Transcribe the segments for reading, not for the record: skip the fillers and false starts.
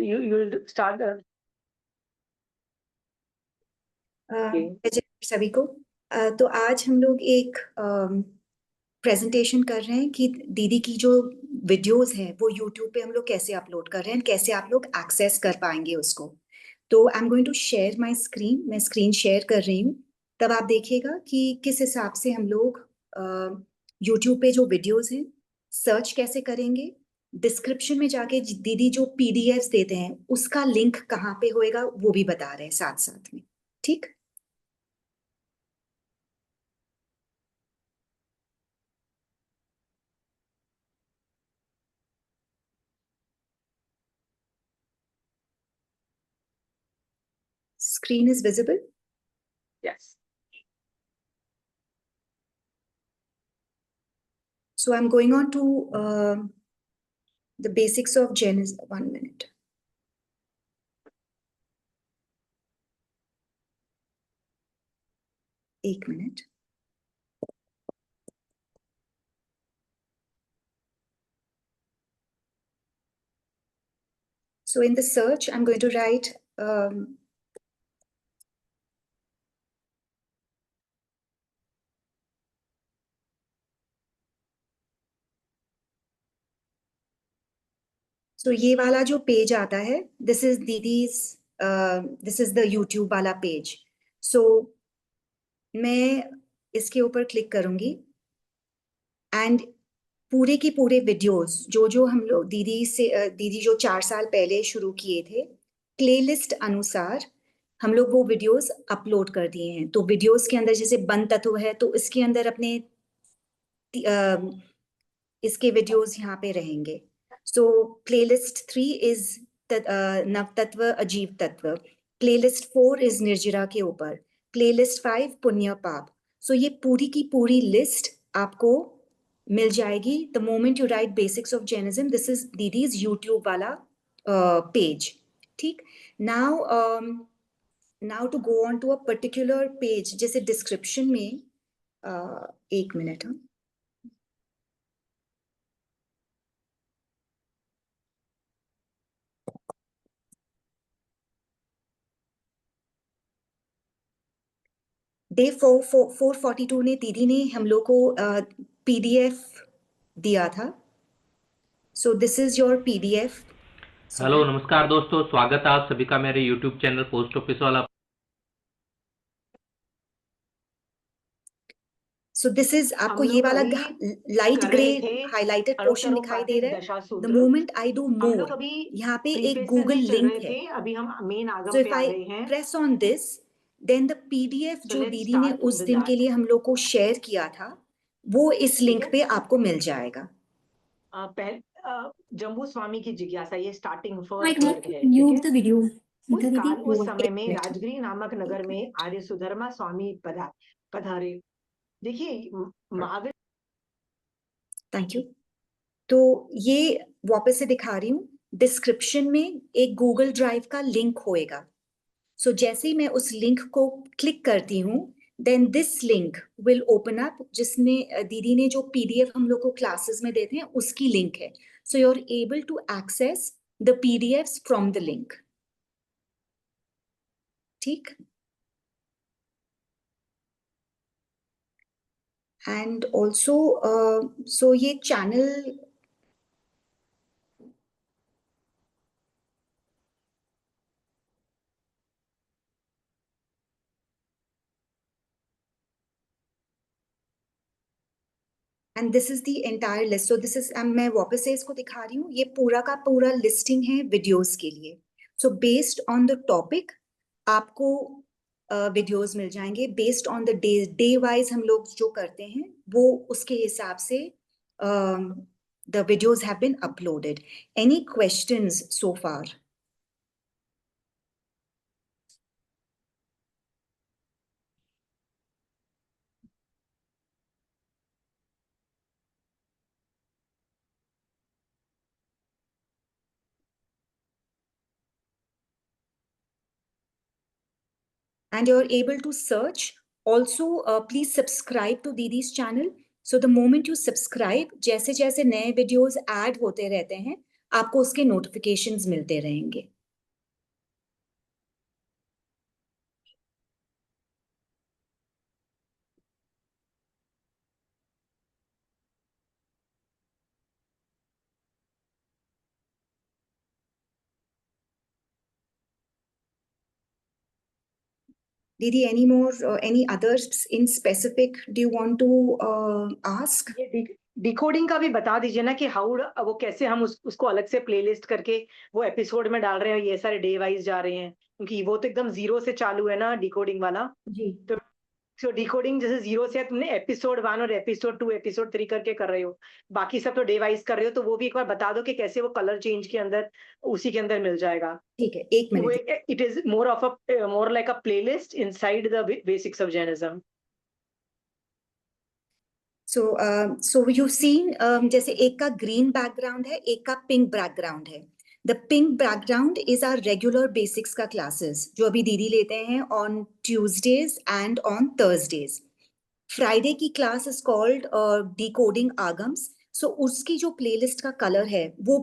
you'll start. सभी को तो आज हम लोग एक प्रेजेंटेशन कर रहे हैं कि दीदी की जो वीडियोस हैं वो यूट्यूब पे हम लोग कैसे अपलोड कर रहे हैं, कैसे आप लोग एक्सेस कर पाएंगे उसको। तो I am going to share my screen, मैं स्क्रीन शेयर कर रही हूँ। तब आप देखिएगा कि किस हिसाब से हम लोग यूट्यूब पे जो वीडियोस हैं सर्च कैसे करेंगे। डिस्क्रिप्शन में जाके दीदी जो पीडीएफ देते हैं उसका लिंक कहाँ पे होएगा वो भी बता रहे हैं साथ साथ में। ठीक, screen is visible? Yes. So I'm going on to the basics of Genesis. 1 minute. एक minute. So in the search, I'm going to write so ये वाला जो पेज आता है, this is दीदी's this is the YouTube वाला page. So मैं इसके ऊपर क्लिक करूंगी एंड पूरे की पूरे वीडियोस जो हम लोग दीदी जो 4 साल पहले शुरू किए थे प्लेलिस्ट अनुसार हम लोग वो वीडियोस अपलोड कर दिए हैं। तो वीडियोस के अंदर जैसे बन तत्व है तो इसके अंदर अपने इसके वीडियोस यहाँ पे रहेंगे। सो प्लेलिस्ट 3 इज नव तत्व अजीब तत्व, प्लेलिस्ट 4 इज निर्जरा के ऊपर, प्लेलिस्ट 5 पुण्य पाप। सो ये पूरी की पूरी लिस्ट आपको मिल जाएगी the moment you write basics of Jainism. This is दीदीज यूट्यूब वाला पेज। ठीक, now to go on to a particular page, जैसे डिस्क्रिप्शन में एक मिनट। हाँ, डे 442 ने दीदी ने हम लोग को पीडीएफ दिया था। सो this is your PDF. Hello नमस्कार दोस्तों, स्वागत है आप सभी का मेरे यूट्यूब चैनल पोस्ट ऑफिस वाला। सो दिस इज आपको ये वाला लाइट ग्रे हाईलाइटेड पोर्शन दिखाई दे रहा है। The moment I do more, यहाँ पे एक गूगल लिंक है। अभी हम मेन आगम सो इफ पे आ आई गए हैं। Press on this then the PDF जो दीदी ने उस दिन के लिए हम लोग को शेयर किया था वो इस लिंक पे आपको मिल जाएगा। जम्बू स्वामी की जिज्ञासा, ये स्टार्टिंग Mike, फर्स्ट है। mute the video. उस समय में राजगिरी नामक नगर में आर्य सुधर्मा स्वामी पधारे। देखिए थैंक यू। तो ये वापस से दिखा रही हूँ, डिस्क्रिप्शन में एक गूगल ड्राइव का लिंक होएगा। सो जैसे ही मैं उस लिंक को क्लिक करती हूँ then this link will open up, जिसमें दीदी ने जो पीडीएफ हम लोग को क्लासेस में देते हैं उसकी लिंक है। So you are able to access the PDFs from the link. ठीक, एंड ऑल्सो सो ये channel and this is the entire list. So this is, मैं वापस से इसको दिखा रही हूँ, ये पूरा का पूरा लिस्टिंग है वीडियोस के लिए। So based on the topic आपको वीडियोस मिल जाएंगे। Based on the day wise हम लोग जो करते हैं वो उसके हिसाब से the videos have been uploaded. Any questions so far? And you're able to search. Also, please subscribe to Didi's channel. So the moment you subscribe, जैसे जैसे नए videos add होते रहते हैं आपको उसके नोटिफिकेशंस मिलते रहेंगे। Didi, any others in specific do you want to ask? ये डिकोडिंग का भी बता दीजिए ना कि हाउ वो कैसे हम उसको अलग से प्लेलिस्ट करके वो एपिसोड में डाल रहे हैं, ये सारे डे वाइज जा रहे हैं, क्योंकि वो तो एकदम जीरो से चालू है ना डिकोडिंग वाला। जी। तो डिकोडिंग जैसे जीरो से तुमने एपिसोड 1 और एपिसोड 2 एपिसोड 3 करके कर रहे हो, बाकी सब तो डे वाइज कर रहे हो, तो वो भी एक बार बता दो कि कैसे वो कलर चेंज के अंदर उसी के अंदर मिल जाएगा। ठीक है, एक वो minute. It is more like a playlist inside the basics of Jainism. So you've seen जैसे एक का ग्रीन बैकग्राउंड है, एक का पिंक बैकग्राउंड है। The pink background is our regular basics का क्लासेस जो अभी दीदी लेते हैं on Tuesdays and on Thursdays. Friday की class is called decoding Agams. So उसकी जो प्लेलिस्ट का कलर है वो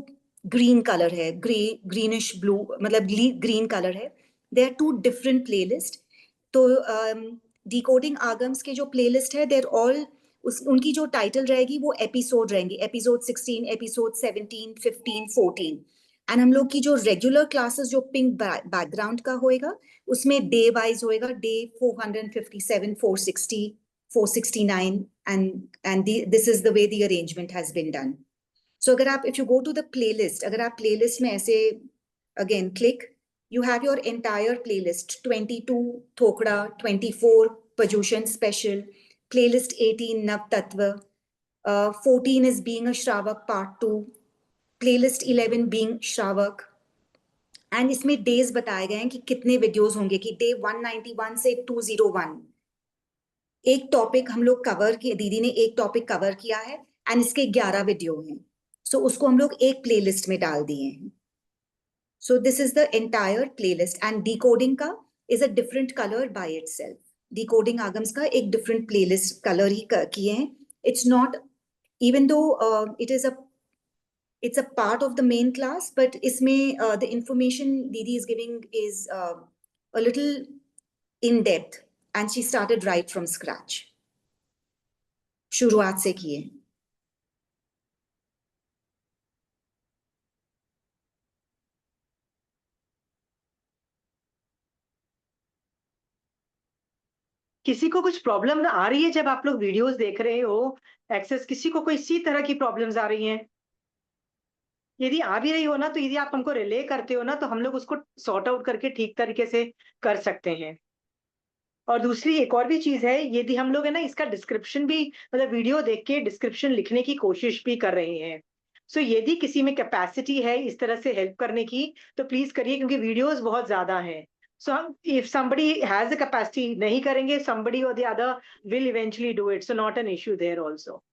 ग्रीन कलर है, ग्रीनिश ब्लू, मतलब ग्रीन कलर है। They are two different playlist. तो डिकोडिंग आगम्स के जो प्लेलिस्ट है देर ऑल उनकी जो टाइटल रहेगी वो एपिसोड रहेंगी, एपिसोड 16, एपिसोड 17, 15, 14। एंड हम लोग की जो रेगुलर क्लासेस जो पिंक बैकग्राउंड का होएगा उसमें डे वाइज होएगा, day 457, 460, 469, and this is the way the arrangement has been done. So अगर आप, if you go to the playlist, अगर आप playlist में ऐसे again click, you have your entire playlist, 22 Thokda, 24 Pajushan Special, playlist 18 Nav Tattva, 14 is Being a Shravak Part 2, playlist 11 Being Shravak, and इसमें days बताए गए हैं कि कितने वीडियोस होंगे, कि डे 191 से 201 एक टॉपिक हम लोग कवर किए, दीदी ने एक टॉपिक कवर किया है एंड इसके 11 वीडियो हैं। सो उसको हम लोग एक प्लेलिस्ट में डाल दिए हैं। So this is the entire playlist and decoding का is a different colour by itself. Decoding आगम्स का एक डिफरेंट प्लेलिस्ट कलर ही किए हैं। It's not, even though it is it's a part of the main class, but इसमें the information Didi is giving is a little in depth, and she started right from scratch. शुरुआत से किए। किसी को कुछ प्रॉब्लम आ रही है जब आप लोग वीडियोस देख रहे हो एक्सेस, किसी को कोई इसी तरह की प्रॉब्लम्स आ रही हैं? यदि आ भी रही हो ना, तो यदि आप हमको रिले करते हो ना, तो हम लोग उसको सॉर्ट आउट करके ठीक तरीके से कर सकते हैं। और दूसरी एक और भी चीज है, यदि हम लोग है ना इसका डिस्क्रिप्शन भी, मतलब वीडियो देख के डिस्क्रिप्शन लिखने की कोशिश भी कर रहे हैं। सो यदि किसी में कैपेसिटी है इस तरह से हेल्प करने की, तो प्लीज करिए, क्योंकि वीडियोस बहुत ज्यादा हैं। सो हम, if somebody has a capacity, नहीं करेंगे, somebody or the other will eventually do it, so not an issue there also।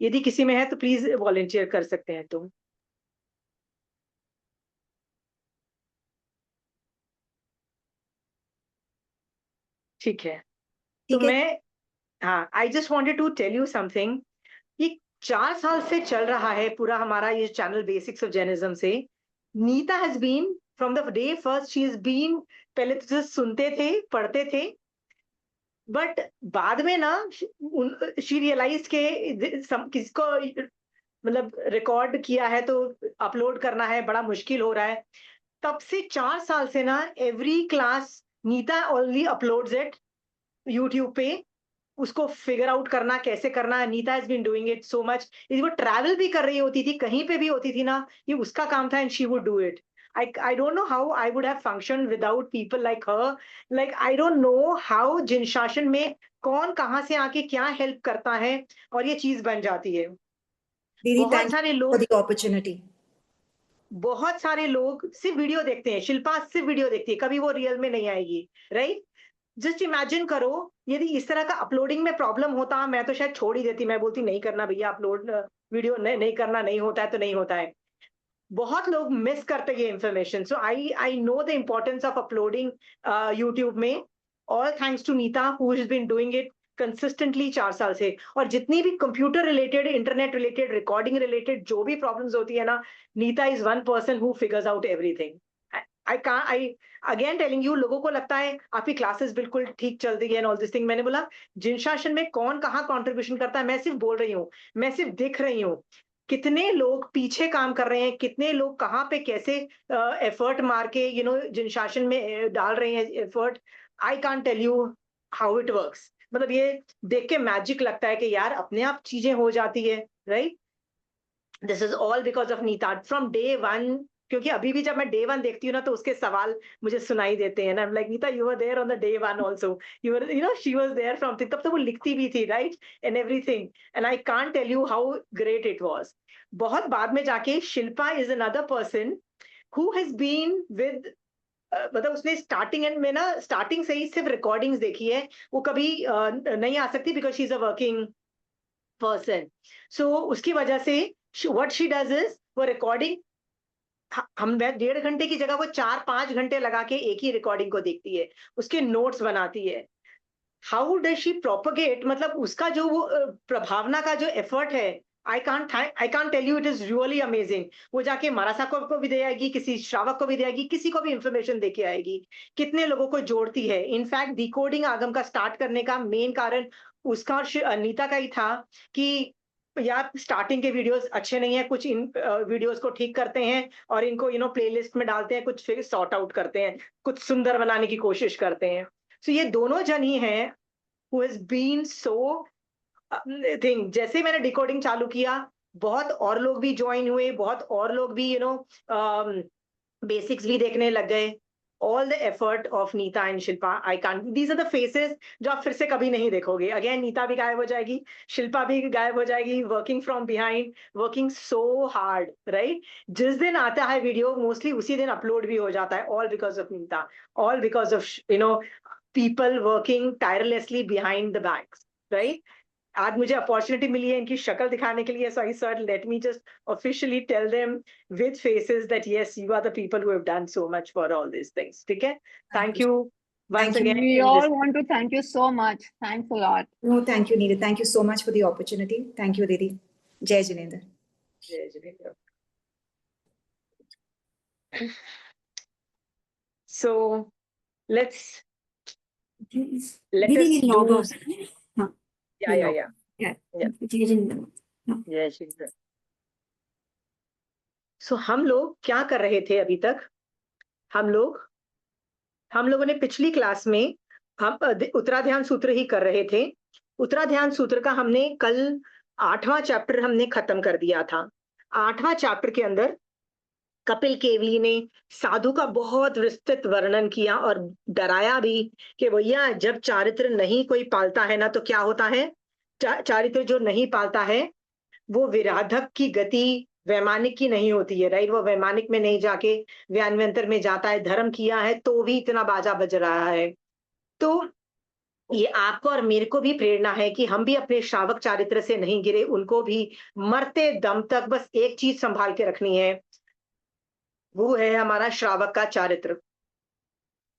यदि किसी में है तो प्लीज वॉलंटियर कर सकते हैं तुम। ठीक है, तो ठीक है। मैं, हाँ, I just wanted to tell you something. ये 4 साल से चल रहा है पूरा हमारा ये चैनल बेसिक्स ऑफ जैनिज्म से। Neeta has been from the day first, she is been, पहले तो just सुनते थे, पढ़ते थे, बट बाद में ना शी रियलाइज के किसको, मतलब रिकॉर्ड किया है तो अपलोड करना है बड़ा मुश्किल हो रहा है। तब से 4 साल से ना every class Neeta only uploads it YouTube पे। उसको फिगर आउट करना कैसे करना है, Neeta has been doing it so much. यदि वो ट्रैवल भी कर रही होती थी, कहीं पे भी होती थी ना, ये उसका काम था, and she would do it. I don't know how I would have functioned without people like her. Like I don't know how जिनशासन में कौन कहाँ से आके क्या हेल्प करता है और ये चीज बन जाती है। दीदी, बहुत थैंक सारे यू फॉर लोग, द अपॉर्चुनिटी। बहुत सारे लोग सिर्फ वीडियो देखते हैं, शिल्पा सिर्फ वीडियो देखती है, कभी वो रियल में नहीं आएगी, राइट? जस्ट इमेजिन करो, यदि इस तरह का अपलोडिंग में प्रॉब्लम होता, मैं तो शायद छोड़ ही देती, मैं बोलती नहीं करना भैया अपलोड, वीडियो नहीं करना, नहीं होता है तो नहीं होता है। बहुत लोग मिस करते ये information. So I know the importance of uploading YouTube में। All thanks to Nita who has been doing it consistently 4 साल से। और जितनी भी computer related, internet related, recording related जो भी प्रॉब्लम्स होती है ना, Nita is one person who figures out everything. I again telling you, लोगों को लगता है आपकी क्लासेस बिल्कुल ठीक चल रही है एंड ऑल दिस थिंग। मैंने बोला जिनशासन में कौन कहाँ कंट्रीब्यूशन करता है, मैं सिर्फ बोल रही हूँ, मैं सिर्फ दिख रही हूँ कितने लोग पीछे काम कर रहे हैं, कितने लोग कहाँ पे कैसे एफर्ट मार के जिनशासन में डाल रहे हैं effort. I can't tell you how it works. मतलब ये देख के मैजिक लगता है कि यार अपने आप चीजें हो जाती है, right. This is all because of Neeta from day one. क्योंकि अभी भी जब मैं डे वन देखती हूँ ना, तो उसके सवाल मुझे सुनाई देते हैं ना। Like Neeta, you were there on the day one also, you were she was there from, तब तो वो लिखती भी थी, right, and everything. And I can't tell you how great it was. बहुत बाद में जाके Shilpa is another person who has been with, मतलब उसने स्टार्टिंग एंड में ना, स्टार्टिंग से ही सिर्फ रिकॉर्डिंग्स देखी है, वो कभी नहीं आ सकती because she is a working person. So उसकी वजह से व्हाट शी डज इज, वो रिकॉर्डिंग हम 1.5 घंटे की जगह वो 4-5 घंटे लगा के एक ही रिकॉर्डिंग को देखती है, उसके नोट्स बनाती है। हाउ डज शी प्रोपगेट, मतलब उसका जो वो प्रभावना का जो एफर्ट है, I can't tell you, it is really amazing. वो जाके मारासा को भी दे आएगी, किसी श्रावक को भी दे आएगी, किसी को भी इंफॉर्मेशन दे के आएगी, कितने लोगों को जोड़ती है। इनफैक्ट डिकोडिंग आगम का स्टार्ट करने का मेन कारण उसका और अनीता का ही था कि यार स्टार्टिंग के वीडियोस अच्छे नहीं है, कुछ इन वीडियोस को ठीक करते हैं और इनको प्लेलिस्ट में डालते हैं, कुछ फिर सॉर्ट आउट करते हैं, कुछ सुंदर बनाने की कोशिश करते हैं। सो ये दोनों जन ही हैं who has been so thing. जैसे मैंने डिकोडिंग चालू किया, बहुत और लोग भी ज्वाइन हुए, बहुत और लोग भी बेसिक्स भी देखने लग गए। All the effort of Neeta and Shilpa, I can't, these are the faces जो आप फिर से कभी नहीं देखोगे अगेन। नीता भी गायब हो जाएगी, शिल्पा भी गायब हो जाएगी, working from behind, working so hard, right. जिस दिन आता है वीडियो मोस्टली उसी दिन अपलोड भी हो जाता है, all because of Neeta, all because of people working tirelessly behind the backs, right? आज मुझे अपॉर्चुनिटी मिली है इनकी शक्ल दिखाने के लिए, so I said let me just officially tell them with faces that yes, you are the people who have done so much for all these things. ठीक है, thank you once Thank you. again. We in all this- want to thank you so much. Thanks a lot. No, thank you, Neera. Thank you so much for the opportunity. Thank you, Didi. Jai Jinendra. जय Jinendra. So let's let us दीदी do, log हो सकते हैं? हाँ yeah. Yeah. Yeah. जय जिनेंद्र। जय श्री कृष्ण। सो हम लोग क्या कर रहे थे अभी तक? हम लोगों ने पिछली क्लास में हम उत्तराध्यान सूत्र ही कर रहे थे। उत्तराध्यान सूत्र का हमने कल 8वां चैप्टर हमने खत्म कर दिया था। 8वां चैप्टर के अंदर कपिल केवली ने साधु का बहुत विस्तृत वर्णन किया और डराया भी कि भैया जब चारित्र नहीं कोई पालता है ना, तो क्या होता है, चारित्र जो नहीं पालता है वो विराधक की गति वैमानिक की नहीं होती है, राइट। वो वैमानिक में नहीं जाके व्यान्यंतर में जाता है। धर्म किया है तो भी इतना बाजा बज रहा है। तो ये आपको और मेरे को भी प्रेरणा है कि हम भी अपने श्रावक चारित्र से नहीं गिरे, उनको भी मरते दम तक बस एक चीज संभाल के रखनी है, वो है हमारा श्रावक का चारित्र।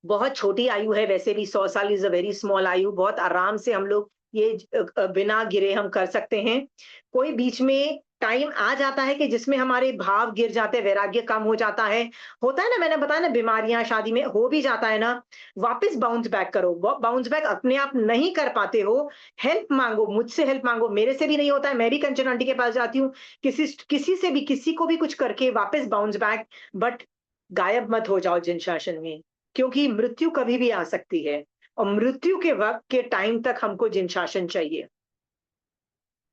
बहुत छोटी आयु है वैसे भी, 100 साल इज अ वेरी स्मॉल आयु। बहुत आराम से हम लोग ये बिना गिरे हम कर सकते हैं। कोई बीच में टाइम आ जाता है कि जिसमें हमारे भाव गिर जाते हैं, वैराग्य कम हो जाता है, होता है ना, मैंने बताया ना, बीमारियां शादी में हो भी जाता है ना, वापस बाउंस बैक करो। बाउंस बैक अपने आप नहीं कर पाते हो, हेल्प मांगो, मुझसे हेल्प मांगो। मेरे से भी नहीं होता है, मैं भी कंचन आंटी के पास जाती हूँ, किसी से भी, किसी को भी कुछ करके वापस बाउंस बैक। बट गायब मत हो जाओ जिनशासन में, क्योंकि मृत्यु कभी भी आ सकती है और मृत्यु के वक्त के टाइम तक हमको जिनशासन चाहिए।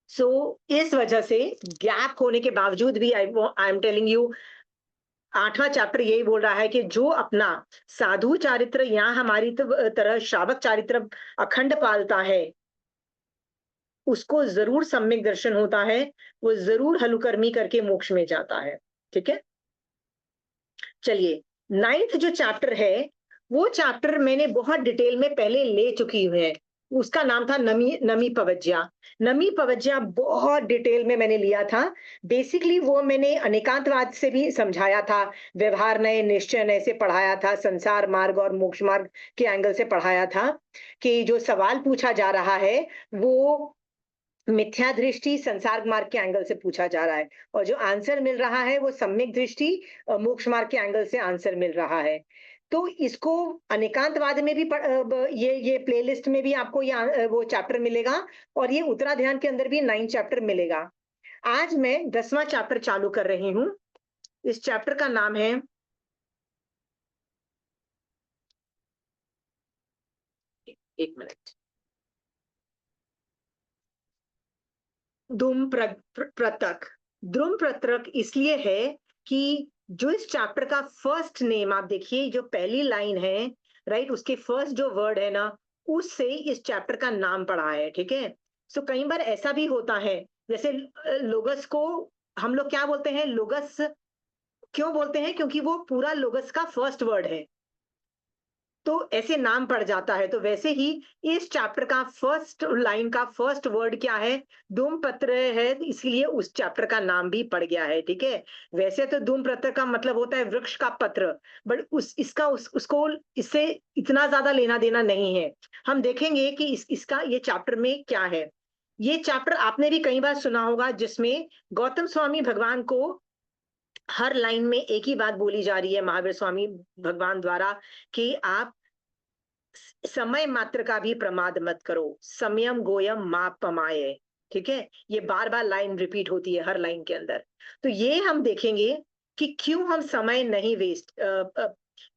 सो इस वजह से गैप होने के बावजूद भी आई एम टेलिंग यू, 8वां चैप्टर यही बोल रहा है कि जो अपना साधु चारित्र या हमारी तरह श्रावक चारित्र अखंड पालता है, उसको जरूर सम्यक दर्शन होता है, वो जरूर हलुकर्मी करके मोक्ष में जाता है। ठीक है, चलिए 9th जो चैप्टर है वो चैप्टर मैंने बहुत डिटेल में पहले ले चुकी हूँ है। उसका नाम था नमी नमी पवज्या। नमी पवज्या बहुत डिटेल में मैंने लिया था। बेसिकली वो मैंने अनेकांतवाद से भी समझाया था, व्यवहार नए निश्चय नए से पढ़ाया था, संसार मार्ग और मोक्ष मार्ग के एंगल से पढ़ाया था कि जो सवाल पूछा जा रहा है वो मिथ्या दृष्टि संसार मार्ग के एंगल से पूछा जा रहा है, और जो आंसर मिल रहा है वो सम्यक दृष्टि मोक्ष मार्ग के एंगल से आंसर मिल रहा है। तो इसको अनेकांतवाद में भी ये प्लेलिस्ट में भी आपको वो चैप्टर मिलेगा, और ये उत्तरा ध्यान के अंदर भी 9 चैप्टर मिलेगा। आज मैं 10वां चैप्टर चालू कर रही हूँ। इस चैप्टर का नाम है एक मिनट, पृथक। ध्रुम पृथक इसलिए है कि जो इस चैप्टर का फर्स्ट नेम आप देखिए, जो पहली लाइन है राइट, उसके फर्स्ट जो वर्ड है ना, उससे इस चैप्टर का नाम पड़ा है। ठीक है, सो कई बार ऐसा भी होता है, जैसे लोगस को हम लोग क्या बोलते हैं, लोगस क्यों बोलते हैं, क्योंकि वो पूरा लोगस का फर्स्ट वर्ड है, तो ऐसे नाम पड़ जाता है। तो वैसे ही इस चैप्टर का फर्स्ट लाइन का फर्स्ट वर्ड क्या है, धूम पत्र है, इसलिए उस चैप्टर का नाम भी पड़ गया है। ठीक है, वैसे तो धूम पत्र का मतलब होता है वृक्ष का पत्र, बट उसको इससे इतना ज्यादा लेना देना नहीं है। हम देखेंगे कि इसका ये चैप्टर में क्या है। ये चैप्टर आपने भी कई बार सुना होगा, जिसमें गौतम स्वामी भगवान को हर लाइन में एक ही बात बोली जा रही है महावीर स्वामी भगवान द्वारा, कि आप समय मात्र का भी प्रमाद मत करो, समयम गोयम माप पमाये। ठीक है, ये बार बार लाइन रिपीट होती है हर लाइन के अंदर। तो ये हम देखेंगे कि क्यों हम समय नहीं वेस्ट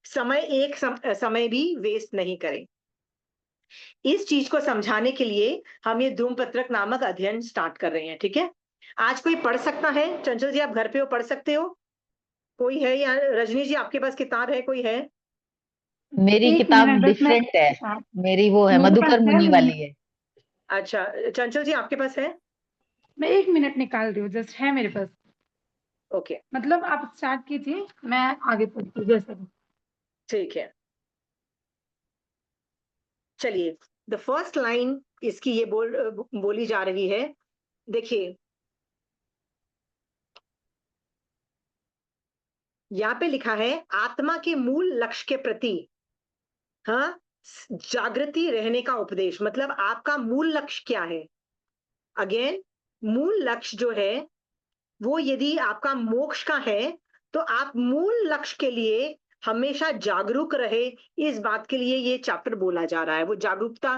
समय भी वेस्ट नहीं करें। इस चीज को समझाने के लिए हम ये धूम पत्रक नामक अध्ययन स्टार्ट कर रहे हैं। ठीक है, आज कोई पढ़ सकता है? चंचल जी आप घर पे हो, पढ़ सकते हो? कोई है, या रजनी जी आपके पास किताब है, कोई है? मेरी एक किताब मिनट बस मैं, डिफरेंट है। हाँ, मेरी वो है, मेरे पास मधुकर है। मुनि वाली है। अच्छा, चंचल जी आपके पास है? मैं 1 मिनट निकाल रही हूँ, जस्ट है मेरे पास। ओके, मतलब आप स्टार्ट कीजिए, मैं आगे पढ़ती हूँ जैसे भी। ठीक है, चलिए। द फर्स्ट लाइन इसकी ये बोली जा रही है, देखिए यहाँ पे लिखा है, आत्मा के मूल लक्ष्य के प्रति हाँ जागृति रहने का उपदेश। मतलब आपका मूल लक्ष्य क्या है? अगेन, मूल लक्ष्य जो है वो यदि आपका मोक्ष का है, तो आप मूल लक्ष्य के लिए हमेशा जागरूक रहे, इस बात के लिए ये चैप्टर बोला जा रहा है, वो जागरूकता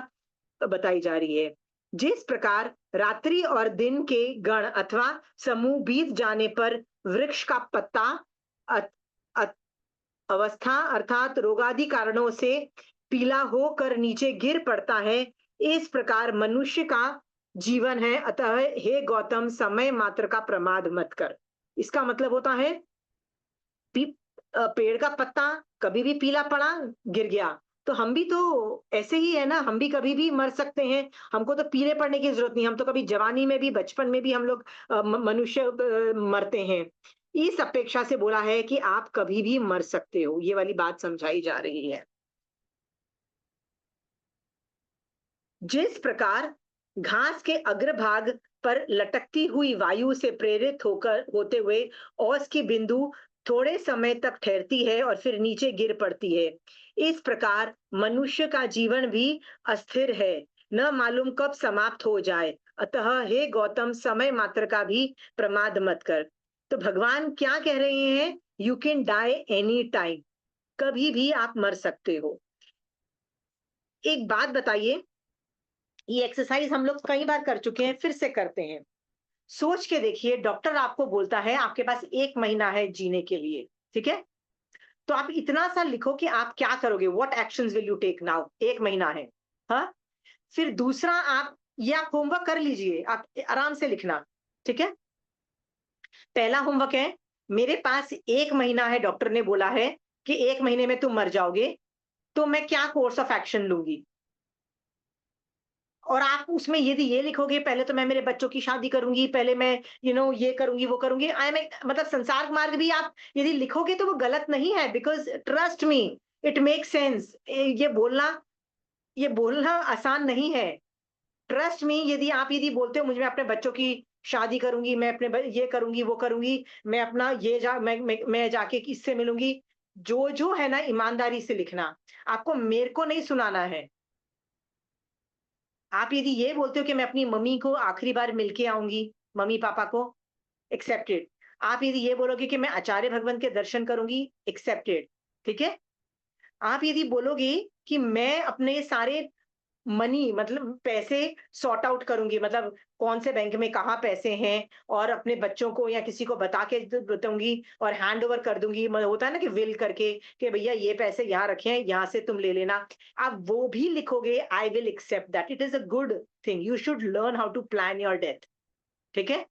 बताई जा रही है। जिस प्रकार रात्रि और दिन के गण अथवा समूह बीत जाने पर वृक्ष का पत्ता अवस्था अर्थात रोगादि कारणों से पीला होकर नीचे गिर पड़ता है, इस प्रकार मनुष्य का जीवन है। अतः हे गौतम, समय मात्र का प्रमाद मत कर। इसका मतलब होता है पेड़ का पत्ता कभी भी पीला पड़ा, गिर गया, तो हम भी तो ऐसे ही है ना, हम भी कभी भी मर सकते हैं। हमको तो पीले पड़ने की जरूरत नहीं, हम तो कभी जवानी में भी, बचपन में भी हम लोग मनुष्य मरते हैं। इस अपेक्षा से बोला है कि आप कभी भी मर सकते हो, ये वाली बात समझाई जा रही है। जिस प्रकार घास के अग्रभाग पर लटकती हुई वायु से प्रेरित होते हुए औस की बिंदु थोड़े समय तक ठहरती है और फिर नीचे गिर पड़ती है, इस प्रकार मनुष्य का जीवन भी अस्थिर है, न मालूम कब समाप्त हो जाए। अतः हे गौतम, समय मात्र का भी प्रमाद मत कर। तो भगवान क्या कह रहे हैं? You can die any time, कभी भी आप मर सकते हो। एक बात बताइए, ये एक्सरसाइज हम लोग कई बार कर चुके हैं, फिर से करते हैं। सोच के देखिए, डॉक्टर आपको बोलता है आपके पास 1 महीना है जीने के लिए, ठीक है? तो आप इतना सा लिखो कि आप क्या करोगे, what actions will you take now. 1 महीना है, हाँ। फिर दूसरा, आप ये आप होमवर्क कर लीजिए, आप आराम से लिखना, ठीक है? पहला होमवर्क है, मेरे पास 1 महीना है, डॉक्टर ने बोला है कि 1 महीने में तुम मर जाओगे, तो मैं क्या कोर्स ऑफ एक्शन लूंगी। और आप उसमें यदि ये लिखोगे, पहले तो मैं मेरे बच्चों की शादी करूंगी, पहले मैं ये करूंगी वो करूंगी, आई एम मतलब संसार मार्ग भी आप यदि लिखोगे तो वो गलत नहीं है, because trust me, it make sense. ये बोलना ये बोलना आसान नहीं है। ट्रस्ट मी, यदि बोलते हो मुझे, मैं अपने बच्चों की शादी करूंगी, मैं ये करूंगी, वो करूंगी, मैं अपना ये जा मैं जाके किससे मिलूंगी, जो जो है ना, ईमानदारी से लिखना। आपको मेरे को नहीं सुनाना है। आप यदि ये बोलते हो कि मैं अपनी मम्मी को आखिरी बार मिलके आऊंगी, मम्मी पापा को, एक्सेप्टेड। आप यदि ये बोलोगे कि मैं आचार्य भगवंत के दर्शन करूंगी, एक्सेप्टेड। ठीक है। आप यदि बोलोगे कि मैं अपने सारे मनी, मतलब पैसे सॉर्ट आउट करूंगी, मतलब कौन से बैंक में कहाँ पैसे हैं, और अपने बच्चों को या किसी को बता के बताऊंगी और हैंड ओवर कर दूंगी, मतलब होता है ना कि विल करके कि भैया ये पैसे यहाँ रखे हैं, यहाँ से तुम ले लेना। आप वो भी लिखोगे, I will accept that. It is a good thing, you should learn how to plan your death. ठीक है।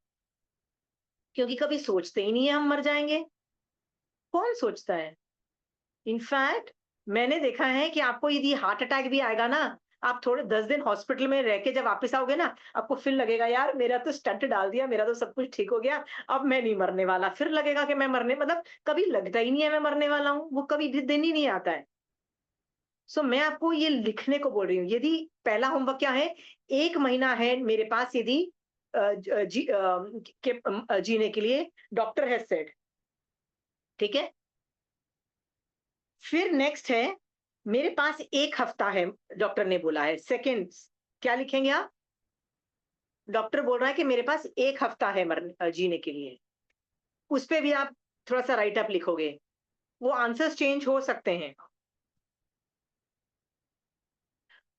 क्योंकि कभी सोचते ही नहीं है हम मर जाएंगे। कौन सोचता है? इनफैक्ट मैंने देखा है कि आपको यदि हार्ट अटैक भी आएगा ना, आप थोड़े 10 दिन हॉस्पिटल में रह के जब वापस आओगे ना, आपको फिर लगेगा यार मेरा तो स्टंट डाल दिया, मेरा तो सब कुछ ठीक हो गया, अब मैं नहीं मरने वाला। फिर लगेगा कि मैं मरने, मतलब कभी लगता ही नहीं है मैं मरने वाला हूँ, वो कभी दिन ही नहीं आता है। सो मैं आपको ये लिखने को बोल रही हूँ। यदि पहला होमवर्क क्या है, 1 महीना है मेरे पास, यदि जीने के लिए, डॉक्टर हैज सेड। ठीक है। फिर नेक्स्ट है, मेरे पास 1 हफ्ता है, डॉक्टर ने बोला है। सेकंड, क्या लिखेंगे आप? डॉक्टर बोल रहा है कि मेरे पास 1 हफ्ता है जीने के लिए। उस पे भी आप थोड़ा सा राइट अप लिखोगे। वो आंसर्स चेंज हो सकते हैं।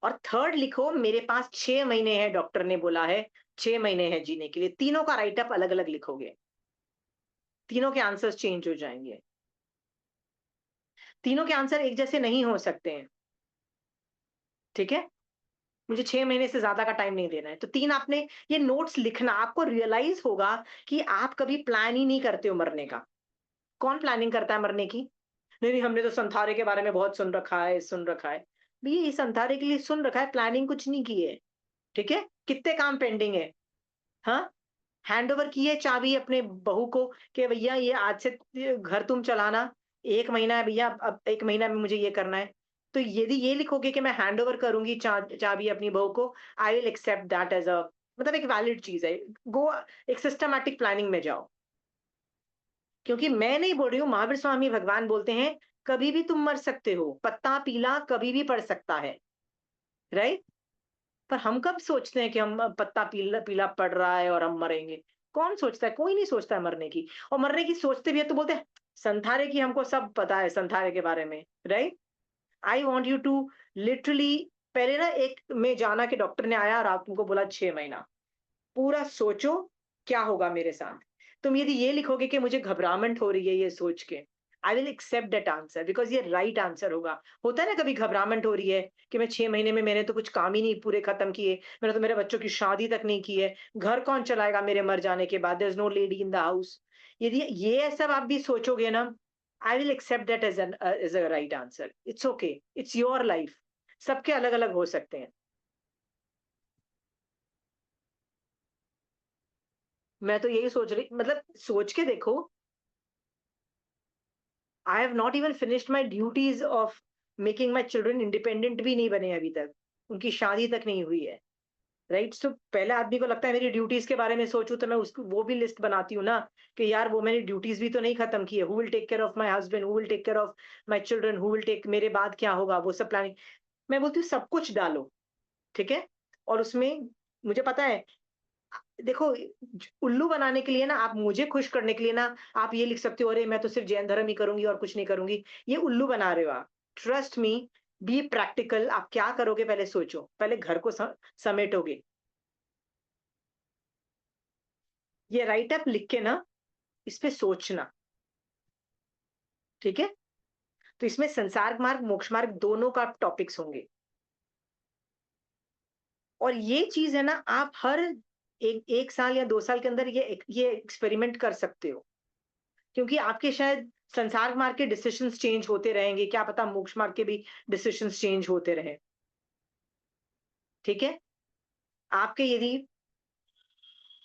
और थर्ड लिखो, मेरे पास 6 महीने हैं, डॉक्टर ने बोला है 6 महीने हैं जीने के लिए। तीनों का राइट अप अलग अलग लिखोगे, तीनों के आंसर्स चेंज हो जाएंगे। तीनों के आंसर एक जैसे नहीं हो सकते हैं। ठीक है। मुझे 6 महीने से ज्यादा का टाइम नहीं देना है, तो 3 आपने ये नोट्स लिखना। आपको रियलाइज होगा कि आप कभी प्लान ही नहीं करते हो मरने का। कौन प्लानिंग करता है मरने की? नहीं नहीं, हमने तो संथारे के बारे में बहुत सुन रखा है। भैया ये संथारे के लिए सुन रखा है, प्लानिंग कुछ नहीं की है। ठीक है। कितने काम पेंडिंग है? हाँ। हैंड ओवर की है चाबी अपने बहू को कि भैया ये आज से घर तुम चलाना, 1 महीना है भैया, अब 1 महीना में मुझे ये करना है। तो यदि ये लिखोगे कि मैं हैंड ओवर करूंगी चाबी अपनी बहू को, I will accept that as a, मतलब एक वैलिड चीज है। गो, एक सिस्टमैटिक प्लानिंग में जाओ। क्योंकि मैं नहीं बोल रही हूँ, महावीर स्वामी भगवान बोलते हैं कभी भी तुम मर सकते हो, पत्ता पीला कभी भी पड़ सकता है। राइट। पर हम कब सोचते हैं कि हम पत्ता पीला पीला पड़ रहा है और हम मरेंगे? कौन सोचता है? कोई नहीं सोचता है मरने की। और मरने की सोचते भी है तो बोलते हैं संथारे की, हमको सब पता है संथारे के बारे में। Right. I want you to literally, पहले ना एक में जाना कि डॉक्टर ने आया और आप तुमको बोला 6 महीना, पूरा सोचो क्या होगा मेरे साथ। तुम यदि ये लिखोगे कि मुझे घबराहट हो रही है ये सोच के, I will accept that answer, because ये राइट आंसर होगा। होता है ना कभी घबराहट हो रही है कि मैं 6 महीने में मैंने तो कुछ काम ही नहीं पूरे खत्म किए, मैंने तो मेरे बच्चों की शादी तक नहीं की है, घर कौन चलाएगा मेरे मर जाने के बाद, there is no lady in the house. यदि ये सब आप भी सोचोगे ना, I will accept that as a right answer. It's okay, it's your life. सबके अलग अलग हो सकते हैं। मैं तो यही सोच रही, मतलब सोच के देखो, I have not even finished my duties of making my children independent, भी नहीं बने अभी तक, उनकी शादी तक नहीं हुई है। राइट। सो पहले आदमी को लगता है मेरी ड्यूटीज के बारे में सोचूं, तो मैं उसको वो भी लिस्ट बनाती हूँ ना कि यार वो मैंने ड्यूटीज भी तो नहीं खत्म की है। Who will take care of my husband, who will take care of my children, who will take, मेरे बाद क्या होगा, वो सब प्लानिंग। मैं बोलती हूँ सब कुछ डालो। ठीक है। और उसमें मुझे पता है, देखो, उल्लू बनाने के लिए ना, आप मुझे खुश करने के लिए ना, आप ये लिख सकते हो अरे मैं तो सिर्फ जैन धर्म ही करूंगी और कुछ नहीं करूंगी। ये उल्लू बना रहे हो आप। Trust me, be practical. आप क्या करोगे पहले सोचो, पहले घर को समेटोगे। ये राइट अप लिख के ना, इस पे सोचना। ठीक है। तो इसमें संसार मार्ग मोक्ष मार्ग दोनों का टॉपिक्स होंगे। और ये चीज है ना, आप हर 1 साल या 2 साल के अंदर ये एक्सपेरिमेंट कर सकते हो। क्योंकि आपके शायद संसार मार्ग के डिसीजंस चेंज होते रहेंगे, क्या पता मोक्ष मार्ग के भी डिसीजंस चेंज होते रहे। ठीक है। आपके यदि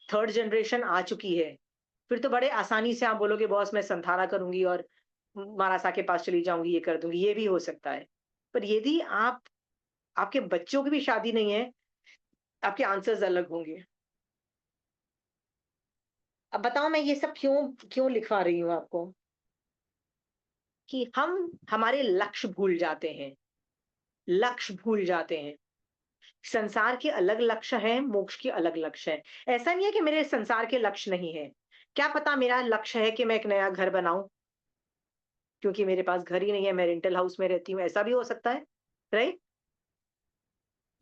थर्ड जनरेशन आ चुकी है, फिर तो बड़े आसानी से आप बोलोगे बॉस मैं संथारा करूंगी और महाराजा के पास चली जाऊंगी, ये कर दूंगी, ये भी हो सकता है। पर यदि आप आपके बच्चों की भी शादी नहीं है, आपके आंसर्स अलग होंगे। अब बताओ मैं ये सब क्यों क्यों लिखवा रही हूँ आपको? कि हम हमारे लक्ष्य भूल जाते हैं, लक्ष्य भूल जाते हैं। संसार के अलग लक्ष्य हैं, मोक्ष के अलग लक्ष्य हैं। ऐसा नहीं है कि मेरे संसार के लक्ष्य नहीं है। क्या पता मेरा लक्ष्य है कि मैं एक नया घर बनाऊं, क्योंकि मेरे पास घर ही नहीं है, मैं रेंटल हाउस में रहती हूँ, ऐसा भी हो सकता है, राइट?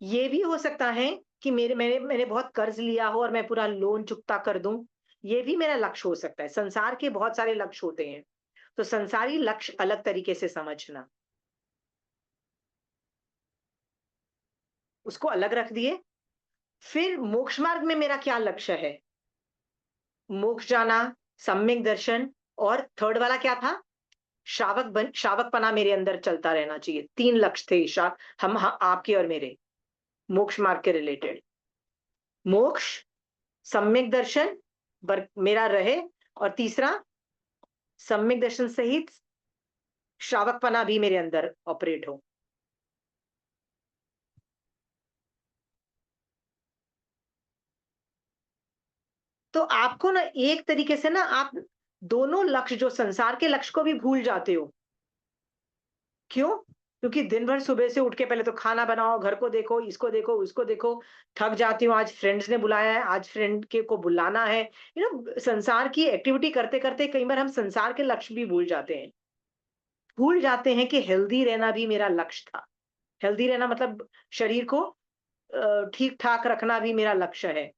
ये भी हो सकता है कि मेरे मैंने मैंने बहुत कर्ज लिया हो और मैं पूरा लोन चुकता कर दूं, ये भी मेरा लक्ष्य हो सकता है। संसार के बहुत सारे लक्ष्य होते हैं, तो संसारी लक्ष्य अलग तरीके से समझना, उसको अलग रख दिए। फिर मोक्ष मार्ग में मेरा क्या लक्ष्य है? मोक्ष जाना, सम्यक दर्शन, और थर्ड वाला क्या था? श्रावक पना मेरे अंदर चलता रहना चाहिए। 3 लक्ष्य थे आपके और मेरे, मोक्ष मार्ग के रिलेटेड। मोक्ष, सम्यक दर्शन मेरा रहे, और तीसरा सम्यक दर्शन सहित श्रावकपना भी मेरे अंदर ऑपरेट हो। तो आपको ना एक तरीके से ना आप दोनों लक्ष्य, जो संसार के लक्ष्य को भी भूल जाते हो। क्यों? क्योंकि दिन भर सुबह से उठ के पहले तो खाना बनाओ, घर को देखो, इसको देखो, उसको देखो, थक जाती हूँ, आज फ्रेंड्स ने बुलाया है, आज फ्रेंड के को बुलाना है। संसार की एक्टिविटी करते करते कई बार हम संसार के लक्ष्य भी भूल जाते हैं। भूल जाते हैं कि हेल्दी रहना भी मेरा लक्ष्य था। हेल्दी रहना मतलब शरीर को ठीक ठाक रखना भी मेरा लक्ष्य है।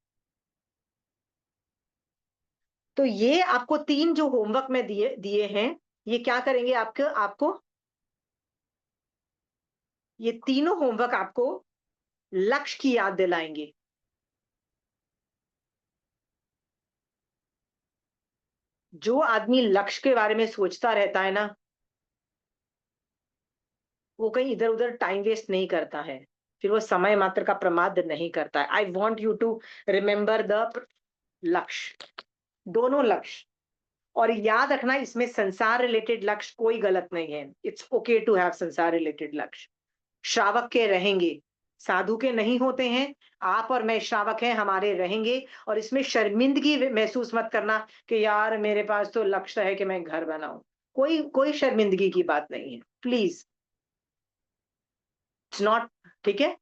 तो ये आपको 3 जो होमवर्क में दिए दिए हैं, ये क्या करेंगे? आपको आपको ये तीनों होमवर्क आपको लक्ष्य की याद दिलाएंगे। जो आदमी लक्ष्य के बारे में सोचता रहता है ना, वो कहीं इधर उधर टाइम वेस्ट नहीं करता है, फिर वो समय मात्र का प्रमाद नहीं करता है। I want you to remember the लक्ष्य, दोनों लक्ष्य। और याद रखना, इसमें संसार रिलेटेड लक्ष्य कोई गलत नहीं है। इट्स ओके टू हैव संसार रिलेटेड लक्ष्य। श्रावक के रहेंगे, साधु के नहीं होते हैं। आप और मैं श्रावक हैं, हमारे रहेंगे। और इसमें शर्मिंदगी महसूस मत करना कि यार मेरे पास तो लक्ष्य है कि मैं घर बनाऊं। कोई कोई शर्मिंदगी की बात नहीं है, प्लीज। इट्स नॉट, ठीक है?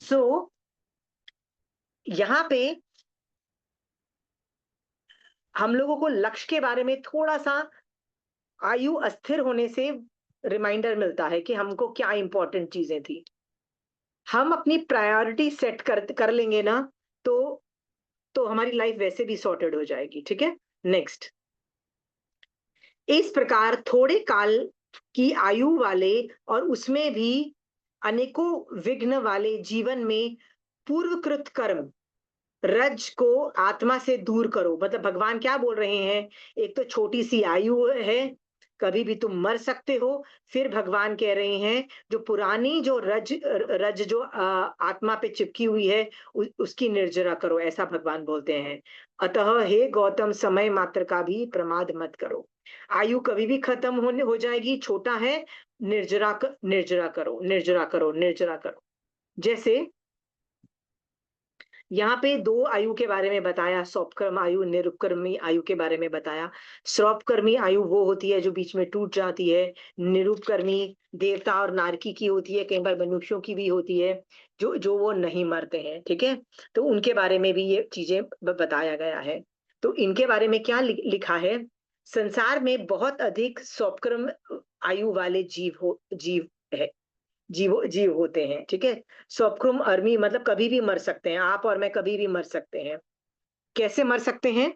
सो यहाँ पे हम लोगों को लक्ष्य के बारे में थोड़ा सा आयु अस्थिर होने से रिमाइंडर मिलता है कि हमको क्या इंपॉर्टेंट चीजें थी। हम अपनी प्रायोरिटी सेट कर लेंगे ना, तो हमारी लाइफ वैसे भी सॉर्टेड हो जाएगी। ठीक है, नेक्स्ट। इस प्रकार थोड़े काल की आयु वाले और उसमें भी अनेकों विघ्न वाले जीवन में पूर्वकृत कर्म रज को आत्मा से दूर करो। मतलब भगवान क्या बोल रहे हैं? एक तो छोटी सी आयु है, कभी भी तुम मर सकते हो। फिर भगवान कह रहे हैं जो पुरानी जो रज रज जो आत्मा पे चिपकी हुई है, उसकी निर्जरा करो, ऐसा भगवान बोलते हैं। अतः हे गौतम, समय मात्र का भी प्रमाद मत करो। आयु कभी भी खत्म होने हो जाएगी, छोटा है। निर्जरा करो, निर्जरा करो, निर्जरा करो। जैसे यहाँ पे 2 आयु के बारे में बताया, सौपकर्म आयु, निरुपकर्मी आयु के बारे में बताया। सौपकर्मी आयु वो होती है जो बीच में टूट जाती है। निरुपकर्मी देवता और नारकी की होती है, कई बार मनुष्यों की भी होती है, जो जो वो नहीं मरते हैं। ठीक है, तो उनके बारे में भी ये चीजें बताया गया है। तो इनके बारे में क्या लिखा है? संसार में बहुत अधिक सौपकर्म आयु वाले जीव है, जीव होते हैं। ठीक है, स्वप्रुम अर्मी मतलब कभी भी मर सकते हैं। आप और मैं कभी भी मर सकते हैं। कैसे मर सकते हैं?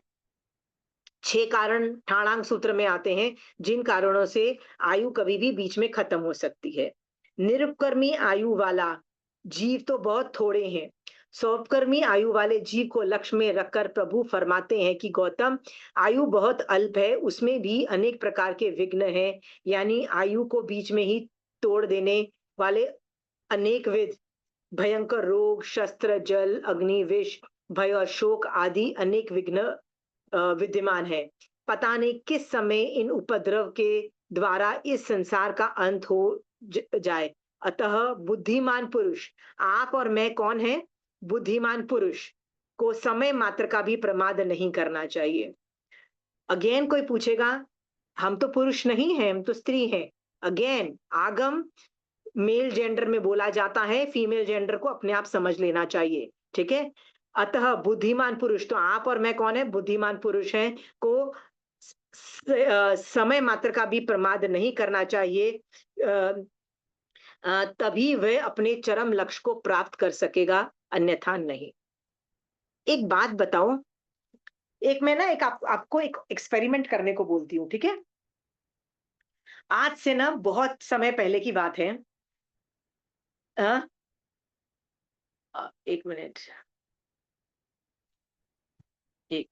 6 कारण ठाणांग सूत्र में आते हैं, जिन कारणों से आयु कभी भी बीच में खत्म हो सकती है। निरुपकर्मी आयु वाला जीव तो बहुत थोड़े हैं। सौपकर्मी आयु वाले जीव को लक्ष्य में रखकर प्रभु फरमाते हैं कि गौतम, आयु बहुत अल्प है, उसमें भी अनेक प्रकार के विघ्न हैं। यानी आयु को बीच में ही तोड़ देने वाले अनेक विध भयंकर रोग, शस्त्र, जल, अग्नि, विष, भय और शोक आदि अनेक विघ्न विद्यमान है। पता नहीं किस समय इन उपद्रव के द्वारा इस संसार का अंत हो जाए। अतः बुद्धिमान पुरुष, आप और मैं कौन है? बुद्धिमान पुरुष को समय मात्र का भी प्रमाद नहीं करना चाहिए। अगेन कोई पूछेगा, हम तो पुरुष नहीं हैं, हम तो स्त्री हैं। अगेन आगम मेल जेंडर में बोला जाता है, फीमेल जेंडर को अपने आप समझ लेना चाहिए, ठीक है। अतः बुद्धिमान पुरुष, तो आप और मैं कौन है? बुद्धिमान पुरुष हैं, को समय मात्र का भी प्रमाद नहीं करना चाहिए। तभी वह अपने चरम लक्ष्य को प्राप्त कर सकेगा, अन्यथा नहीं। एक बात बताओ, एक मैं ना एक आपको एक एक्सपेरिमेंट करने को बोलती हूँ, ठीक है। आज से ना बहुत समय पहले की बात है। अ, एक मिनट, एक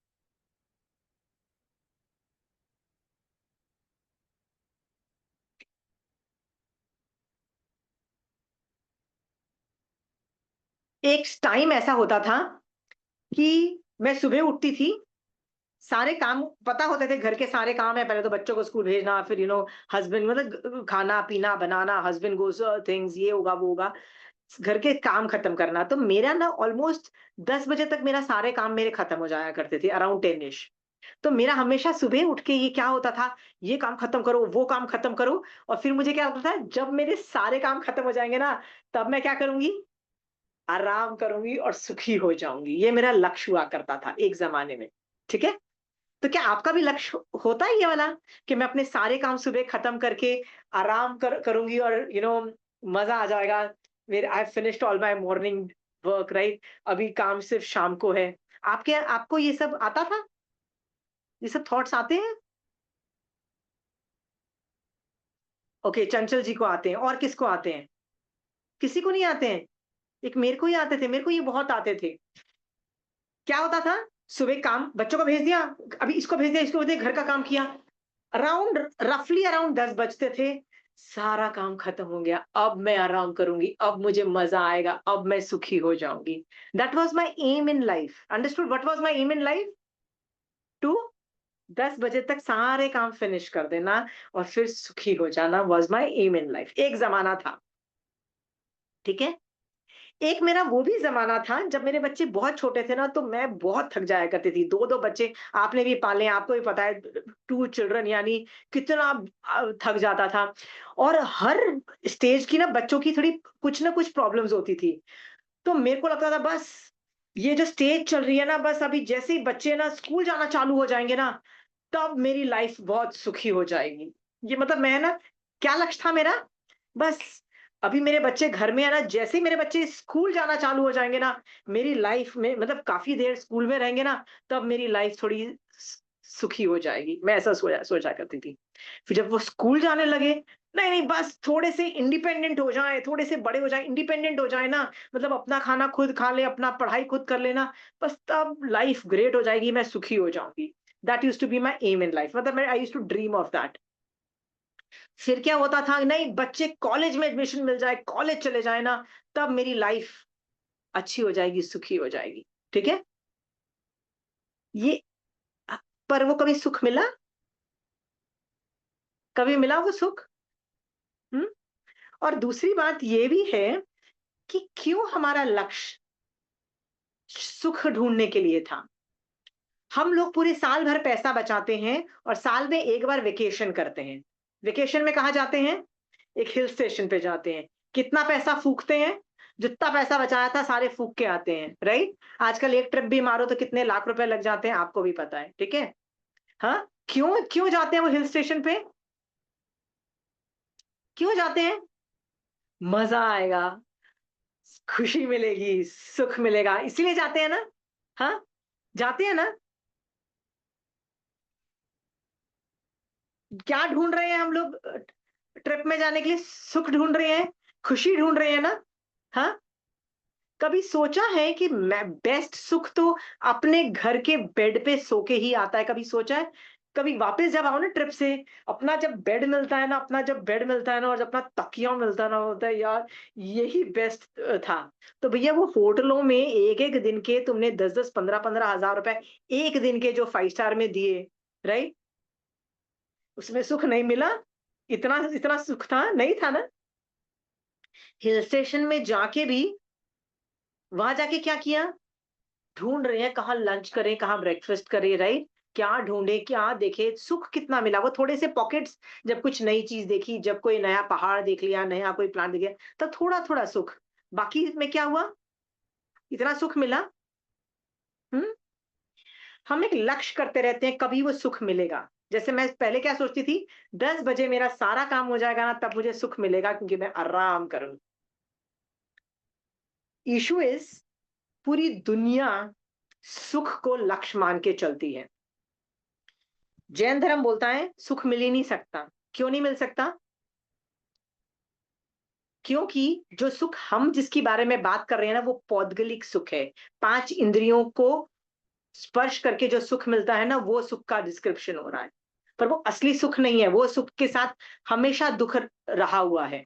एक टाइम ऐसा होता था कि मैं सुबह उठती थी, सारे काम पता होते थे, घर के सारे काम है, पहले तो बच्चों को स्कूल भेजना, फिर हस्बैंड मतलब खाना पीना बनाना, हस्बैंड गोस थिंग्स, ये होगा वो होगा, घर के काम खत्म करना। तो मेरा ना ऑलमोस्ट 10 बजे तक मेरा सारे काम मेरे खत्म हो जाया करते थे, अराउंड 10ish। तो मेरा हमेशा सुबह उठ के ये क्या होता था, ये काम खत्म करो, वो काम खत्म करो। और फिर मुझे क्या होता था, जब मेरे सारे काम खत्म हो जाएंगे ना, तब मैं क्या करूंगी, आराम करूंगी और सुखी हो जाऊंगी। ये मेरा लक्ष्य हुआ करता था एक जमाने में, ठीक है। तो क्या आपका भी लक्ष्य होता है ये वाला, कि मैं अपने सारे काम सुबह खत्म करके आराम करूंगी और मजा आ जाएगा, मेरे I finished all my morning work, right, अभी काम सिर्फ शाम को है। आपको ये सब आता था, ये सब थॉट्स आते हैं? ओके, चंचल जी को आते हैं, और किसको आते हैं? किसी को नहीं आते हैं? एक मेरे को ही आते थे, मेरे को ये बहुत आते थे। क्या होता था, सुबह काम बच्चों को भेज दिया, अभी इसको भेज दिया, इसको भेज दिया, घर का काम किया, अराउंड रफली अराउंड 10 बजते थे, सारा काम खत्म हो गया, अब मैं आराम करूंगी, अब मुझे मजा आएगा, अब मैं सुखी हो जाऊंगी। That was my aim in life. Understood what was my aim in life? टू 10 बजे तक सारे काम फिनिश कर देना और फिर सुखी हो जाना, was my aim in life. एक जमाना था, ठीक है। एक मेरा वो भी जमाना था जब मेरे बच्चे बहुत छोटे थे ना, तो मैं बहुत थक जाया करती थी। दो दो बच्चे आपने भी पाले, आपको भी पता है, 2 चिल्ड्रन, यानी कितना थक जाता था। और हर स्टेज की ना बच्चों की थोड़ी कुछ ना कुछ प्रॉब्लम्स होती थी। तो मेरे को लगता था बस ये जो स्टेज चल रही है ना, बस अभी जैसे ही बच्चे ना स्कूल जाना चालू हो जाएंगे ना, तब मेरी लाइफ बहुत सुखी हो जाएगी। ये मतलब मैं ना, क्या लक्ष्य था मेरा, बस अभी मेरे बच्चे घर में है ना, जैसे ही मेरे बच्चे स्कूल जाना चालू हो जाएंगे ना, मेरी लाइफ में मतलब काफी देर स्कूल में रहेंगे ना, तब मेरी लाइफ थोड़ी सुखी हो जाएगी। मैं ऐसा सोचा करती थी। फिर जब वो स्कूल जाने लगे, नहीं नहीं बस थोड़े से इंडिपेंडेंट हो जाए, थोड़े से बड़े हो जाए, इंडिपेंडेंट हो जाए ना, मतलब अपना खाना खुद खा ले, अपना पढ़ाई खुद कर लेना, बस तब लाइफ ग्रेट हो जाएगी, मैं सुखी हो जाऊंगी। That used to be my aim in life, मतलब मैं I used to dream of that. फिर क्या होता था, नहीं बच्चे कॉलेज में एडमिशन मिल जाए, कॉलेज चले जाए ना, तब मेरी लाइफ अच्छी हो जाएगी, सुखी हो जाएगी, ठीक है। ये पर वो कभी सुख मिला? कभी मिला वो सुख? हम्म। और दूसरी बात ये भी है कि क्यों हमारा लक्ष्य सुख ढूंढने के लिए था। हम लोग पूरे साल भर पैसा बचाते हैं और साल में एक बार वेकेशन करते हैं। वेकेशन में कहाँ जाते हैं? एक हिल स्टेशन पे जाते हैं। कितना पैसा फूकते हैं? जितना पैसा बचाया था सारे फूक के आते हैं, राइट। आजकल एक ट्रिप भी मारो तो कितने लाख रुपए लग जाते हैं, आपको भी पता है, ठीक है। हाँ, क्यों क्यों जाते हैं वो हिल स्टेशन पे? क्यों जाते हैं? मजा आएगा, खुशी मिलेगी, सुख मिलेगा, इसीलिए जाते हैं ना। हाँ, जाते हैं ना। क्या ढूंढ रहे हैं हम लोग ट्रिप में जाने के लिए? सुख ढूंढ रहे हैं, खुशी ढूंढ रहे हैं ना। हाँ, कभी सोचा है कि मैं बेस्ट सुख तो अपने घर के बेड पे सो के ही आता है? कभी सोचा है? कभी वापस जब आओ ना ट्रिप से, अपना जब बेड मिलता है ना, अपना जब बेड मिलता है ना, और जब अपना तकिया मिलता है ना, होता है यार यही बेस्ट था। तो भैया वो होटलों में एक एक दिन के तुमने 10-10 15-15 हजार रुपए एक दिन के जो 5 स्टार में दिए, राइट, उसमें सुख नहीं मिला, इतना इतना सुख था नहीं था ना। हिल स्टेशन में जाके भी, वहां जाके क्या किया, ढूंढ रहे हैं कहाँ लंच करें, कहाँ ब्रेकफास्ट करें, राइट। क्या ढूंढे, क्या देखे, सुख कितना मिला, वो थोड़े से पॉकेट्स। जब कुछ नई चीज देखी, जब कोई नया पहाड़ देख लिया, नया कोई प्लान देख लिया, तब थोड़ा थोड़ा सुख। बाकी में क्या हुआ, इतना सुख मिला। हम्म। हम एक लक्ष्य करते रहते हैं, कभी वो सुख मिलेगा। जैसे मैं पहले क्या सोचती थी, 10 बजे मेरा सारा काम हो जाएगा ना, तब मुझे सुख मिलेगा, क्योंकि मैं आराम करूं। इशू इज, पूरी दुनिया सुख को लक्ष्य मान के चलती है। जैन धर्म बोलता है सुख मिल ही नहीं सकता। क्यों नहीं मिल सकता? क्योंकि जो सुख हम जिसकी बारे में बात कर रहे हैं ना, वो पौद्गलिक सुख है। 5 इंद्रियों को स्पर्श करके जो सुख मिलता है ना, वो सुख का डिस्क्रिप्शन हो रहा है। पर वो असली सुख नहीं है। वो सुख के साथ हमेशा दुख रहा हुआ है।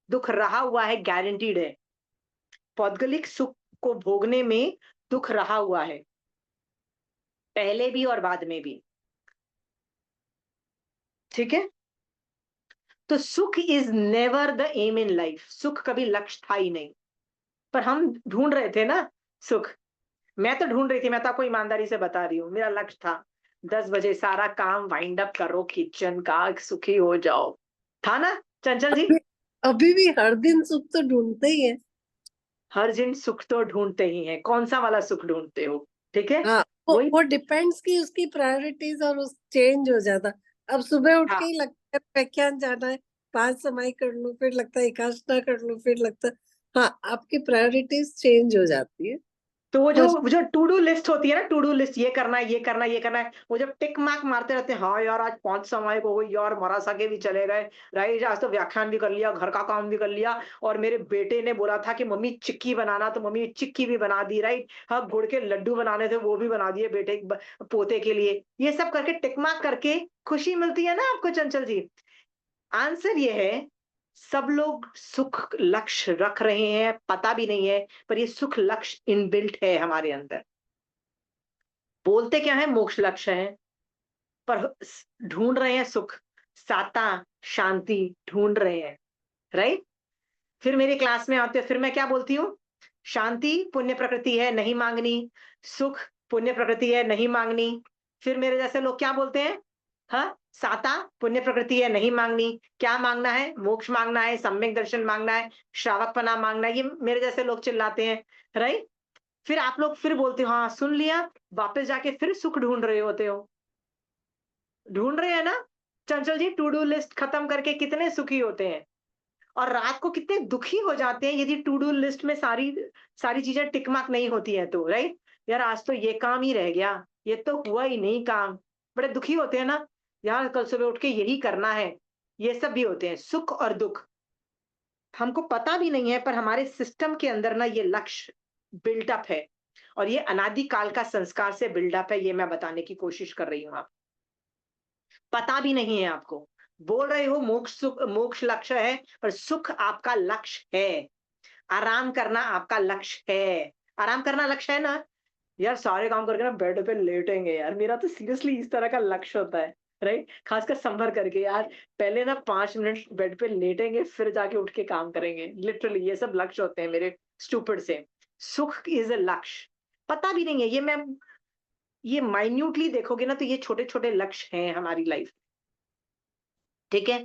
दुख रहा हुआ है, गारंटीड है। पौद्गलिक सुख को भोगने में दुख रहा हुआ है, पहले भी और बाद में भी। ठीक है। तो सुख is never the aim in life. सुख कभी लक्ष्य था ही नहीं। पर हम ढूंढ रहे थे ना सुख। मैं तो ढूंढ रही थी, मैं तो आपको ईमानदारी से बता रही हूँ, मेरा लक्ष्य था 10 बजे सारा काम वाइंड अप करो, किचन का, सुखी हो जाओ। था ना चंचल जी? अभी अभी भी हर दिन सुख तो ढूंढते ही है। हर दिन सुख तो ढूंढते ही हैं, कौन सा वाला सुख ढूंढते हो? ठीक है। हाँ, वही। वो डिपेंड्स कि उसकी प्रायोरिटीज और उस चेंज हो जाता। अब सुबह उठ हाँ। के ही लगता है व्याख्यान जाना है, 5 समाई कर लूं, फिर लगता है एकाष्टा कर लूं, फिर लगता है हाँ, आपकी प्रायोरिटीज चेंज हो जाती है। तो वो पर जो टू डू लिस्ट होती है ना, टू डू लिस्ट, ये करना है, ये करना है, ये करना है, वो जब टिक मार्क मारते रहते हैं, हाँ यार आज 5 समय हो गई यार, मरासा के भी चले गए, राइट, आज तो व्याख्यान भी कर लिया, घर का काम भी कर लिया, और मेरे बेटे ने बोला था कि मम्मी चिक्की बनाना, तो मम्मी चिक्की भी बना दी, राइट। हाँ, गुड़ के लड्डू बनाने थे, वो भी बना दिए बेटे पोते के लिए। ये सब करके टिक मार्क करके खुशी मिलती है ना आपको चंचल जी? आंसर ये है, सब लोग सुख लक्ष्य रख रहे हैं, पता भी नहीं है, पर ये सुख लक्ष्य इनबिल्ट है हमारे अंदर। बोलते क्या है, मोक्ष लक्ष्य है, पर ढूंढ रहे हैं सुख, साता, शांति ढूंढ रहे हैं, राइट। फिर मेरी क्लास में आते हो, फिर मैं क्या बोलती हूँ, शांति पुण्य प्रकृति है, नहीं मांगनी। सुख पुण्य प्रकृति है, नहीं मांगनी। फिर मेरे जैसे लोग क्या बोलते हैं, हाँ, साता पुण्य प्रकृति है, नहीं मांगनी। क्या मांगना है? मोक्ष मांगना है, सम्यक दर्शन मांगना है, श्रावकपना मांगना है। ये मेरे जैसे लोग चिल्लाते हैं, राइट। फिर आप लोग फिर बोलते हो, हाँ सुन लिया, वापस जाके फिर सुख ढूंढ रहे होते हो। ढूंढ रहे हैं ना चंचल जी? टू डू लिस्ट खत्म करके कितने सुखी होते हैं, और रात को कितने दुखी हो जाते हैं यदि टू डू लिस्ट में सारी सारी चीजें टिक मार्क नहीं होती हैं तो, राइट। यार आज तो ये काम ही रह गया, ये तो हुआ ही नहीं काम। बड़े दुखी होते हैं ना, यार कल सुबह उठ के यही करना है। ये सब भी होते हैं सुख और दुख। हमको पता भी नहीं है, पर हमारे सिस्टम के अंदर ना ये लक्ष्य बिल्डअप है, और ये अनादि काल का संस्कार से बिल्डअप है, ये मैं बताने की कोशिश कर रही हूँ। आप पता भी नहीं है आपको, बोल रहे हो मोक्ष सुख, मोक्ष लक्ष्य है, पर सुख आपका लक्ष्य है। आराम करना आपका लक्ष्य है। आराम करना लक्ष्य है ना? यार सारे काम करके ना बेड पे लेटेंगे यार, मेरा तो सीरियसली इस तरह का लक्ष्य होता है, राइट। खासकर समर करके यार, पहले ना 5 मिनट बेड पे लेटेंगे, फिर जाके उठ के काम करेंगे, लिटरली ये सब लक्ष्य होते हैं मेरे स्टूपिड से। सुख इज अ लक्ष्य, पता भी नहीं है ये। मैं ये माइन्यूटली देखोगे ना, तो ये छोटे छोटे लक्ष्य हैं हमारी लाइफ। ठीक है।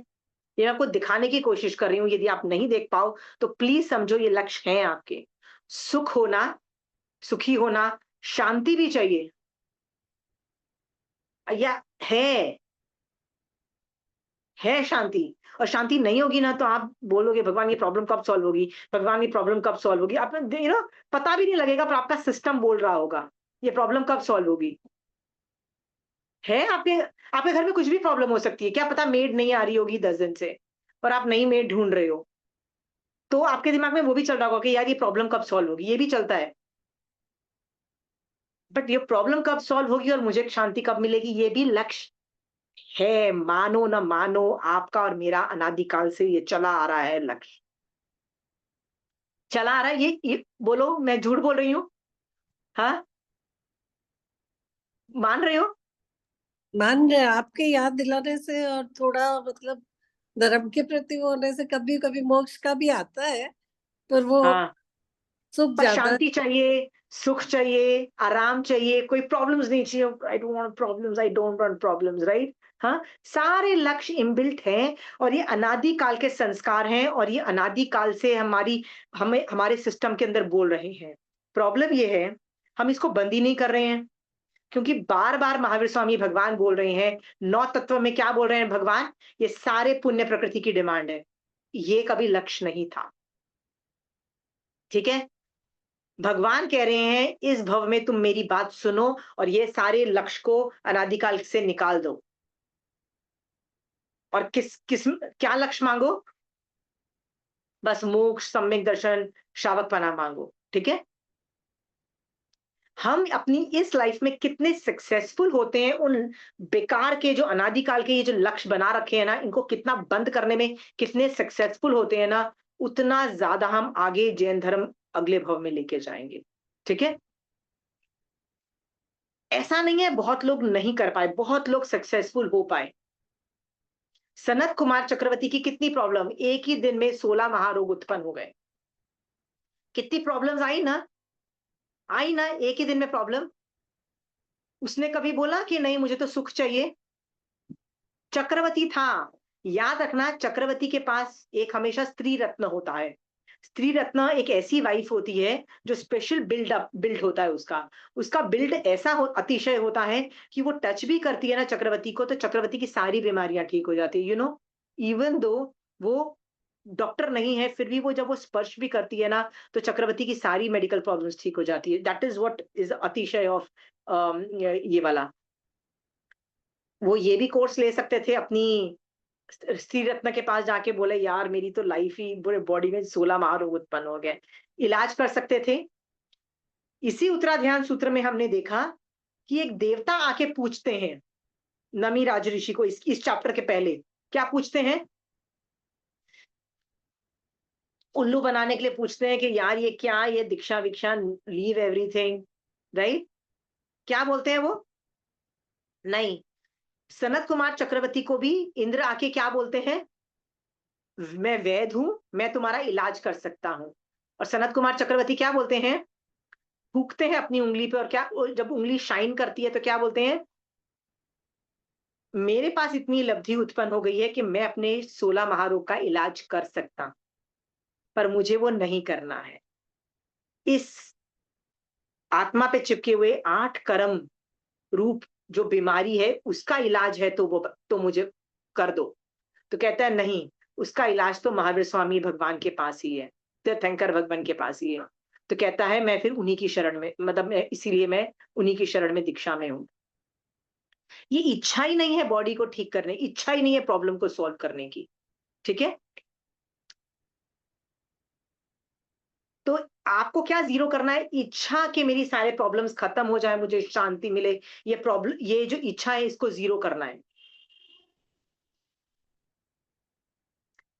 ये मैं आपको दिखाने की कोशिश कर रही हूँ, यदि आप नहीं देख पाओ तो प्लीज समझो ये लक्ष्य हैं आपके। सुख होना, सुखी होना, शांति भी चाहिए, या है शांति। और शांति नहीं होगी ना, तो आप बोलोगे भगवान ये प्रॉब्लम कब सॉल्व होगी, भगवान ये प्रॉब्लम कब सॉल्व होगी। आपने पता भी नहीं लगेगा, पर आपका सिस्टम बोल रहा होगा ये प्रॉब्लम कब सॉल्व होगी। है आपके आपके घर में कुछ भी प्रॉब्लम हो सकती है, क्या पता मेड नहीं आ रही होगी 10 दिन से, और आप नई मेड ढूंढ रहे हो, तो आपके दिमाग में वो भी चल रहा होगा कि यार ये प्रॉब्लम कब सॉल्व होगी, ये भी चलता है। बट ये प्रॉब्लम कब सॉल्व होगी और मुझे शांति कब मिलेगी, ये भी लक्ष्य है। मानो ना मानो, आपका और मेरा अनादिकाल से ये चला आ रहा है लक्ष्य, चला आ रहा है। ये बोलो मैं झूठ बोल रही हूँ? हाँ, मान रहे हो? मान रहे आपके याद दिलाने से और थोड़ा मतलब धर्म के प्रति वो होने से कभी कभी मोक्ष का भी आता है, पर वो हाँ, सुख पर ज्यादा। शांति चाहिए, सुख चाहिए, आराम चाहिए, कोई प्रॉब्लम्स नहीं चाहिए। I don't want problems, I don't want problems, right? हाँ, सारे लक्ष्य इनबिल्ट हैं और ये अनादि काल के संस्कार हैं और ये अनादि काल से हमें हमारे सिस्टम के अंदर बोल रहे हैं। प्रॉब्लम ये है, हम इसको बंद ही नहीं कर रहे हैं, क्योंकि बार-बार महावीर स्वामी भगवान बोल रहे हैं, 9 तत्व में क्या बोल रहे हैं भगवान? ये सारे पुण्य प्रकृति की डिमांड है। ये कभी लक्ष्य नहीं था। ठीक है? भगवान कह रहे हैं इस भव में तुम मेरी बात सुनो और ये सारे लक्ष्य को अनादिकाल से निकाल दो। और किस किस क्या लक्ष्य मांगो? बस मोक्ष, सम्यक दर्शन, श्रावकपना मांगो। ठीक है? हम अपनी इस लाइफ में कितने सक्सेसफुल होते हैं उन बेकार के जो अनादिकाल के ये जो लक्ष्य बना रखे हैं ना, इनको कितना बंद करने में कितने सक्सेसफुल होते हैं ना, उतना ज्यादा हम आगे जैन धर्म अगले भव में लेके जाएंगे। ठीक है? ऐसा नहीं है बहुत लोग नहीं कर पाए, बहुत लोग सक्सेसफुल हो पाए। सनत कुमार चक्रवर्ती की कितनी प्रॉब्लम, एक ही दिन में 16 महारोग उत्पन्न हो गए। कितनी प्रॉब्लम्स आई ना एक ही दिन में प्रॉब्लम। उसने कभी बोला कि नहीं मुझे तो सुख चाहिए? चक्रवर्ती था। याद रखना, चक्रवर्ती के पास एक हमेशा स्त्री रत्न होता है। स्त्री रत्न एक ऐसी वाइफ होती है जो स्पेशल बिल्ड होता है। उसका उसका बिल्ड ऐसा अतिशय होता है कि वो टच भी करती है ना चक्रवर्ती को, तो चक्रवर्ती की सारी बीमारियां ठीक हो जाती है। इवन दो वो डॉक्टर नहीं है, फिर भी वो जब वो स्पर्श भी करती है ना, तो चक्रवर्ती की सारी मेडिकल प्रॉब्लम्स ठीक हो जाती है। दैट इज व्हाट इज अतिशय ऑफ ये वाला। वो ये भी कोर्स ले सकते थे अपनी स्त्री रत्न के पास जाके, बोले यार मेरी तो लाइफ ही पूरे बॉडी में 16 महारोग उत्पन्न हो गए, इलाज कर सकते थे। इसी उत्तराध्यान सूत्र में हमने देखा कि एक देवता आके पूछते हैं नमी राज ऋषि को, इस चैप्टर के पहले क्या पूछते हैं? उल्लू बनाने के लिए पूछते हैं कि यार ये क्या, ये दीक्षा विक्षा, लीव एवरीथिंग, राइट? क्या बोलते हैं वो? नहीं, सनत कुमार चक्रवर्ती को भी इंद्र आके क्या बोलते हैं? मैं वैद हूं, मैं तुम्हारा इलाज कर सकता हूं। और सनत कुमार चक्रवर्ती क्या बोलते हैं? फूकते हैं अपनी उंगली पे, और क्या जब उंगली शाइन करती है तो क्या बोलते हैं? मेरे पास इतनी लब्धि उत्पन्न हो गई है कि मैं अपने 16 महारोग का इलाज कर सकता हूं, पर मुझे वो नहीं करना है। इस आत्मा पे चिपके हुए 8 कर्म रूप जो बीमारी है उसका इलाज है, तो मुझे कर दो। तो कहता है नहीं, उसका इलाज तो महावीर स्वामी भगवान के पास ही है, तीर्थंकर भगवान के पास ही है। तो कहता है मैं फिर उन्हीं की शरण में, मतलब इसीलिए मैं उन्हीं की शरण में दीक्षा में हूं। ये इच्छा ही नहीं है बॉडी को ठीक करने, इच्छा ही नहीं है प्रॉब्लम को सॉल्व करने की। ठीक है? तो आपको क्या जीरो करना है? इच्छा कि मेरी सारे प्रॉब्लम्स खत्म हो जाए, मुझे शांति मिले। ये जो इच्छा है इसको जीरो करना है।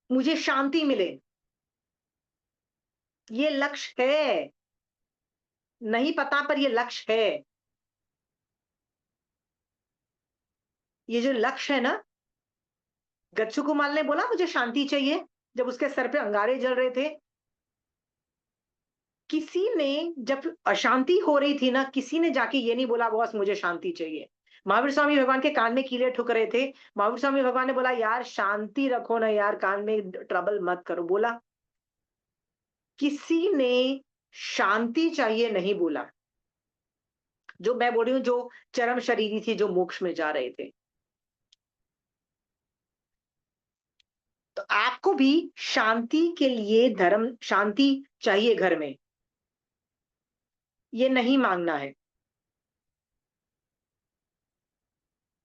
मुझे शांति मिले, ये लक्ष्य है। नहीं पता पर ये लक्ष्य है। ये जो लक्ष्य है ना, गच्छु कुमार ने बोला मुझे शांति चाहिए जब उसके सर पे अंगारे जल रहे थे। किसी ने, जब अशांति हो रही थी ना, किसी ने जाके ये नहीं बोला बॉस मुझे शांति चाहिए। महावीर स्वामी भगवान के कान में कीड़े ठुक रहे थे, महावीर स्वामी भगवान ने बोला यार शांति रखो ना यार, कान में ट्रबल मत करो, बोला? किसी ने शांति चाहिए नहीं बोला। जो मैं बोल रही हूँ, जो चरम शरीरी थी, जो मोक्ष में जा रहे थे। तो आपको भी शांति के लिए धर्म, शांति चाहिए घर में, ये नहीं मांगना है।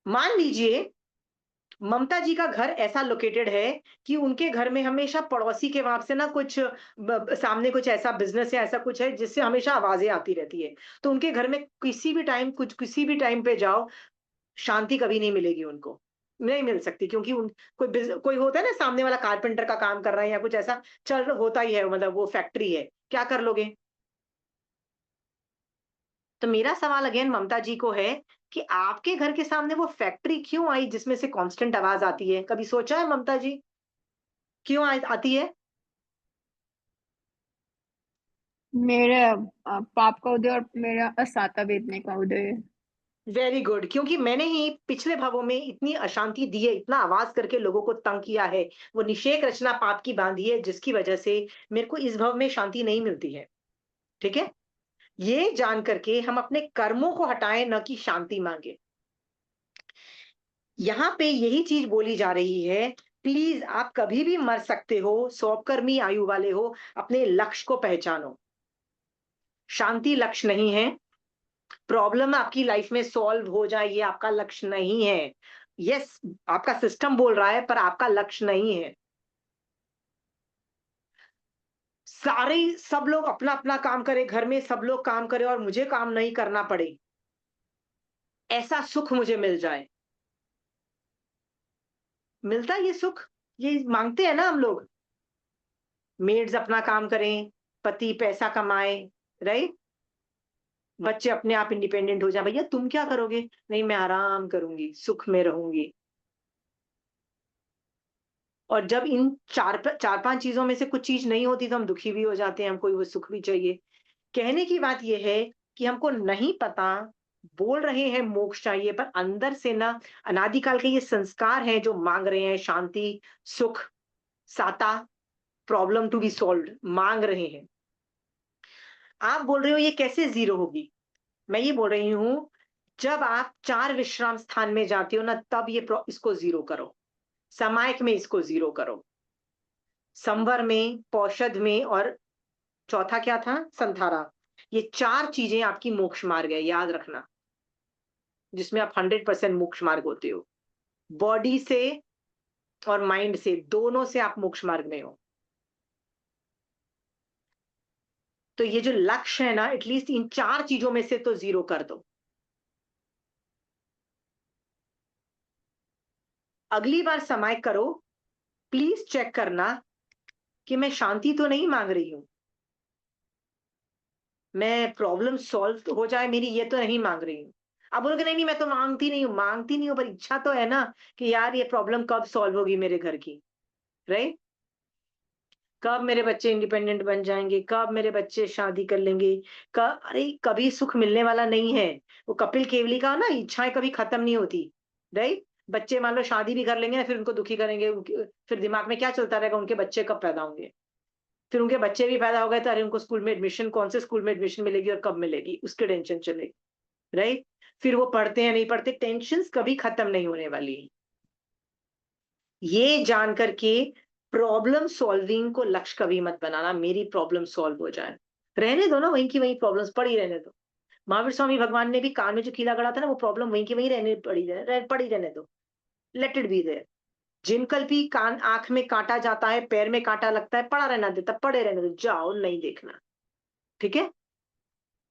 मान लीजिए ममता जी का घर ऐसा लोकेटेड है कि उनके घर में हमेशा पड़ोसी के वहां से ना कुछ सामने कुछ ऐसा बिजनेस है, ऐसा कुछ है जिससे हमेशा आवाजें आती रहती है। तो उनके घर में किसी भी टाइम पे जाओ, शांति कभी नहीं मिलेगी उनको, नहीं मिल सकती। क्योंकि कोई होता है ना सामने वाला कारपेंटर का काम कर रहा है या कुछ ऐसा चल होता ही है, मतलब वो फैक्ट्री है, क्या कर लोगे? तो मेरा सवाल अगेन ममता जी को है कि आपके घर के सामने वो फैक्ट्री क्यों आई जिसमें से कांस्टेंट आवाज आती है? कभी सोचा है ममता जी? क्यों आती है? मेरे पाप का उदय और मेरा साता बेचने का उदय। वेरी गुड, क्योंकि मैंने ही पिछले भावों में इतनी अशांति दी है, इतना आवाज करके लोगों को तंग किया है, वो निषेक रचना पाप की बांधी है, जिसकी वजह से मेरे को इस भाव में शांति नहीं मिलती है। ठीक है? ये जान करके हम अपने कर्मों को हटाएं, न कि शांति मांगे। यहाँ पे यही चीज बोली जा रही है, प्लीज आप कभी भी मर सकते हो, सौकर्मी आयु वाले हो, अपने लक्ष्य को पहचानो। शांति लक्ष्य नहीं है, प्रॉब्लम आपकी लाइफ में सॉल्व हो जाए ये आपका लक्ष्य नहीं है। यस, आपका सिस्टम बोल रहा है पर आपका लक्ष्य नहीं है। सारे सब लोग अपना अपना काम करें, घर में सब लोग काम करें और मुझे काम नहीं करना पड़े, ऐसा सुख मुझे मिल जाए। मिलता है ये सुख? ये मांगते हैं ना हम लोग। मेड्स अपना काम करें, पति पैसा कमाए, राइट? बच्चे अपने आप इंडिपेंडेंट हो जाए। भैया तुम क्या करोगे? नहीं, मैं आराम करूंगी, सुख में रहूंगी। और जब इन चार पांच चीजों में से कुछ चीज नहीं होती तो हम दुखी भी हो जाते हैं, हमको वो सुख भी चाहिए। कहने की बात यह है कि हमको नहीं पता, बोल रहे हैं मोक्ष चाहिए, पर अंदर से ना अनादिकाल के ये संस्कार हैं जो मांग रहे हैं शांति, सुख, साता, प्रॉब्लम टू बी सॉल्व्ड मांग रहे हैं। आप बोल रहे हो ये कैसे जीरो होगी? मैं ये बोल रही हूं, जब आप 4 विश्राम स्थान में जाते हो ना, तब इसको जीरो करो। समायक में इसको जीरो करो, संवर में, पौषध में, और चौथा क्या था? संधारा। ये 4 चीजें आपकी मोक्ष मार्ग है, याद रखना, जिसमें आप 100% मोक्ष मार्ग होते हो। बॉडी से और माइंड से, दोनों से आप मोक्ष मार्ग में हो। तो ये जो लक्ष्य है ना, एटलीस्ट इन 4 चीजों में से तो जीरो कर दो। अगली बार समय करो, प्लीज चेक करना कि मैं शांति तो नहीं मांग रही हूं, मैं प्रॉब्लम सॉल्व हो जाए मेरी ये तो नहीं मांग रही हूँ। आप बोलोगे नहीं नहीं मैं तो मांगती नहीं हूँ, पर इच्छा तो है ना कि यार ये प्रॉब्लम कब सॉल्व होगी मेरे घर की, राइट? कब मेरे बच्चे इंडिपेंडेंट बन जाएंगे, कब मेरे बच्चे शादी कर लेंगे, कब? अरे कभी सुख मिलने वाला नहीं है। वो कपिल केवली का ना, इच्छाएं कभी खत्म नहीं होती, राइट? बच्चे मान लो शादी भी कर लेंगे ना, फिर उनको दुखी करेंगे, फिर दिमाग में क्या चलता रहेगा, उनके बच्चे कब पैदा होंगे। फिर उनके बच्चे भी पैदा हो गए तो अरे उनको स्कूल में एडमिशन, कौन से स्कूल में एडमिशन मिलेगी और कब मिलेगी, उसकी टेंशन चलेगी, राइट? फिर वो पढ़ते हैं नहीं पढ़ते, टेंशन कभी खत्म नहीं होने वाली। ये जान करके प्रॉब्लम सॉल्विंग को लक्ष्य कभी मत बनाना, मेरी प्रॉब्लम सॉल्व हो जाए। रहने दो ना, वहीं की वहीं प्रॉब्लम्स पड़ी रहने दो। महावीर स्वामी भगवान ने भी कान में जो कीड़ा गड़ा था ना, वो प्रॉब्लम वहीं की वहीं पड़ी रहने दो। Let it be there. जिनकल भी कान, आंख में कांटा जाता है, पैर में कांटा लगता है, पड़ा रहना देता, पड़े रहने दो, जाओ नहीं देखना। ठीक है?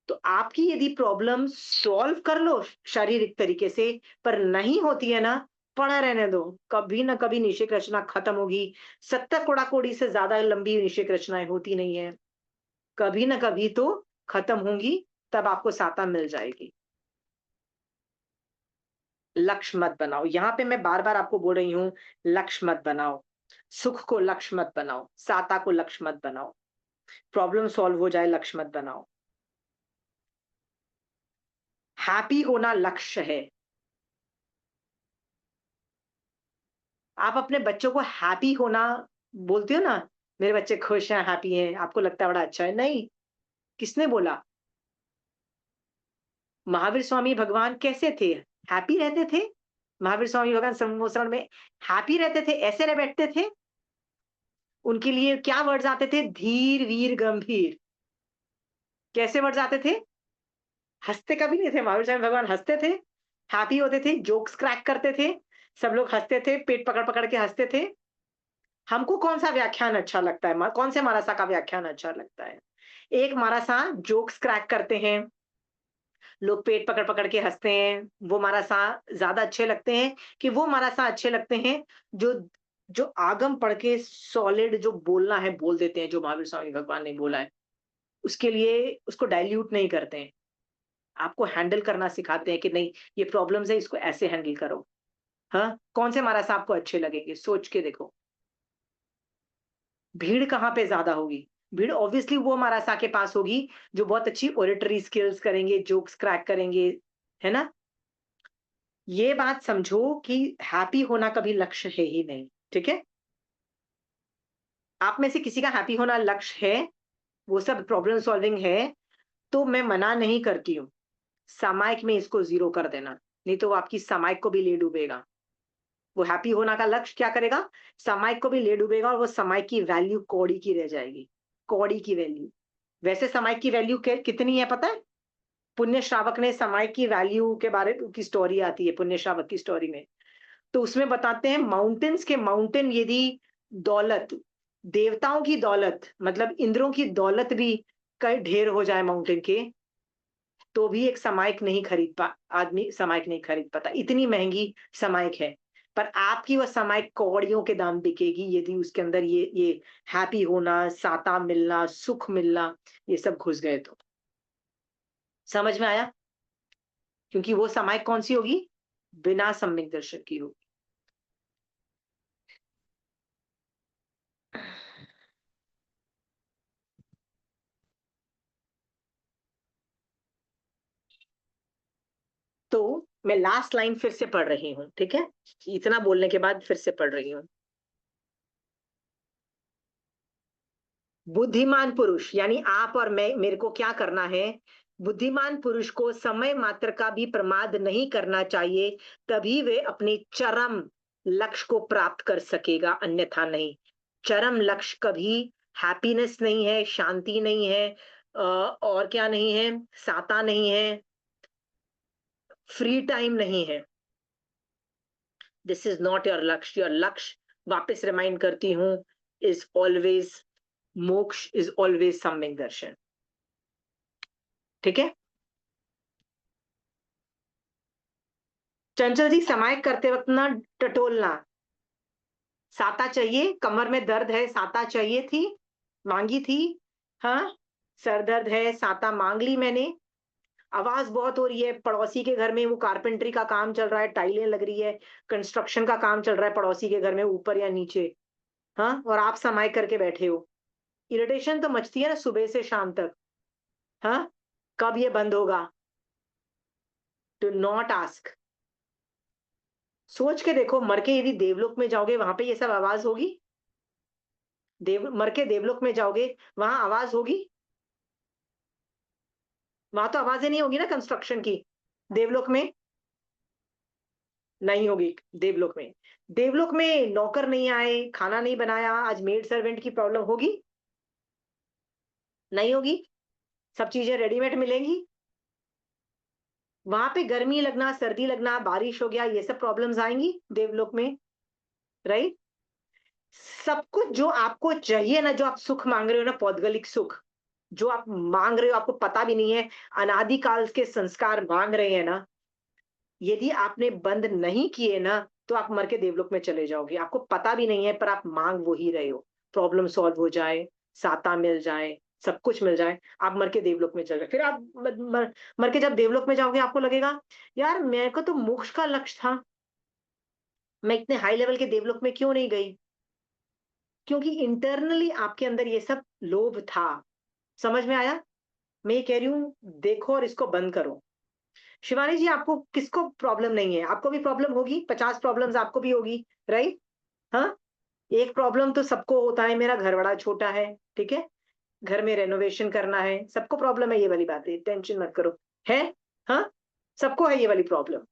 तो आपकी यदि प्रॉब्लम सॉल्व कर लो शारीरिक तरीके से, पर नहीं होती है ना, पड़ा रहने दो। कभी ना कभी निषेक रचना खत्म होगी। 70 कोड़ा कोड़ी से ज्यादा लंबी निषेक रचनाएं होती नहीं है, कभी ना कभी तो खत्म होंगी, तब आपको साता मिल जाएगी। लक्ष्य मत बनाओ, यहाँ पे मैं बार बार आपको बोल रही हूँ, लक्ष्य मत बनाओ। सुख को लक्ष्य मत बनाओ, साता को लक्ष्य मत बनाओ, प्रॉब्लम सॉल्व हो जाए लक्ष्य मत बनाओ। हैप्पी होना लक्ष्य है। आप अपने बच्चों को हैप्पी होना बोलते हो ना, मेरे बच्चे खुश हैं, हैप्पी हैं, आपको लगता है बड़ा अच्छा है। नहीं, किसने बोला? महावीर स्वामी भगवान कैसे थे? हैप्पी रहते थे। महावीर स्वामी भगवान सम्मोसरण में हैप्पी रहते थे, ऐसे रह बैठते थे। उनके लिए क्या वर्ड्स आते थे? धीर वीर गंभीर। कैसे वर्ड्स आते थे? हंसते कभी नहीं थे महावीर स्वामी भगवान, हंसते थे, हैप्पी होते थे, जोक्स क्रैक करते थे, सब लोग हंसते थे, पेट पकड़ पकड़ के हंसते थे। हमको कौन सा व्याख्यान अच्छा लगता है? कौन से मारासा का व्याख्यान अच्छा लगता है? एक मारासा जोक्स क्रैक करते हैं, लोग पेट पकड़ पकड़ के हंसते हैं, वो मारासा ज्यादा अच्छे लगते हैं, कि वो मारासा अच्छे लगते हैं जो जो आगम पढ़ के सॉलिड जो बोलना है बोल देते हैं, जो महावीर स्वामी भगवान ने बोला है, उसके लिए उसको डाइल्यूट नहीं करते हैं। आपको हैंडल करना सिखाते हैं कि नहीं ये प्रॉब्लम्स है, इसको ऐसे हैंडल करो। हाँ, कौन से महाराज आपको अच्छे लगेंगे, सोच के देखो। भीड़ कहाँ पे ज्यादा होगी? भीड़ ऑब्वियसली वो महाराजा के पास होगी जो बहुत अच्छी ओरेटरी स्किल्स करेंगे, जोक्स क्रैक करेंगे, है ना? ये बात समझो कि हैप्पी होना कभी लक्ष्य है ही नहीं, ठीक है? आप में से किसी का हैप्पी होना लक्ष्य है, वो सब प्रॉब्लम सॉल्विंग है, तो मैं मना नहीं करती हूँ। सामायिक में इसको ज़ीरो कर देना, नहीं तो वो आपकी सामायिक को भी ले डूबेगा। वो हैप्पी होना का लक्ष्य क्या करेगा? सामायिक को भी ले डूबेगा और वो सामायिक की वैल्यू कौड़ी की रह जाएगी, कौड़ी की वैल्यू। वैसे सामायिक की वैल्यू कितनी है पता है? पुण्य श्रावक ने सामायिक की वैल्यू के बारे की स्टोरी आती है पुण्य श्रावक की स्टोरी में। तो उसमें बताते हैं माउंटेन्स के माउंटेन यदि दौलत, देवताओं की दौलत मतलब इंद्रों की दौलत भी कई ढेर हो जाए माउंटेन के, तो भी एक समायक नहीं खरीद पा आदमी समायक नहीं खरीद पाता, इतनी महंगी समायक है। पर आपकी वो समायक कौड़ियों के दाम बिकेगी यदि उसके अंदर ये हैप्पी होना, साता मिलना, सुख मिलना, ये सब घुस गए तो। समझ में आया? क्योंकि वो समायक कौन सी होगी? बिना सम्यक दर्शन की होगी। तो मैं लास्ट लाइन फिर से पढ़ रही हूं, ठीक है? इतना बोलने के बाद फिर से पढ़ रही हूं। बुद्धिमान पुरुष यानी आप और मैं, मेरे को क्या करना है? बुद्धिमान पुरुष को समय मात्र का भी प्रमाद नहीं करना चाहिए, तभी वे अपने चरम लक्ष्य को प्राप्त कर सकेगा, अन्यथा नहीं। चरम लक्ष्य कभी हैप्पीनेस नहीं है, शांति नहीं है, और क्या नहीं है? साता नहीं है, फ्री टाइम नहीं है। दिस इज नॉट योर लक्ष्य। योर लक्ष्य, वापस रिमाइंड करती हूं, इज ऑलवेज मोक्ष, इज ऑलवेज सम्यक दर्शन, ठीक है? चंचल जी, समायक करते वक्त ना टटोलना। साता चाहिए, कमर में दर्द है, साता चाहिए थी, मांगी थी। हाँ, सर दर्द है, साता मांग ली मैंने। आवाज बहुत हो रही है, पड़ोसी के घर में वो कारपेंटरी का काम चल रहा है, टाइलें लग रही है, कंस्ट्रक्शन का काम चल रहा है पड़ोसी के घर में, ऊपर या नीचे। हाँ, और आप समायक करके बैठे हो। इरिटेशन तो मचती है ना सुबह से शाम तक। हाँ, कब ये बंद होगा? Do not ask. सोच के देखो, मर के यदि देवलोक में जाओगे, वहां पे ये सब आवाज होगी? मर के देवलोक में जाओगे, वहां आवाज होगी? वहां तो आवाजें नहीं होगी ना कंस्ट्रक्शन की। देवलोक में नहीं होगी। देवलोक में, देवलोक में नौकर नहीं आए, खाना नहीं बनाया, आज मेड सर्वेंट की प्रॉब्लम होगी? नहीं होगी। सब चीजें रेडीमेड मिलेंगी। वहां पे गर्मी लगना, सर्दी लगना, बारिश हो गया, ये सब प्रॉब्लम्स आएंगी देवलोक में, राइट? सब कुछ जो आपको चाहिए ना, जो आप सुख मांग रहे हो ना, पौद्गलिक सुख जो आप मांग रहे हो, आपको पता भी नहीं है, अनादिकाल के संस्कार मांग रहे हैं ना, यदि आपने बंद नहीं किए ना, तो आप मर के देवलोक में चले जाओगे। आपको पता भी नहीं है, पर आप मांग वो ही रहे हो। प्रॉब्लम सॉल्व हो जाए, साता मिल जाए, सब कुछ मिल जाए, आप मर के देवलोक में चले जाओ। फिर आप मर के जब देवलोक में जाओगे, आपको लगेगा यार मेरे को तो मोक्ष का लक्ष्य था, मैं इतने हाई लेवल के देवलोक में क्यों नहीं गई? क्योंकि इंटरनली आपके अंदर ये सब लोभ था। समझ में आया? मैं ये कह रही हूँ, देखो और इसको बंद करो। शिवानी जी, आपको किसको प्रॉब्लम नहीं है? आपको भी प्रॉब्लम होगी, 50 प्रॉब्लम्स आपको भी होगी, राइट? हाँ, एक प्रॉब्लम तो सबको होता है, मेरा घर बड़ा छोटा है, ठीक है, घर में रेनोवेशन करना है, सबको प्रॉब्लम है, ये वाली बात है, टेंशन मत करो। है? हाँ, सबको है ये वाली प्रॉब्लम।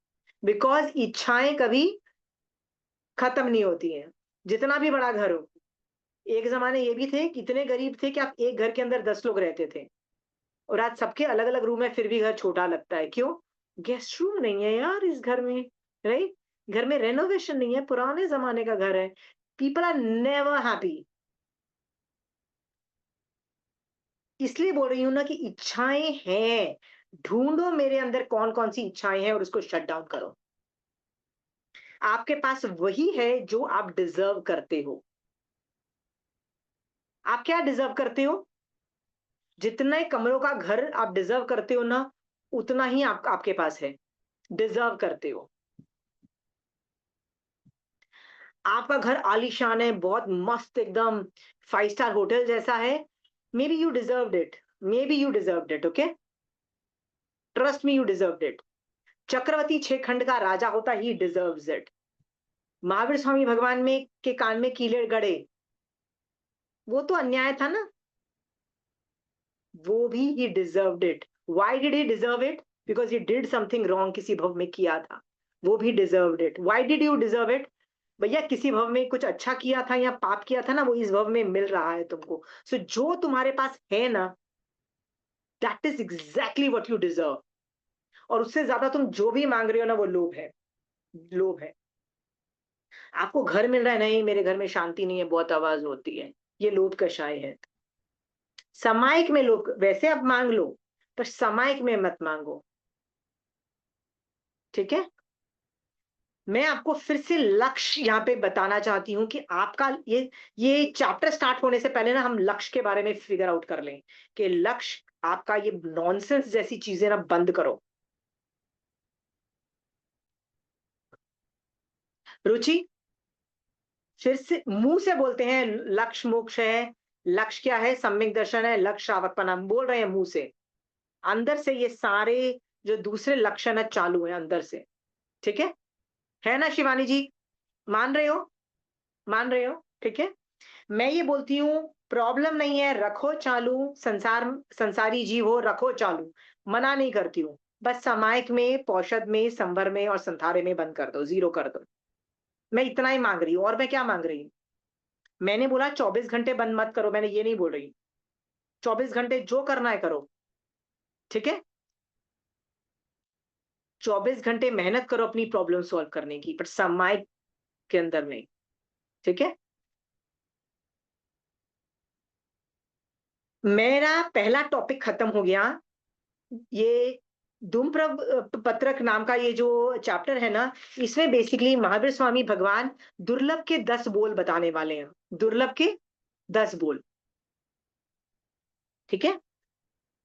बिकॉज इच्छाएं कभी खत्म नहीं होती हैं, जितना भी बड़ा घर हो। एक जमाने ये भी थे, कितने गरीब थे कि आप एक घर के अंदर 10 लोग रहते थे, और आज सबके अलग अलग रूम है, फिर भी घर छोटा लगता है। क्यों? गेस्ट रूम नहीं है यार इस घर में, राइट? घर में रेनोवेशन नहीं है, पुराने जमाने का घर है। People are never happy. इसलिए बोल रही हूं ना कि इच्छाएं हैं, ढूंढो मेरे अंदर कौन कौन सी इच्छाएं हैं और उसको शट डाउन करो। आपके पास वही है जो आप डिजर्व करते हो। आप क्या डिजर्व करते हो? जितने कमरों का घर आप डिजर्व करते हो ना, उतना ही आपके पास है, डिजर्व करते हो। आपका घर आलीशान है, बहुत मस्त, एकदम 5 स्टार होटल जैसा है, maybe you deserved it, maybe you deserved it, okay, trust me, you deserved it. चक्रवर्ती 6 खंड का राजा होता, he deserves it. Mahavir Swami भगवान में के कान में कीले गड़े, वो तो अन्याय था ना, वो भी he deserved it. Why did he deserve it? Because he did something wrong, किसी भव में किया था, वो भी deserved it. Why did you deserve it? भैया किसी भव में कुछ अच्छा किया था या पाप किया था ना, वो इस भव में मिल रहा है तुमको। सो जो तुम्हारे पास है ना, that is exactly what you deserve. और उससे ज्यादा तुम जो भी मांग रहे हो ना, वो लोभ है, लोभ है। आपको घर मिल रहा है, नहीं मेरे घर में शांति नहीं है, बहुत आवाज होती है, ये लोभ कषाय है। सामायिक में लोभ, वैसे आप मांग लो, पर सामायिक में मत मांगो, ठीक है। मैं आपको फिर से लक्ष्य यहाँ पे बताना चाहती हूँ कि आपका ये चैप्टर स्टार्ट होने से पहले ना, हम लक्ष्य के बारे में फिगर आउट कर लें कि लक्ष्य आपका ये नॉनसेंस जैसी चीजें ना बंद करो। रुचि, फिर से मुंह से बोलते हैं लक्ष्य मोक्ष है, लक्ष्य क्या है, सम्यक दर्शन है, लक्ष्य श्रावकपन, हम बोल रहे हैं मुंह से, अंदर से ये सारे जो दूसरे लक्षण है चालू है अंदर से, ठीक है ना शिवानी जी? मान रहे हो, मान रहे हो, ठीक है। मैं ये बोलती हूँ प्रॉब्लम नहीं है, रखो चालू, संसारी जीव हो, रखो चालू, मना नहीं करती हूँ, बस सामायिक में, पौषध में, संवर में और संथारे में बंद कर दो, जीरो कर दो। मैं इतना ही मांग रही हूँ। और मैं क्या मांग रही हूँ? मैंने बोला 24 घंटे बंद मत करो, मैंने ये नहीं बोल रही। 24 घंटे जो करना है करो, ठीक है। 24 घंटे मेहनत करो अपनी प्रॉब्लम सॉल्व करने की, पर सामायिक के अंदर नहीं, ठीक है। मेरा पहला टॉपिक खत्म हो गया। ये धूम पत्रक नाम का ये जो चैप्टर है ना, इसमें बेसिकली महावीर स्वामी भगवान दुर्लभ के 10 बोल बताने वाले हैं, दुर्लभ के 10 बोल, ठीक है।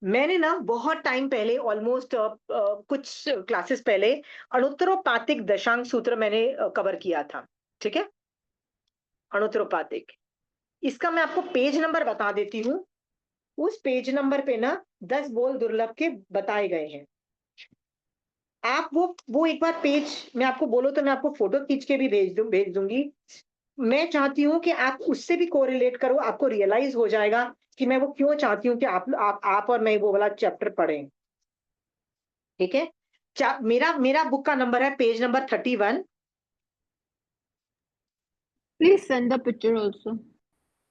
मैंने ना बहुत टाइम पहले, ऑलमोस्ट कुछ क्लासेस पहले, अणुत्तरोपातिक दशांग सूत्र मैंने कवर किया था, ठीक है। अणुत्तरोपातिक, इसका मैं आपको पेज नंबर बता देती हूँ। उस पेज नंबर पे ना 10 बोल दुर्लभ के बताए गए हैं। आप वो एक बार पेज मैं आपको बोलो तो मैं आपको फोटो खींच के भी भेज दूंगी। मैं चाहती हूँ कि आप उससे भी कोरिलेट करो, आपको रियलाइज हो जाएगा कि मैं वो क्यों चाहती हूँ कि आप और मैं वो वाला चैप्टर पढ़ें, ठीक है। मेरा बुक का नंबर है page number 31। Please send the picture also.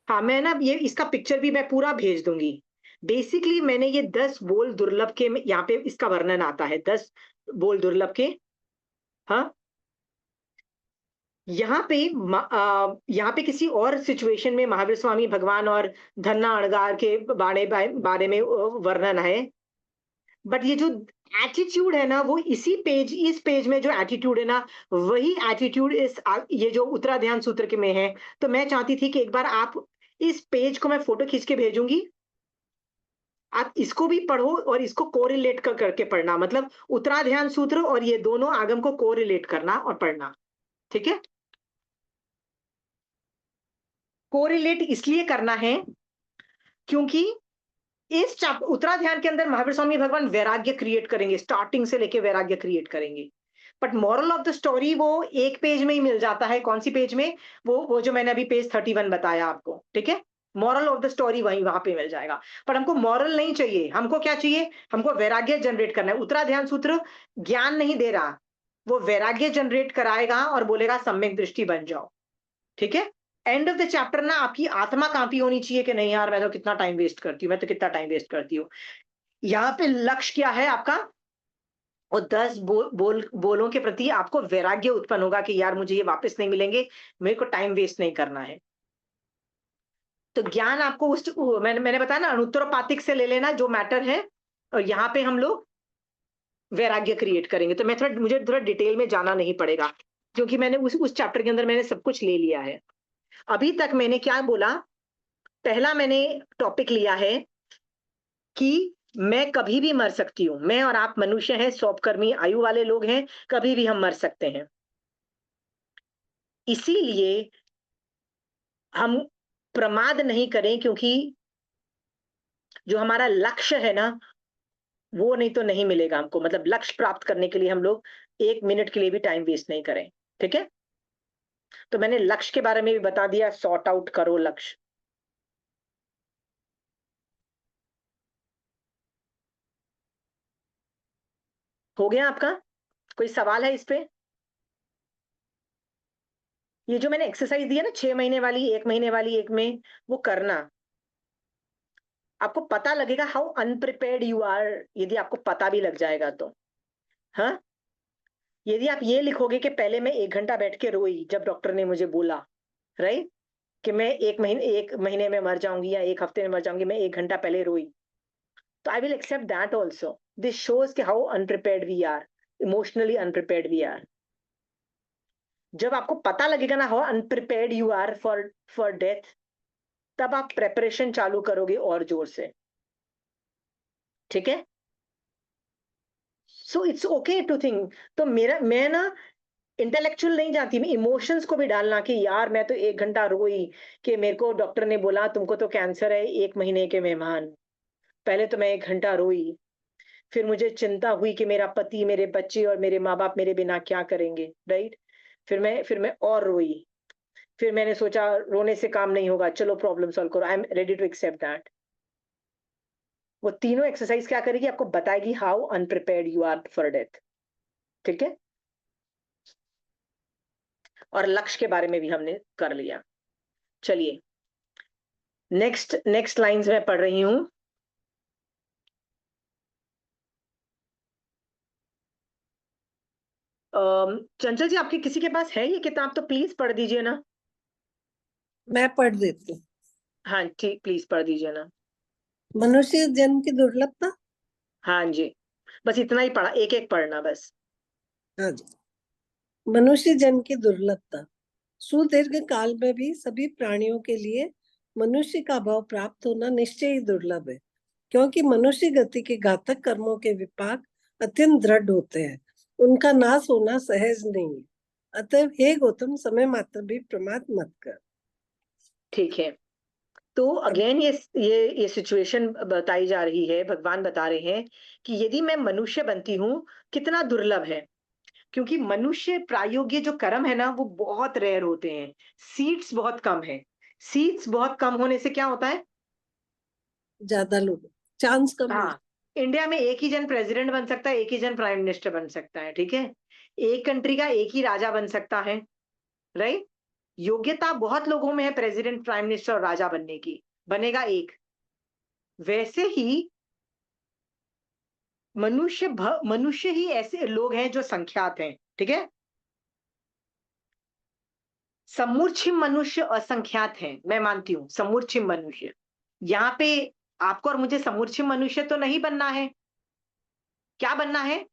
हाँ, मैं ना ये इसका पिक्चर भी मैं पूरा भेज दूंगी। बेसिकली मैंने ये 10 बोल दुर्लभ के यहाँ पे इसका वर्णन आता है, 10 बोल दुर्लभ के। हाँ, यहाँ पे किसी और सिचुएशन में महावीर स्वामी भगवान और धन्ना अणगार के बारे में वर्णन है, बट ये जो एटीट्यूड है ना, वो इस पेज में जो एटीट्यूड है ना, वही एटीट्यूड ये जो उत्तराध्यान सूत्र के में है। तो मैं चाहती थी कि एक बार आप इस पेज को मैं फोटो खींच के भेजूंगी, आप इसको भी पढ़ो और इसको कोरिलेट करके पढ़ना, मतलब उत्तराध्यान सूत्र और ये दोनों आगम को कोरिलेट करना और पढ़ना, ठीक है। कोरिलेट इसलिए करना है क्योंकि इस उत्तराध्यान के अंदर महावीर स्वामी भगवान वैराग्य क्रिएट करेंगे, स्टार्टिंग से लेके वैराग्य क्रिएट करेंगे। But moral of the story वो एक पेज में ही मिल जाता है। कौन सी पेज में? वो जो मैंने अभी पेज 31 बताया आपको, ठीक है। मॉरल ऑफ द स्टोरी वहां पे मिल जाएगा। पर हमको मॉरल नहीं चाहिए, हमको क्या चाहिए? हमको वैराग्य जनरेट करना है। उत्तराध्यान सूत्र ज्ञान नहीं दे रहा, वो वैराग्य जनरेट कराएगा और बोलेगा सम्यक दृष्टि बन जाओ, ठीक है। एंड ऑफ द चैप्टर ना आपकी आत्मा कांपी होनी चाहिए कि नहीं यार, मैं तो कितना टाइम वेस्ट करती हूँ, मैं तो कितना टाइम वेस्ट करती हूँ। यहाँ पे लक्ष्य क्या है आपका? और 10 बोलों के प्रति आपको वैराग्य उत्पन्न होगा कि यार मुझे ये वापस नहीं मिलेंगे, मेरे को टाइम वेस्ट नहीं करना है। तो ज्ञान आपको मैंने बताया ना, अणुत्तरोपातिक से ले लेना जो मैटर है, और यहाँ पे हम लोग वैराग्य क्रिएट करेंगे। तो मुझे थोड़ा डिटेल में जाना नहीं पड़ेगा, क्योंकि मैंने उस चैप्टर के अंदर मैंने सब कुछ ले लिया है। अभी तक मैंने क्या बोला? पहला मैंने टॉपिक लिया है कि मैं कभी भी मर सकती हूँ, मैं और आप मनुष्य हैं, सौपकर्मी आयु वाले लोग हैं, कभी भी हम मर सकते हैं। इसीलिए हम प्रमाद नहीं करें, क्योंकि जो हमारा लक्ष्य है ना, वो नहीं तो नहीं मिलेगा हमको। मतलब लक्ष्य प्राप्त करने के लिए हम लोग 1 मिनट के लिए भी टाइम वेस्ट नहीं करें। ठीक है, तो मैंने लक्ष्य के बारे में भी बता दिया, सॉर्ट आउट करो लक्ष्य। हो गया आपका? कोई सवाल है इस पे? ये जो मैंने एक्सरसाइज दी है ना, 6 महीने वाली, 1 महीने वाली, एक में, वो करना। आपको पता लगेगा हाउ अनप्रिपेयर्ड यू आर, यदि आपको पता भी लग जाएगा तो। हाँ, यदि आप ये लिखोगे कि पहले मैं 1 घंटा बैठ के रोई जब डॉक्टर ने मुझे बोला, राइट, कि मैं 1 महीने में मर जाऊंगी या 1 हफ्ते में मर जाऊंगी, मैं 1 घंटा पहले रोई, तो I will accept that also. This shows कि how unprepared we are, emotionally unprepared we are. जब आपको पता लगेगा ना how unprepared you are for for death, तब आप प्रेपरेशन चालू करोगे और जोर से। ठीक है, so it's okay to think. तो मैं ना इंटेलेक्चुअल नहीं जाती, मैं इमोशंस को भी डालना कि यार मैं तो 1 घंटा रोई कि मेरे को डॉक्टर ने बोला तुमको तो कैंसर है, 1 महीने के मेहमान। पहले तो मैं 1 घंटा रोई, फिर मुझे चिंता हुई कि मेरा पति, मेरे बच्चे और मेरे माँ बाप मेरे बिना क्या करेंगे, राइट। फिर मैं और रोई। फिर मैंने सोचा रोने से काम नहीं होगा, चलो प्रॉब्लम सॉल्व करो, I am ready to accept that. वो तीनों एक्सरसाइज क्या करेगी, आपको बताएगी how unprepared you are for death. ठीक है, और लक्ष्य के बारे में भी हमने कर लिया। चलिए नेक्स्ट नेक्स्ट लाइंस में पढ़ रही हूं। चंचल जी, आपके किसी के पास है ये किताब तो प्लीज पढ़ दीजिए ना। मैं पढ़ देती हूँ। हाँ ठीक, प्लीज पढ़ दीजिए ना। मनुष्य जन्म की दुर्लभता। हाँ जी, बस इतना ही पढ़ा, एक एक पढ़ना बस। हाँ जी। मनुष्य जन्म की दुर्लभता। सुदीर्घ काल में भी सभी प्राणियों के लिए मनुष्य का भाव प्राप्त होना निश्चय ही दुर्लभ है, क्योंकि मनुष्य गति के घातक कर्मों के विपाक अत्यंत दृढ़ होते हैं। उनका नाश होना सहज नहीं है। अतः हे गौतम, समय मात्र भी प्रमाद मत कर। ठीक है, तो अगेन ये सिचुएशन बताई जा रही है, भगवान बता रहे हैं कि यदि मैं मनुष्य बनती हूँ, कितना दुर्लभ है। क्योंकि मनुष्य प्रायोग्य जो कर्म है ना, वो बहुत रेयर होते हैं, सीट्स बहुत कम है। सीट्स बहुत कम होने से क्या होता है? ज्यादा लोग चांस कम मिलता हाँ, इंडिया में एक ही जन प्रेसिडेंट बन सकता है, एक ही जन प्राइम मिनिस्टर बन सकता है। ठीक है, एक कंट्री का एक ही राजा बन सकता है, राइट। योग्यता बहुत लोगों में है प्रेसिडेंट, प्राइम मिनिस्टर और राजा बनने की, बनेगा एक। वैसे ही मनुष्य ही ऐसे लोग हैं जो संख्यात हैं। ठीक है, समूर्छिम मनुष्य असंख्यात हैं, मैं मानती हूं समूर्छिम मनुष्य। यहाँ पे आपको और मुझे समूर्छिम मनुष्य तो नहीं बनना है। क्या बनना है?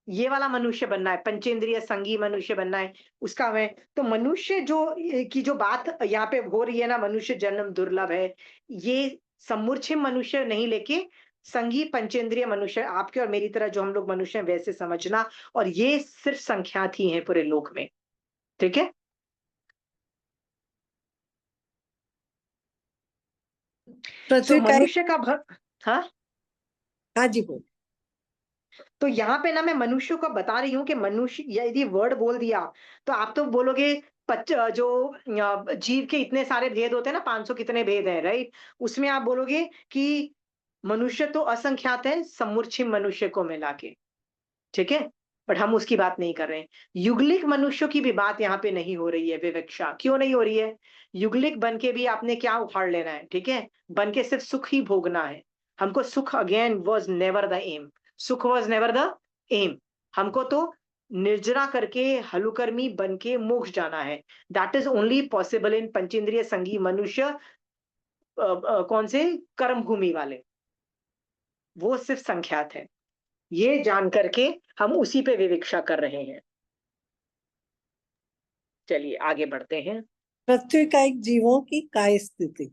ये वाला मनुष्य बनना है, पंचेंद्रिय संगी मनुष्य बनना है, उसका हमें। तो मनुष्य जो की जो बात यहाँ पे हो रही है ना, मनुष्य जन्म दुर्लभ है, ये समूर्छिम मनुष्य नहीं लेके संगी पंचेंद्रिय मनुष्य, आपके और मेरी तरह जो हम लोग मनुष्य हैं वैसे समझना। और ये सिर्फ संख्यात ही है पूरे लोक में। ठीक है, सो पृथ्वी का एक। मनुष्य का हाँ, हाँ जी, बोल। तो यहाँ पे ना मैं मनुष्य को बता रही हूँ कि मनुष्य, यदि वर्ड बोल दिया तो आप तो बोलोगे जो जीव के इतने सारे भेद होते हैं ना, 500 कितने भेद हैं, राइट। उसमें आप बोलोगे कि मनुष्य तो असंख्यात है समूर्छिम मनुष्य को मिला के। ठीक है, बट हम उसकी बात नहीं कर रहे हैं। युगलिक मनुष्यों की भी बात यहाँ पे नहीं हो रही है। विवक्षा क्यों नहीं हो रही है? युगलिक बन के भी आपने क्या उखाड़ लेना है? ठीक है, बन के सिर्फ सुख ही भोगना है हमको। सुख again was never the aim, सुख वॉज नेवर द एम। हमको तो निर्जरा करके हलुकर्मी बन के मोक्ष जाना है। That is only possible in पंचेंद्रिय संगी मनुष्य। कौन से? कर्म भूमि वाले, वो सिर्फ संख्यात है। ये जान करके हम उसी पे विवक्षा कर रहे हैं। चलिए आगे बढ़ते हैं। पृथ्वी का एक जीवों की काय स्थिति।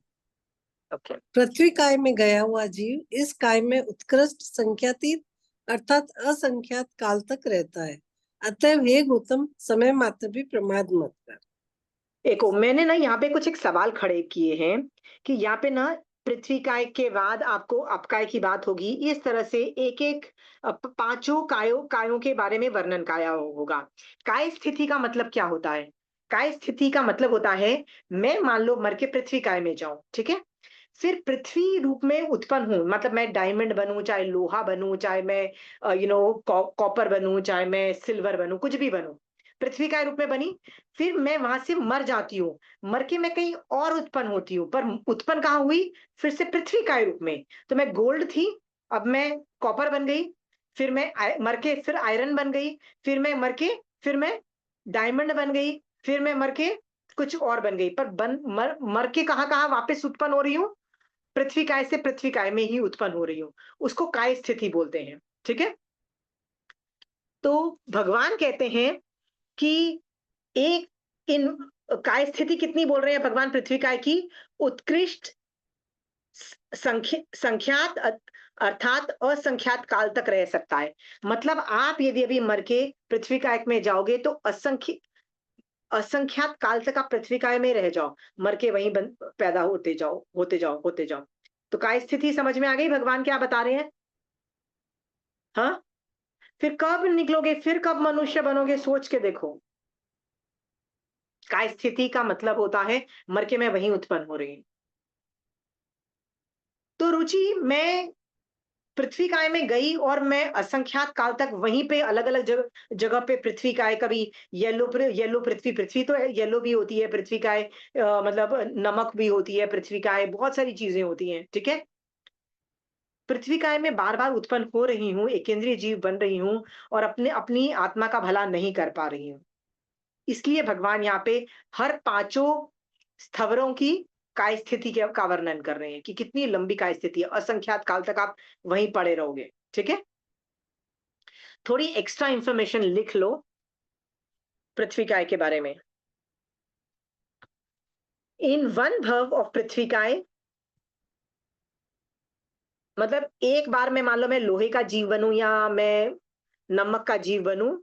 ओके पृथ्वी काय में गया हुआ जीव इस काय में उत्कृष्ट संख्यातीत अर्थात असंख्यात काल तक रहता है। अतएव हे गौतम, समय मात्र भी प्रमाद मत कर। देखो, मैंने ना यहाँ पे कुछ एक सवाल खड़े किए हैं कि यहाँ पे ना पृथ्वी काय के बाद आपको अपकाय की बात होगी। इस तरह से एक एक पांचों कायों के बारे में वर्णन काया होगा। काय स्थिति का मतलब क्या होता है? काय स्थिति का मतलब होता है, मैं मान लो मर के पृथ्वी काय में जाऊं, ठीक है, फिर पृथ्वी रूप में उत्पन्न हूं, मतलब मैं डायमंड बनूं, चाहे लोहा बनूं, चाहे मैं कॉपर बनूं, चाहे मैं सिल्वर बनूं, कुछ भी बनूं, पृथ्वी काय रूप में बनी। फिर मैं वहां से मर जाती हूँ, मर के मैं कहीं और उत्पन्न होती हूँ, पर उत्पन्न कहाँ हुई? फिर से पृथ्वी काय रूप में। तो मैं गोल्ड थी, अब मैं कॉपर बन गई, फिर मैं मर के फिर आयरन बन गई, फिर मैं मर के फिर मैं डायमंड बन गई, फिर मैं मर के कुछ और बन गई, पर मर के कहाँ कहाँ वापस उत्पन्न हो रही हूँ? पृथ्वी काय से पृथ्वी काय में ही उत्पन्न हो रही हूँ। उसको काय स्थिति बोलते हैं, ठीक है। तो भगवान कहते हैं कि एक इन काय स्थिति कितनी बोल रहे हैं भगवान पृथ्वी काय की? उत्कृष्ट संख्यात अर्थात असंख्यात काल तक रह सकता है। मतलब आप यदि अभी मर के पृथ्वी काय में जाओगे तो असंख्यात काल तक आप पृथ्वी काय में रह जाओ, मर के वहीं पैदा होते जाओ। तो काय स्थिति समझ में आ गई भगवान क्या बता रहे हैं? हाँ, फिर कब निकलोगे, फिर कब मनुष्य बनोगे, सोच के देखो। काय स्थिति का मतलब होता है मर के मैं वहीं उत्पन्न हो रही हूं। तो रुचि, मैं पृथ्वी काय में गई और मैं असंख्यात काल तक वहीं पे अलग अलग जगह पे पृथ्वी काय, कभी येलो पृथ्वी, पृथ्वी तो येलो भी होती है पृथ्वी काय, मतलब नमक भी होती है पृथ्वी काय, बहुत सारी चीजें होती हैं, ठीक है। पृथ्वी काय में बार बार उत्पन्न हो रही हूँ, एक केंद्रीय जीव बन रही हूँ और अपनी आत्मा का भला नहीं कर पा रही हूँ। इसलिए भगवान यहाँ पे हर पांचों स्थवरों की काय स्थिति का वर्णन कर रहे हैं कि कितनी लंबी काय स्थिति है, असंख्यात काल तक आप वहीं पड़े रहोगे, ठीक है। थोड़ी एक्स्ट्रा इंफॉर्मेशन लिख लो पृथ्वी काय के बारे में। इन वन भव ऑफ पृथ्वी काय, मतलब एक बार में मान लो मैं लोहे का जीव बनूं या मैं नमक का जीव बनूं,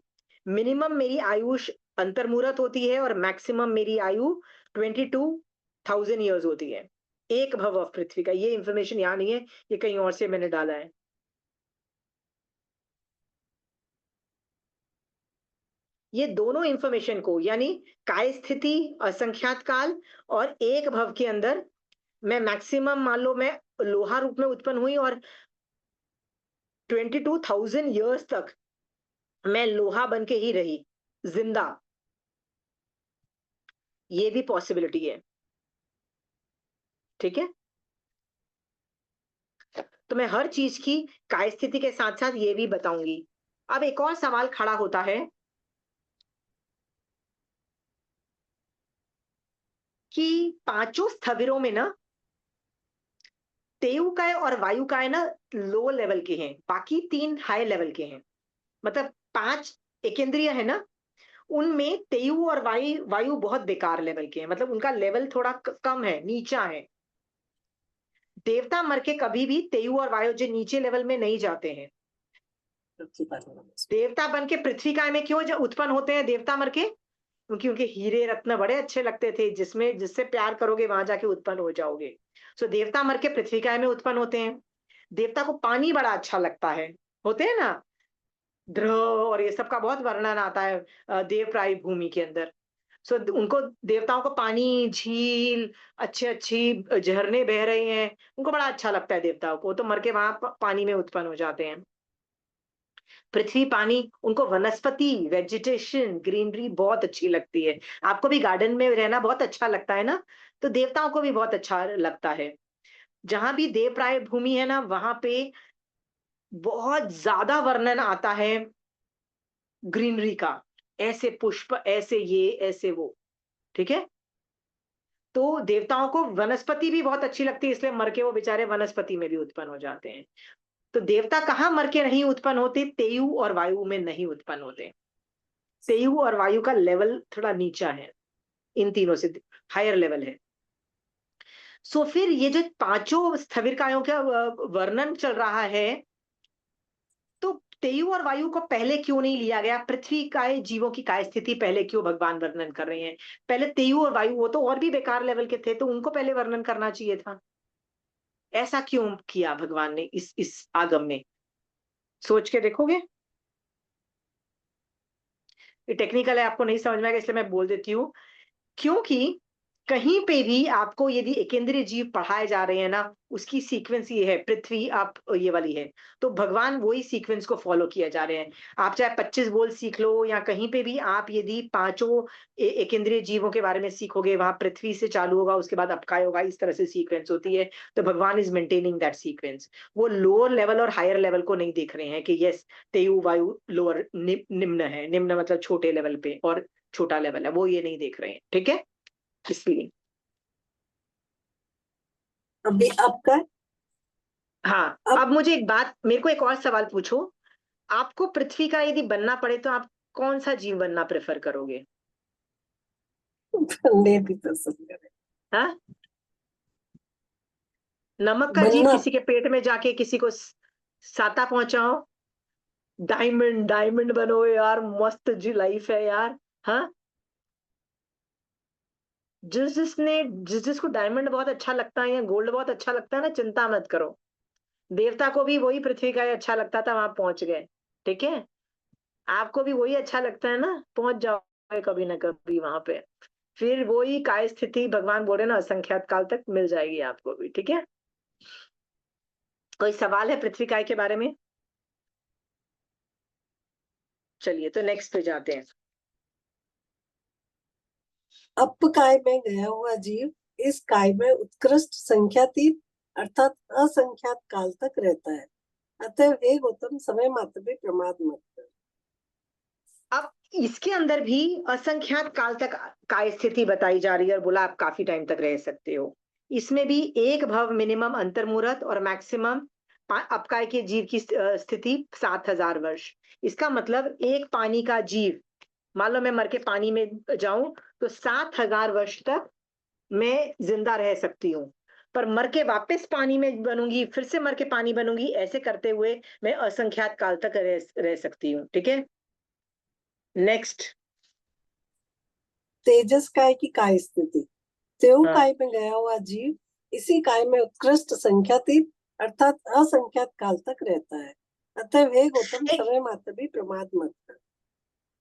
मिनिमम मेरी आयुष अंतर्मुहूर्त होती है और मैक्सिमम मेरी आयु 22,000 ईयर्स होती है। एक भव ऑफ पृथ्वी का, ये इंफॉर्मेशन यहाँ नहीं है, ये कहीं और से मैंने डाला है। ये दोनों इंफॉर्मेशन को, यानी काय स्थिति, असंख्यात काल और एक भव के अंदर मैं मैक्सिमम मान लो मैं लोहा रूप में उत्पन्न हुई और 22,000 ईयर्स तक मैं लोहा बन के ही रही जिंदा, ये भी पॉसिबिलिटी है, ठीक है। तो मैं हर चीज की काय स्थिति के साथ साथ ये भी बताऊंगी। अब एक और सवाल खड़ा होता है कि पांचों स्थविरों में ना तेयुकाय और वायुकाय ना लो लेवल के हैं, बाकी तीन हाई लेवल के हैं। मतलब 5 एकेंद्रिय है ना, उनमें तेयु और वायु बहुत बेकार लेवल के हैं, मतलब उनका लेवल थोड़ा कम है, नीचा है। देवता मर के कभी भी तेयु और वायु जो नीचे लेवल में नहीं जाते हैं। देवता बन के पृथ्वी काय में क्यों उत्पन्न होते हैं देवता मर के? क्योंकि उनके हीरे रत्न बड़े अच्छे लगते थे, जिससे प्यार करोगे वहां जाके उत्पन्न हो जाओगे। सो देवता मर के पृथ्वी काय में उत्पन्न होते हैं। देवता को पानी बड़ा अच्छा लगता है, होते हैं ना, द्रह और ये सब का बहुत वर्णन आता है देवप्राय भूमि के अंदर। सो उनको, देवताओं को पानी, झील, अच्छे अच्छी झरने बह रहे हैं, उनको बड़ा अच्छा लगता है देवताओं को, तो मर के वहां पानी में उत्पन्न हो जाते हैं। पृथ्वी, पानी, उनको वनस्पति, वेजिटेशन, ग्रीनरी बहुत अच्छी लगती है। आपको भी गार्डन में रहना बहुत अच्छा लगता है ना, तो देवताओं को भी बहुत अच्छा लगता है। जहां भी देवप्राय भूमि है ना, वहां पे बहुत ज्यादा वर्णन आता है ग्रीनरी का, ऐसे पुष्प, ऐसे ये, ऐसे वो, ठीक है। तो देवताओं को वनस्पति भी बहुत अच्छी लगती है, इसलिए मर के वो बेचारे वनस्पति में भी उत्पन्न हो जाते हैं। तो देवता कहाँ मर के नहीं उत्पन्न होते? तेयु और वायु में नहीं उत्पन्न होते। तेयु और वायु का लेवल थोड़ा नीचा है, इन तीनों से हायर लेवल है। सो फिर ये जो पांचों स्थविर कायों का वर्णन चल रहा है, तो तेयु और वायु को पहले क्यों नहीं लिया गया? पृथ्वी काय जीवों की काय स्थिति पहले क्यों भगवान वर्णन कर रहे हैं? पहले तेयु और वायु, वो तो और भी बेकार लेवल के थे, तो उनको पहले वर्णन करना चाहिए था। ऐसा क्यों किया भगवान ने इस आगम में? सोच के देखोगे? ये टेक्निकल है, आपको नहीं समझ में आएगा, इसलिए मैं बोल देती हूँ। क्योंकि कहीं पे भी आपको यदि एकेंद्रीय जीव पढ़ाए जा रहे हैं ना, उसकी सीक्वेंस ये है, पृथ्वी आप ये वाली है, तो भगवान वही सीक्वेंस को फॉलो किया जा रहे हैं। आप चाहे 25 बोल सीख लो या कहीं पे भी आप यदि पांचों एकेंद्रीय जीवों के बारे में सीखोगे, वहां पृथ्वी से चालू होगा, उसके बाद अपकाय होगा, इस तरह से सीक्वेंस होती है। तो भगवान इज मेंटेनिंग दैट सीक्वेंस। वो लोअर लेवल और हायर लेवल को नहीं देख रहे हैं कि यस तेयु वायु लोअर निम्न है, निम्न मतलब छोटे लेवल पे और छोटा लेवल है, वो ये नहीं देख रहे हैं। ठीक है, इसलिए अभी आपका हाँ। अब अब मुझे एक बात, मेरे को एक और सवाल पूछो। आपको पृथ्वी का यदि बनना पड़े तो आप कौन सा जीव बनना प्रेफर करोगे? बनने भी पसंद करें। हाँ, नमक का जीव, बनना किसी के पेट में जाके किसी को साता पहुंचाओ, डायमंड डायमंड बनो यार, मस्त जी लाइफ है यार। हाँ, जिसको डायमंड बहुत अच्छा लगता है या गोल्ड बहुत अच्छा लगता है ना, चिंता मत करो। देवता को भी वही पृथ्वी का ही अच्छा लगता था, वहां पहुंच गए। ठीक है, आपको भी वही अच्छा लगता है ना, पहुंच जाओगे कभी ना कभी वहां पे। फिर वही काय स्थिति भगवान बोले ना, असंख्यात काल तक मिल जाएगी आपको भी। ठीक है, कोई सवाल है पृथ्वी काय के बारे में? चलिए तो नेक्स्ट पे जाते हैं। अपकाय में गया हुआ जीव इस काय में उत्कृष्ट संख्यातीत अर्थात असंख्यात काल तक रहता है। अतः हे गौतम, समय मात्र भी प्रमाद मत कर। अब इसके अंदर भी असंख्यात काल तक काय स्थिति बताई जा रही है और बोला आप काफी टाइम तक रह सकते हो। इसमें भी एक भव मिनिमम अंतर्मुहूर्त और मैक्सिमम अपकाय के जीव की स्थिति 7,000 वर्ष। इसका मतलब एक पानी का जीव, मान लो मैं मर के पानी में जाऊं तो 7,000 वर्ष तक मैं जिंदा रह सकती हूँ। पर मर के वापस पानी में बनूंगी, फिर से मर के पानी बनूंगी, ऐसे करते हुए मैं असंख्यात काल तक रह सकती हूँ। ठीक है, नेक्स्ट। तेजस काय की काय स्थिति। तेऊ हाँ, काय में गया हुआ जीव इसी काय में उत्कृष्ट संख्यातीत अर्थात असंख्यात काल तक रहता है। अतः हे गौतम, समय मात्र भी प्रमाद मत कर।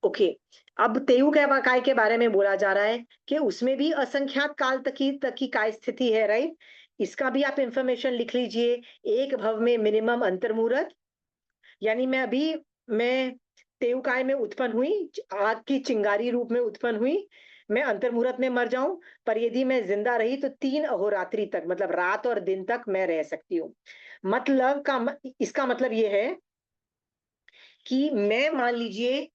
ओके। अब तेयु के काय के बारे में बोला जा रहा है कि उसमें भी असंख्यात काल तक की काय स्थिति है, राइट? इसका भी आप इंफॉर्मेशन लिख लीजिए। एक भव में मिनिमम अंतर्मुहूर्त, यानी मैं तेवकाय में उत्पन्न हुई, आग की चिंगारी रूप में उत्पन्न हुई, मैं अंतर्मुहूर्त में मर जाऊं, पर यदि मैं जिंदा रही तो 3 अहोरात्रि तक, मतलब रात और दिन तक मैं रह सकती हूँ। इसका मतलब ये है कि मैं, मान लीजिए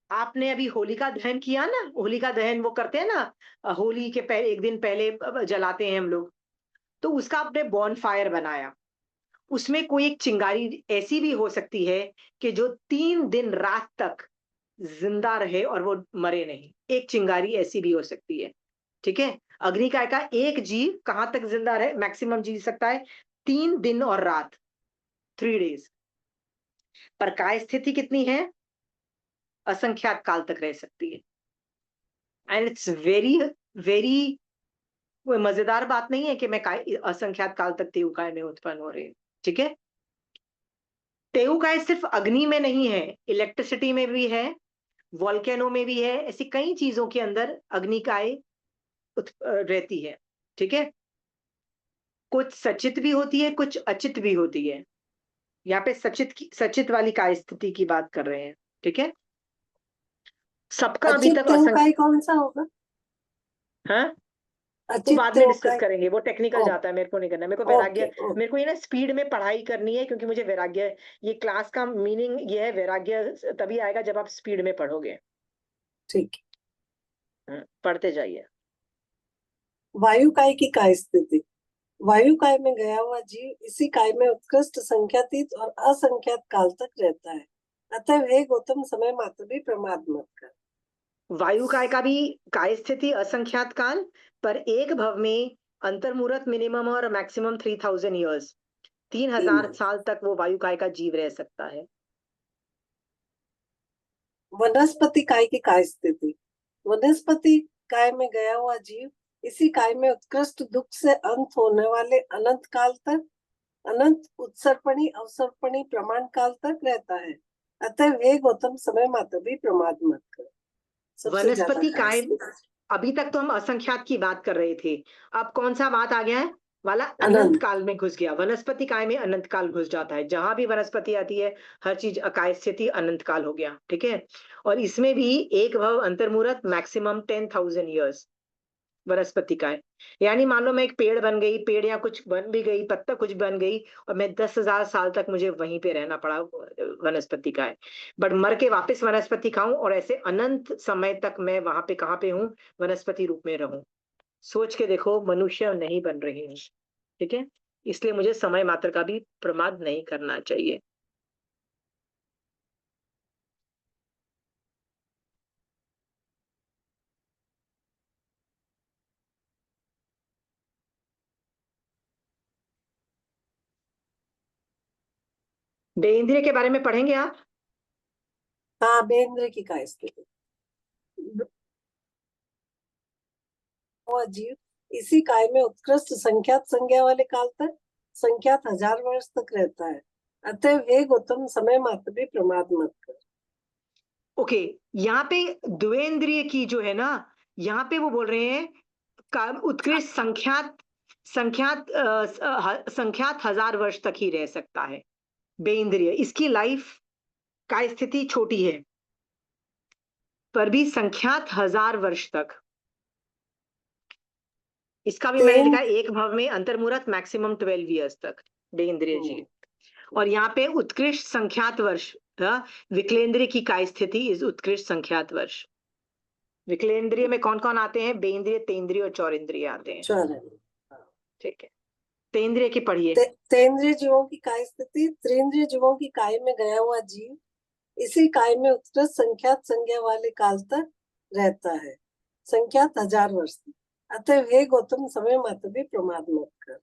आपने अभी होलिका दहन किया ना, होलिका दहन वो करते हैं ना, होली के पहले एक दिन पहले जलाते हैं हम लोग, तो उसका आपने बॉन फायर बनाया। उसमें कोई एक चिंगारी ऐसी भी हो सकती है कि जो 3 दिन रात तक जिंदा रहे और वो मरे नहीं। एक चिंगारी ऐसी भी हो सकती है। ठीक है, अग्निकाय का एक जीव कहां तक जिंदा रहे, मैक्सिमम जी सकता है 3 दिन और रात, 3 days। पर काय स्थिति कितनी है? असंख्यात काल तक रह सकती है। एंड इट्स वेरी वेरी, कोई मजेदार बात नहीं है कि मैं असंख्यात काल तक तेवकाय में उत्पन्न हो रही हूँ। ठीक है, तेवकाय सिर्फ अग्नि में नहीं है, इलेक्ट्रिसिटी में भी है, वॉल्केनो में भी है, ऐसी कई चीजों के अंदर अग्निकाय रहती है। ठीक है, कुछ सचित भी होती है, कुछ अचित भी होती है। यहाँ पे सचित वाली काय स्थिति की बात कर रहे हैं। ठीक है, सबका अभी अचित तक तेऊ काय कौन सा होगा? हाँ, वो अचित बाद में तेऊ डिस्कस काय। करेंगे, वो टेक्निकल ओ, जाता है, मेरे को नहीं करना, मेरे को ओके वैराग्य, ओके, मेरे को ये ना स्पीड में पढ़ाई करनी है, क्योंकि मुझे वैराग्य, ये क्लास का मीनिंग ये है, वैराग्य तभी आएगा जब आप स्पीड में पढ़ोगे। ठीक है। पढ़ते जाइए। वायु काय की काय स्थिति। वायु काय में गया हुआ जीव इसी काय में उत्कृष्ट संख्यातीत और असंख्यात काल तक रहता है। अतः हे गौतम, समय मात्र भी प्रमाद मत कर। वायु काय का भी काय स्थिति असंख्यात काल, पर एक भव में अंतर्मुहूर्त मिनिमम और मैक्सिमम 3000 ईयर्स, 3000 साल तक वो वायुकाय का जीव रह सकता है। वनस्पति काय की काय स्थिति। वनस्पति काय में गया हुआ जीव इसी काय में उत्कृष्ट दुख से अंत होने वाले अनंत काल तक, अनंत उत्सर्पणी अवसर्पणी प्रमाण काल तक रहता है। अतः वे गौतम समय मात्र भी प्रमाद मत कर। सबसे ज्यादा वनस्पति काय काय, स्थिति। अभी तक तो हम असंख्यात की बात कर रहे थे, अब कौन सा बात आ गया है वाला, अनंत। अनंत काल में घुस गया। वनस्पति काय में अनंत काल घुस जाता है, जहां भी वनस्पति आती है हर चीज अकाय स्थिति अनंत काल हो गया, ठीक है। और इसमें भी एक भव अंतर्मुहूर्त मैक्सिमम 10,000 ईयर्स वनस्पति का है। यानी मान लो मैं एक पेड़ बन गई, पेड़ या कुछ बन भी गई, पत्ता कुछ बन गई, और मैं 10,000 साल तक मुझे वहीं पे रहना पड़ा, वनस्पति का है। बट मर के वापस वनस्पति खाऊं और ऐसे अनंत समय तक मैं वहां पे कहाँ पे हूँ, वनस्पति रूप में रहूं। सोच के देखो, मनुष्य नहीं बन रहे हैं, ठीक है। इसलिए मुझे समय मात्र का भी प्रमाद नहीं करना चाहिए। बेइंद्रिय के बारे में पढ़ेंगे आप? हाँ, बेंद्र की काय स्थिति। वह जीव इसी काय में उत्कृष्ट संख्यात संज्ञा वाले काल तक, संख्यात 1000 वर्ष तक रहता है। अतः वे गौतम समय मात्र भी प्रमाद मत कर। ओके, यहाँ पे द्वेंद्रिय की जो है ना, यहाँ पे वो बोल रहे हैं उत्कृष्ट संख्यात संख्यात संख्यात 1000 वर्ष तक ही रह सकता है बेइंद्रिय। इसकी लाइफ का स्थिति छोटी है, पर भी संख्यात 1000 वर्ष तक। इसका भी मैंने लिखा है एक भव में अंतर्मुहूर्त मैक्सिमम 12 ईयर्स तक बेइंद्रिय जी। और यहाँ पे उत्कृष्ट संख्यात वर्ष, विकलेंद्रिय की काय स्थिति इस उत्कृष्ट संख्यात वर्ष। विकलेंद्रिय में कौन कौन आते हैं? बेइंद्रिय, तेंद्रिय और चौरेंद्रिय आते हैं, ठीक है। तेंद्रिय की पढ़िए। तेंद्रिय जीवों की काय स्थिति। त्रेंद्रिय जीवों की काय में गया हुआ जीव इसी काय में उत्कृष्ट संख्यात संज्ञा वाले काल तक रहता है, संख्यात 1000 वर्ष तक। अतः वे गौतम समय मात्र भी प्रमाद मत कर।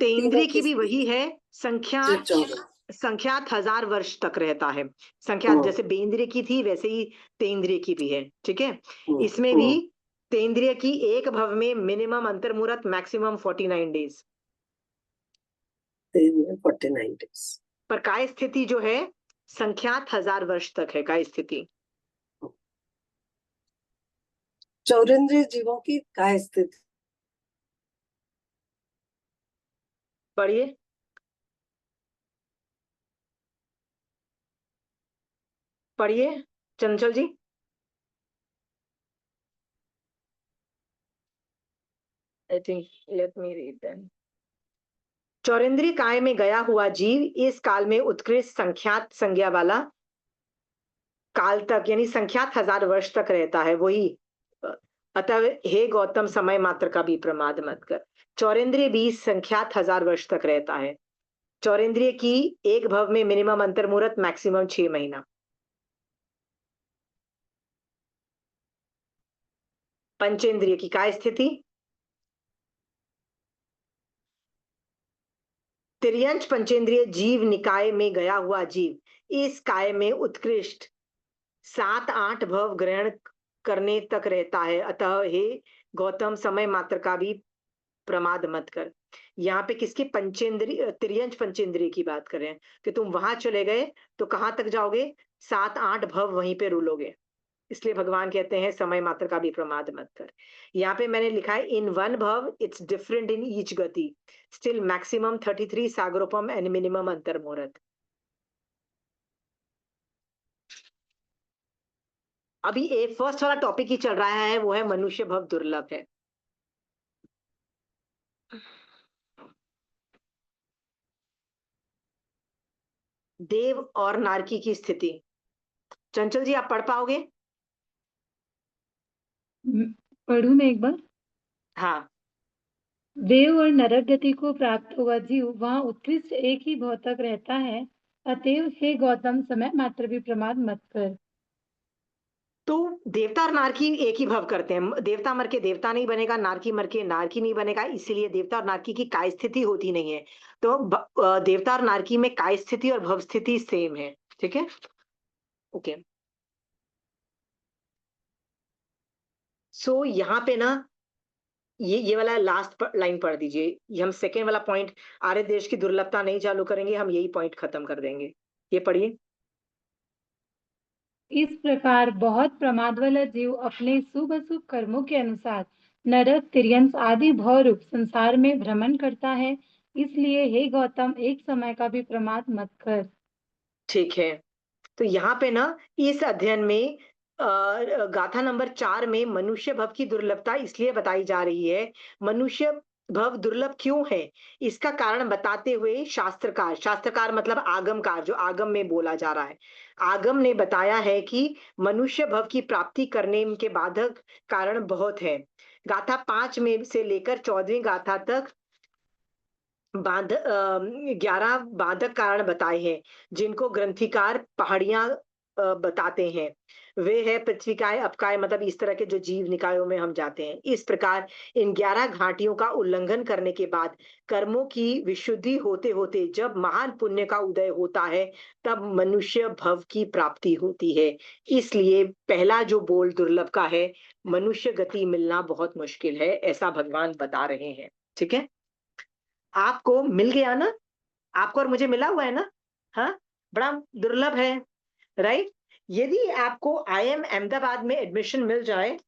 तेंद्रिय की भी वही है, संख्यात चौदह। संख्यात 1000 वर्ष तक रहता है। संख्यात जैसे बेंद्रिय की थी वैसे ही तेंद्रिय की भी है, ठीक है। इसमें भी तेंद्रिय की एक भव में मिनिमम अंतर्मुहूर्त मैक्सिमम 49 डेज, 49 डेज। पर काय स्थिति जो है संख्यात 1000 वर्ष तक है काय स्थिति। चौरेंद्रिय जीवों की काय स्थिति। पढ़िए। पढ़िए Chanchal ji. I think let me read them. चौरेंद्रिय काय में गया हुआ जीव इस काल में उत्कृष्ट संख्यात संज्ञा वाला काल तक, यानी संख्यात 1000 वर्ष तक रहता है वही। अतः हे गौतम समय मात्र का भी प्रमाद मत कर। चौरेंद्रिय भी संख्यात 1000 वर्ष तक रहता है। चौरेंद्रिय की एक भव में मिनिमम अंतर्मुहूर्त मैक्सिमम 6 महीना। पंचेंद्रिय की काय स्थिति। तिर्यंच पंचेंद्रिय जीव निकाय में गया हुआ जीव इस काय में उत्कृष्ट 7-8 भव ग्रहण करने तक रहता है। अतः हे गौतम समय मात्र का भी प्रमाद मत कर। यहाँ पे किसकी पंचेंद्रिय, तिर्यंच पंचेंद्रिय की बात कर रहे हैं कि तुम वहां चले गए तो कहां तक जाओगे? 7-8 भव वहीं पे रूलोगे। इसलिए भगवान कहते हैं समय मात्र का भी प्रमाद मत कर। यहाँ पे मैंने लिखा है इन वन भव इट्स डिफरेंट इन ईच गति, स्टिल मैक्सिमम 33 सागरोपम एंड मिनिमम अंतर्मुहूर्त। अभी एक फर्स्ट वाला टॉपिक ही चल रहा है, वो है मनुष्य भव दुर्लभ है। देव और नारकी की स्थिति। चंचल जी आप पढ़ पाओगे? पढ़ूं मैं एक बार? हाँ। देव और नरक गति को प्राप्त हुआ जीव वहां उत्कृष्ट एक ही भाव तक रहता है। अतएव हे गौतम समय मात्र भी प्रमाद मत कर। तो देवता और नारकी एक ही भव करते हैं, देवता मर के देवता नहीं बनेगा, नारकी मर के नारकी नहीं बनेगा, इसीलिए देवता और नारकी की काय स्थिति होती नहीं है। तो देवता और नारकी में काय स्थिति और भव स्थिति सेम है, ठीक है। ओके, सो यहाँ पे ना ये वाला लास्ट लाइन पढ़ दीजिए। ये हम सेकेंड वाला पॉइंट, आर्य देश की दुर्लभता नहीं चालू करेंगे, हम यही पॉइंट खत्म कर देंगे। ये पढ़िए। इस प्रकार बहुत प्रमाद वाला जीव अपने शुभ अशुभ कर्मों के अनुसार नरक, तिर्यंस आदि भव रूप संसार में भ्रमण करता है। इसलिए हे गौतम, एक समय का भी प्रमाद मत कर। ठीक है, तो यहाँ पे ना इस अध्ययन में गाथा नंबर 4 में मनुष्य भव की दुर्लभता इसलिए बताई जा रही है। मनुष्य भव दुर्लभ क्यों है, इसका कारण बताते हुए शास्त्रकार, शास्त्रकार मतलब आगमकार, जो आगम में बोला जा रहा है, आगम ने बताया है कि मनुष्य भव की प्राप्ति करने के बाधक कारण बहुत है। गाथा 5 में से लेकर 14वीं गाथा तक 11 बाधक कारण बताए हैं, जिनको ग्रंथिकार पहाड़ियां बताते हैं। वे है पृथ्वीकाय, अपकाय, मतलब इस तरह के जो जीव निकायों में हम जाते हैं। इस प्रकार इन 11 घाटियों का उल्लंघन करने के बाद कर्मों की विशुद्धि होते होते जब महान पुण्य का उदय होता है, तब मनुष्य भव की प्राप्ति होती है। इसलिए पहला जो बोल दुर्लभ का है, मनुष्य गति मिलना बहुत मुश्किल है, ऐसा भगवान बता रहे हैं, ठीक है। आपको मिल गया ना, आपको और मुझे मिला हुआ है ना, हाँ, बड़ा दुर्लभ है, राइट। यदि आपको आईएम अहमदाबाद में एडमिशन मिल जाए,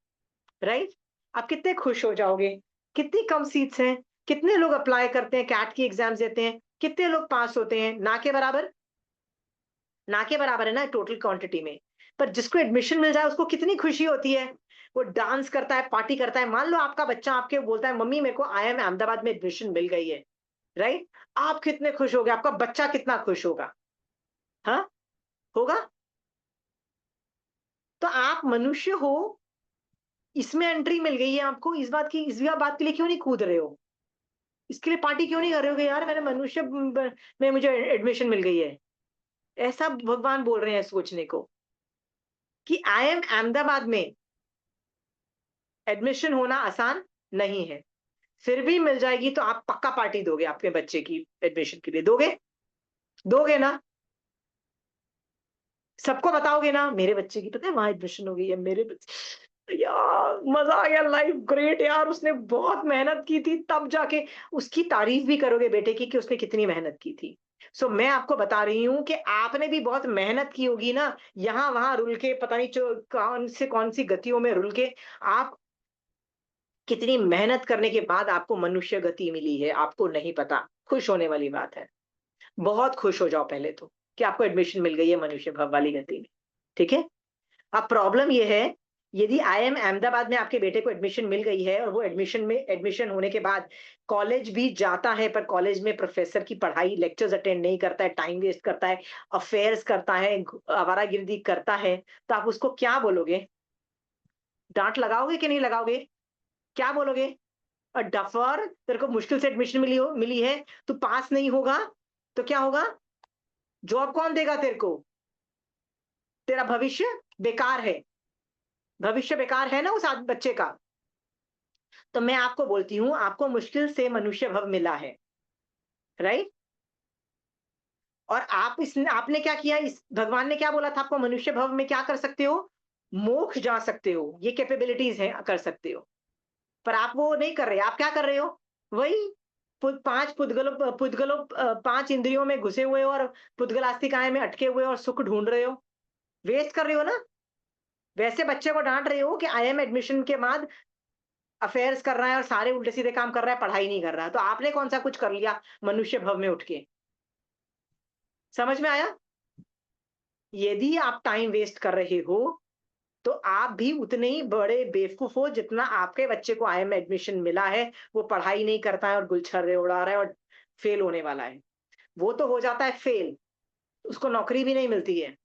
राइट, आप कितने खुश हो जाओगे। कितनी कम सीट्स हैं, कितने लोग अप्लाई करते हैं, कैट की एग्जाम देते हैं, कितने लोग पास होते हैं, ना के बराबर, ना के बराबर है ना टोटल क्वांटिटी में। पर जिसको एडमिशन मिल जाए उसको कितनी खुशी होती है, वो डांस करता है, पार्टी करता है। मान लो आपका बच्चा आपके बोलता है, मम्मी मेरे को आईएम अहमदाबाद में एडमिशन मिल गई है, राइट, आप कितने खुश होगे, आपका बच्चा कितना खुश होगा, हाँ, होगा। तो आप मनुष्य हो, इसमें एंट्री मिल गई है आपको, इस बात के लिए क्यों नहीं कूद रहे हो, इसके लिए पार्टी क्यों नहीं कर रहे हो कि यार मैंने मनुष्य में मुझे एडमिशन मिल गई है। ऐसा भगवान बोल रहे हैं सोचने को कि आईएम अहमदाबाद में एडमिशन होना आसान नहीं है, फिर भी मिल जाएगी तो आप पक्का पार्टी दोगे अपने बच्चे की एडमिशन के लिए, दोगे ना, सबको बताओगे ना, मेरे बच्चे की पता है वहां एडमिशन हो गई है, मेरे बच्चे, यार मजा आ गया, लाइफ ग्रेट यार, उसने बहुत मेहनत की थी, तब जाके उसकी तारीफ भी करोगे बेटे की कि उसने कितनी मेहनत की थी। सो मैं आपको बता रही हूँ कि आपने भी बहुत मेहनत की होगी ना, यहाँ वहां रुल के, पता नहीं कौन सी गतियों में रुल के, आप कितनी मेहनत करने के बाद आपको मनुष्य गति मिली है, आपको नहीं पता। खुश होने वाली बात है, बहुत खुश हो जाओ पहले तो कि आपको एडमिशन मिल गई है मनुष्य भव वाली गति में, ठीक है। अब प्रॉब्लम ये है, यदि आईएम अहमदाबाद में आपके बेटे को एडमिशन मिल गई है और वो एडमिशन होने के बाद कॉलेज भी जाता है, पर कॉलेज में प्रोफेसर की पढ़ाई, लेक्चर्स अटेंड नहीं करता है, टाइम वेस्ट करता है, अफेयर्स करता है, आवारागर्दी करता है, तो आप उसको क्या बोलोगे, डांट लगाओगे कि नहीं लगाओगे, क्या बोलोगे, और डफर, तेरे को मुश्किल से एडमिशन मिली है, तू पास नहीं होगा तो क्या होगा, जॉब कौन देगा तेरे को, तेरा भविष्य बेकार है, भविष्य बेकार है ना उस बच्चे का। तो मैं आपको बोलती हूं, आपको मुश्किल से मनुष्य भव मिला है, राइट, और आपने क्या किया, इस भगवान ने क्या बोला था आपको, मनुष्य भव में क्या कर सकते हो, मोक्ष जा सकते हो, ये कैपेबिलिटीज हैं, कर सकते हो। पर आप वो नहीं कर रहे, आप क्या कर रहे हो, वही पांच इंद्रियों में घुसे हुए हो और पुद्गलास्तिकाएं में अटके हुए और सुख ढूंढ रहे हो, वेस्ट कर रहे हो ना। वैसे बच्चे को डांट रहे हो कि आईएम एडमिशन के बाद अफेयर्स कर रहा है और सारे उल्टे सीधे काम कर रहा है, पढ़ाई नहीं कर रहा है, तो आपने कौन सा कुछ कर लिया मनुष्य भव में उठ के, समझ में आया। यदि आप टाइम वेस्ट कर रहे हो तो आप भी उतने ही बड़े बेवकूफ हो जितना आपके बच्चे को आईएम एडमिशन मिला है, वो पढ़ाई नहीं करता है और गुलछर्रे उड़ा रहा है और फेल होने वाला है, वो तो हो जाता है फेल, उसको नौकरी भी नहीं मिलती है।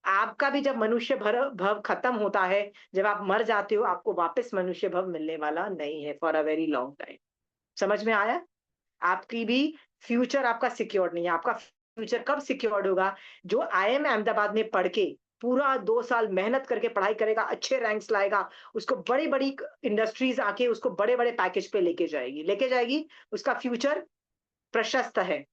आपका भी जब मनुष्य भव खत्म होता है, जब आप मर जाते हो, आपको वापस मनुष्य भव मिलने वाला नहीं है for a very long time, समझ में आया। आपकी भी फ्यूचर आपका सिक्योर्ड नहीं है। आपका फ्यूचर कब सिक्योर्ड होगा, जो आईएम अहमदाबाद में पढ़ के पूरा 2 साल मेहनत करके पढ़ाई करेगा, अच्छे रैंक्स लाएगा, उसको बड़ी-बड़ी इंडस्ट्रीज आके उसको बड़े-बड़े पैकेज पे लेके जाएगी, उसका फ्यूचर प्रशस्त है।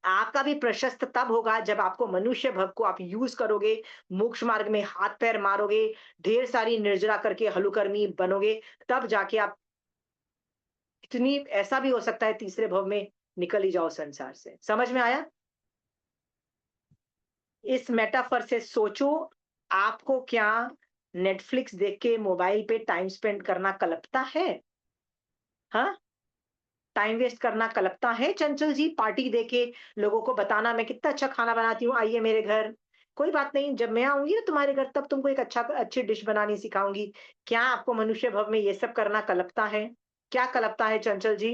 आपका भी प्रशस्त तब होगा जब आपको मनुष्य भव को आप यूज करोगे, मोक्ष मार्ग में हाथ पैर मारोगे, ढेर सारी निर्जरा करके हलुकर्मी बनोगे, तब जाके आप इतनी, ऐसा भी हो सकता है तीसरे भव में निकल ही जाओ संसार से। समझ में आया? इस मेटाफर से सोचो, आपको क्या नेटफ्लिक्स देख के मोबाइल पे टाइम स्पेंड करना कलपता है? हाँ, टाइम वेस्ट करना कलपता है चंचल जी? पार्टी देके लोगों को बताना मैं कितना अच्छा खाना बनाती हूँ, आइए मेरे घर। कोई बात नहीं, जब मैं आऊंगी ना तुम्हारे घर तब तुमको एक अच्छी डिश बनानी सिखाऊंगी। क्या आपको मनुष्य भव में ये सब करना कलपता है? क्या कलपता है चंचल जी?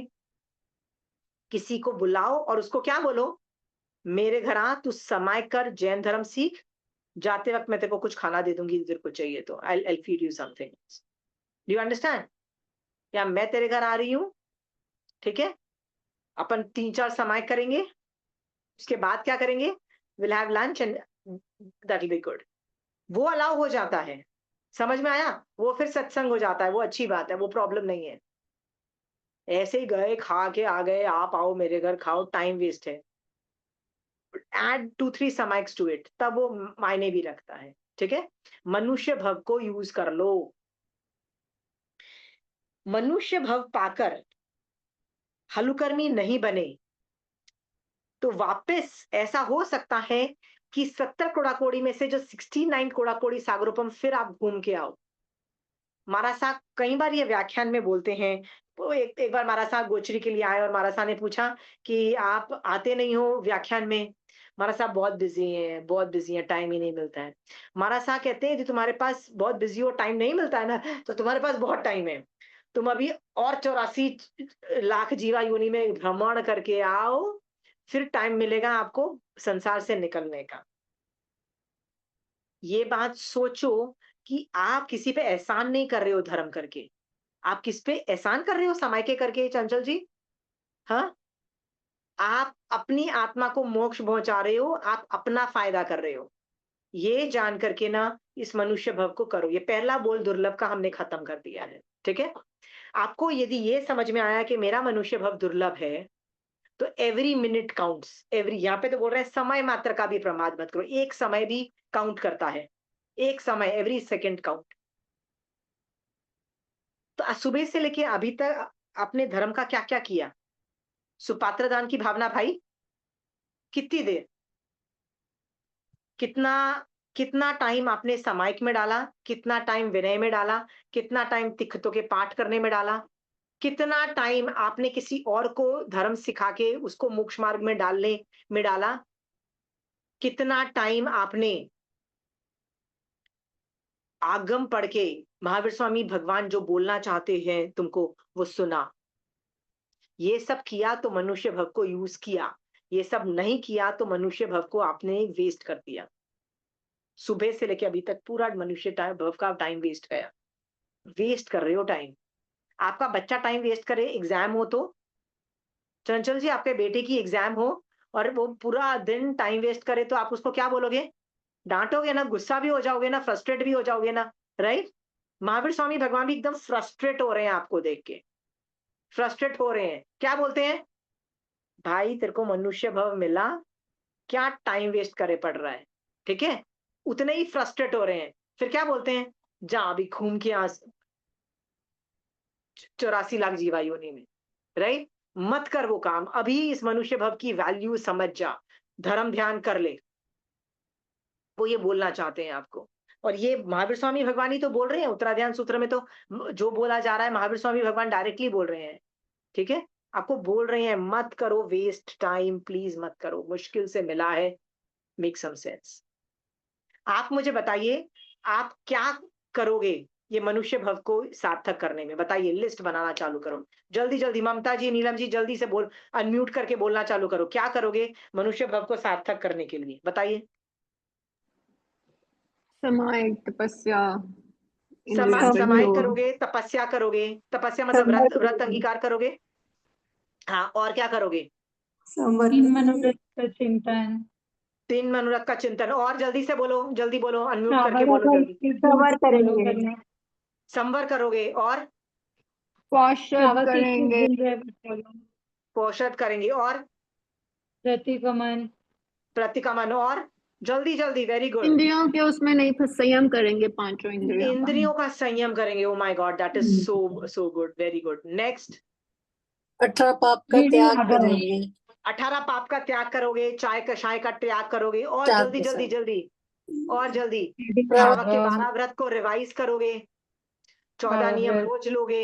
किसी को बुलाओ और उसको क्या बोलो, मेरे घर आ, तू समय कर, जैन धर्म सीख, जाते वक्त मैं तेरे को कुछ खाना दे दूंगी, तेरे को चाहिए तो I feed you something. Do you understand? या मैं तेरे घर आ रही हूँ, ठीक है, अपन 3-4 समय करेंगे, उसके बाद क्या करेंगे, will have lunch and that will be good. वो अलाउ हो जाता है। समझ में आया? वो फिर सत्संग हो जाता है, वो अच्छी बात है, वो प्रॉब्लम नहीं है। ऐसे ही गए, खा के आ गए, आप आओ मेरे घर खाओ, टाइम वेस्ट है। एड 2-3 समाइक्स टू इट, तब वो मायने भी रखता है। ठीक है, मनुष्य भव को यूज कर लो। मनुष्य भव पाकर हलुकर्मी नहीं बने तो वापस ऐसा हो सकता है कि 70 कोड़ा में से जो 69 कोड़ा सागरोपम फिर आप घूम के आओ। महाराज साहब कई बार ये व्याख्यान में बोलते हैं, तो एक बार महाराज साहब गोचरी के लिए आए और महाराज साहब ने पूछा कि आप आते नहीं हो व्याख्यान में। महाराज साहब बहुत बिजी हैं, टाइम ही नहीं मिलता है। महाराज साहब कहते हैं, यदि तुम्हारे पास बहुत बिजी हो, टाइम नहीं मिलता है ना, तो तुम्हारे पास बहुत टाइम है। तुम अभी और 84 लाख जीवा योनि में भ्रमण करके आओ, फिर टाइम मिलेगा आपको संसार से निकलने का। ये बात सोचो कि आप किसी पे एहसान नहीं कर रहे हो धर्म करके, आप किस पे एहसान कर रहे हो समय के करके चंचल जी? हाँ, आप अपनी आत्मा को मोक्ष पहुंचा रहे हो, आप अपना फायदा कर रहे हो। ये जान करके ना इस मनुष्य भव को करो। ये पहला बोल दुर्लभ का हमने खत्म कर दिया है। ठीक है, आपको यदि ये समझ में आया कि मेरा मनुष्य भव दुर्लभ है, तो एवरी मिनट काउंट्स। एवरी, यहाँ पे तो बोल रहे हैं समय मात्र का भी प्रमाद मत करो, एक समय भी काउंट करता है, एक समय, एवरी सेकंड काउंट। तो सुबह से लेके अभी तक अपने धर्म का क्या क्या किया? सुपात्र दान की भावना भाई, कितनी देर, कितना कितना टाइम आपने सामायिक में डाला, कितना टाइम विनय में डाला, कितना टाइम तिखतों के पाठ करने में डाला, कितना टाइम आपने किसी और को धर्म सिखा के उसको मोक्ष मार्ग में डालने में डाला, कितना टाइम आपने आगम पढ़ के महावीर स्वामी भगवान जो बोलना चाहते हैं तुमको वो सुना। ये सब किया तो मनुष्य भव को यूज किया, ये सब नहीं किया तो मनुष्य भव को आपने वेस्ट कर दिया। सुबह से लेके अभी तक पूरा मनुष्य भव का टाइम वेस्ट गया। वेस्ट कर रहे हो टाइम। आपका बच्चा टाइम वेस्ट करे, एग्जाम हो तो, चंचल जी आपके बेटे की एग्जाम हो और वो पूरा दिन टाइम वेस्ट करे, तो आप उसको क्या बोलोगे? डांटोगे ना, गुस्सा भी हो जाओगे ना, फ्रस्ट्रेट भी हो जाओगे ना, राइट? महावीर स्वामी भगवान भी एकदम फ्रस्ट्रेट हो रहे हैं आपको देख के, फ्रस्ट्रेट हो रहे हैं। क्या बोलते हैं? भाई तेरे को मनुष्य भव मिला, क्या टाइम वेस्ट करे पड़ रहा है? ठीक है, उतने ही फ्रस्ट्रेट हो रहे हैं। फिर क्या बोलते हैं? जा अभी घूम के आ 84 लाख जीवा योनि में, राइट? मत कर वो काम, अभी इस मनुष्य भव की वैल्यू समझ जा, धर्म ध्यान कर ले। वो ये बोलना चाहते हैं आपको। और ये महावीर स्वामी भगवान ही तो बोल रहे हैं, उत्तराध्यान सूत्र में तो जो बोला जा रहा है महावीर स्वामी भगवान डायरेक्टली बोल रहे हैं। ठीक है, आपको बोल रहे हैं मत करो वेस्ट टाइम, प्लीज मत करो, मुश्किल से मिला है, मेक सम सेंस। आप मुझे बताइए, आप क्या करोगे ये मनुष्य भव को सार्थक करने में? बताइए, लिस्ट बनाना चालू करो जल्दी जल्दी। ममता जी, नीलम जी, जल्दी से बोल, अनम्यूट करके बोलना चालू करो। क्या करोगे मनुष्य भव को सार्थक करने के लिए? बताइए। समाहिक, तपस्या, समाहित योग, करोगे, तपस्या करोगे, तपस्या मतलब व्रत अंगीकार करोगे। हाँ, और क्या करोगे? तीन मनोवृत्त का चिंतन, तीन मनोरथ का चिंतन, और जल्दी से बोलो, जल्दी बोलो, अनम्यूट करके बोलो जल्दी। कवर करेंगे। संवर करोगे, और पौषध श्रावक 21 करेंगे। दिन पोषद करेंगे, और प्रतिगमन। प्रतिक्रमण, और जल्दी जल्दी, वेरी गुड। इंद्रियों के उसमें नहीं फंस, संयम करेंगे पांचों इंद्रियों का। इंद्रियों का संयम करेंगे। Oh my God, that is so good, very good. Next, 18 पाप का वीडियो त्याग आगम। करेंगे। 18 पाप का त्याग करोगे, चाय कषाय का त्याग करोगे, और चार जल्दी जल्दी कषाय। जल्दी, और जल्दी। प्रव- श्रावक के 12 व्रत को रिवाइज करोगे, 14 नियम व्रत। रोज लोगे,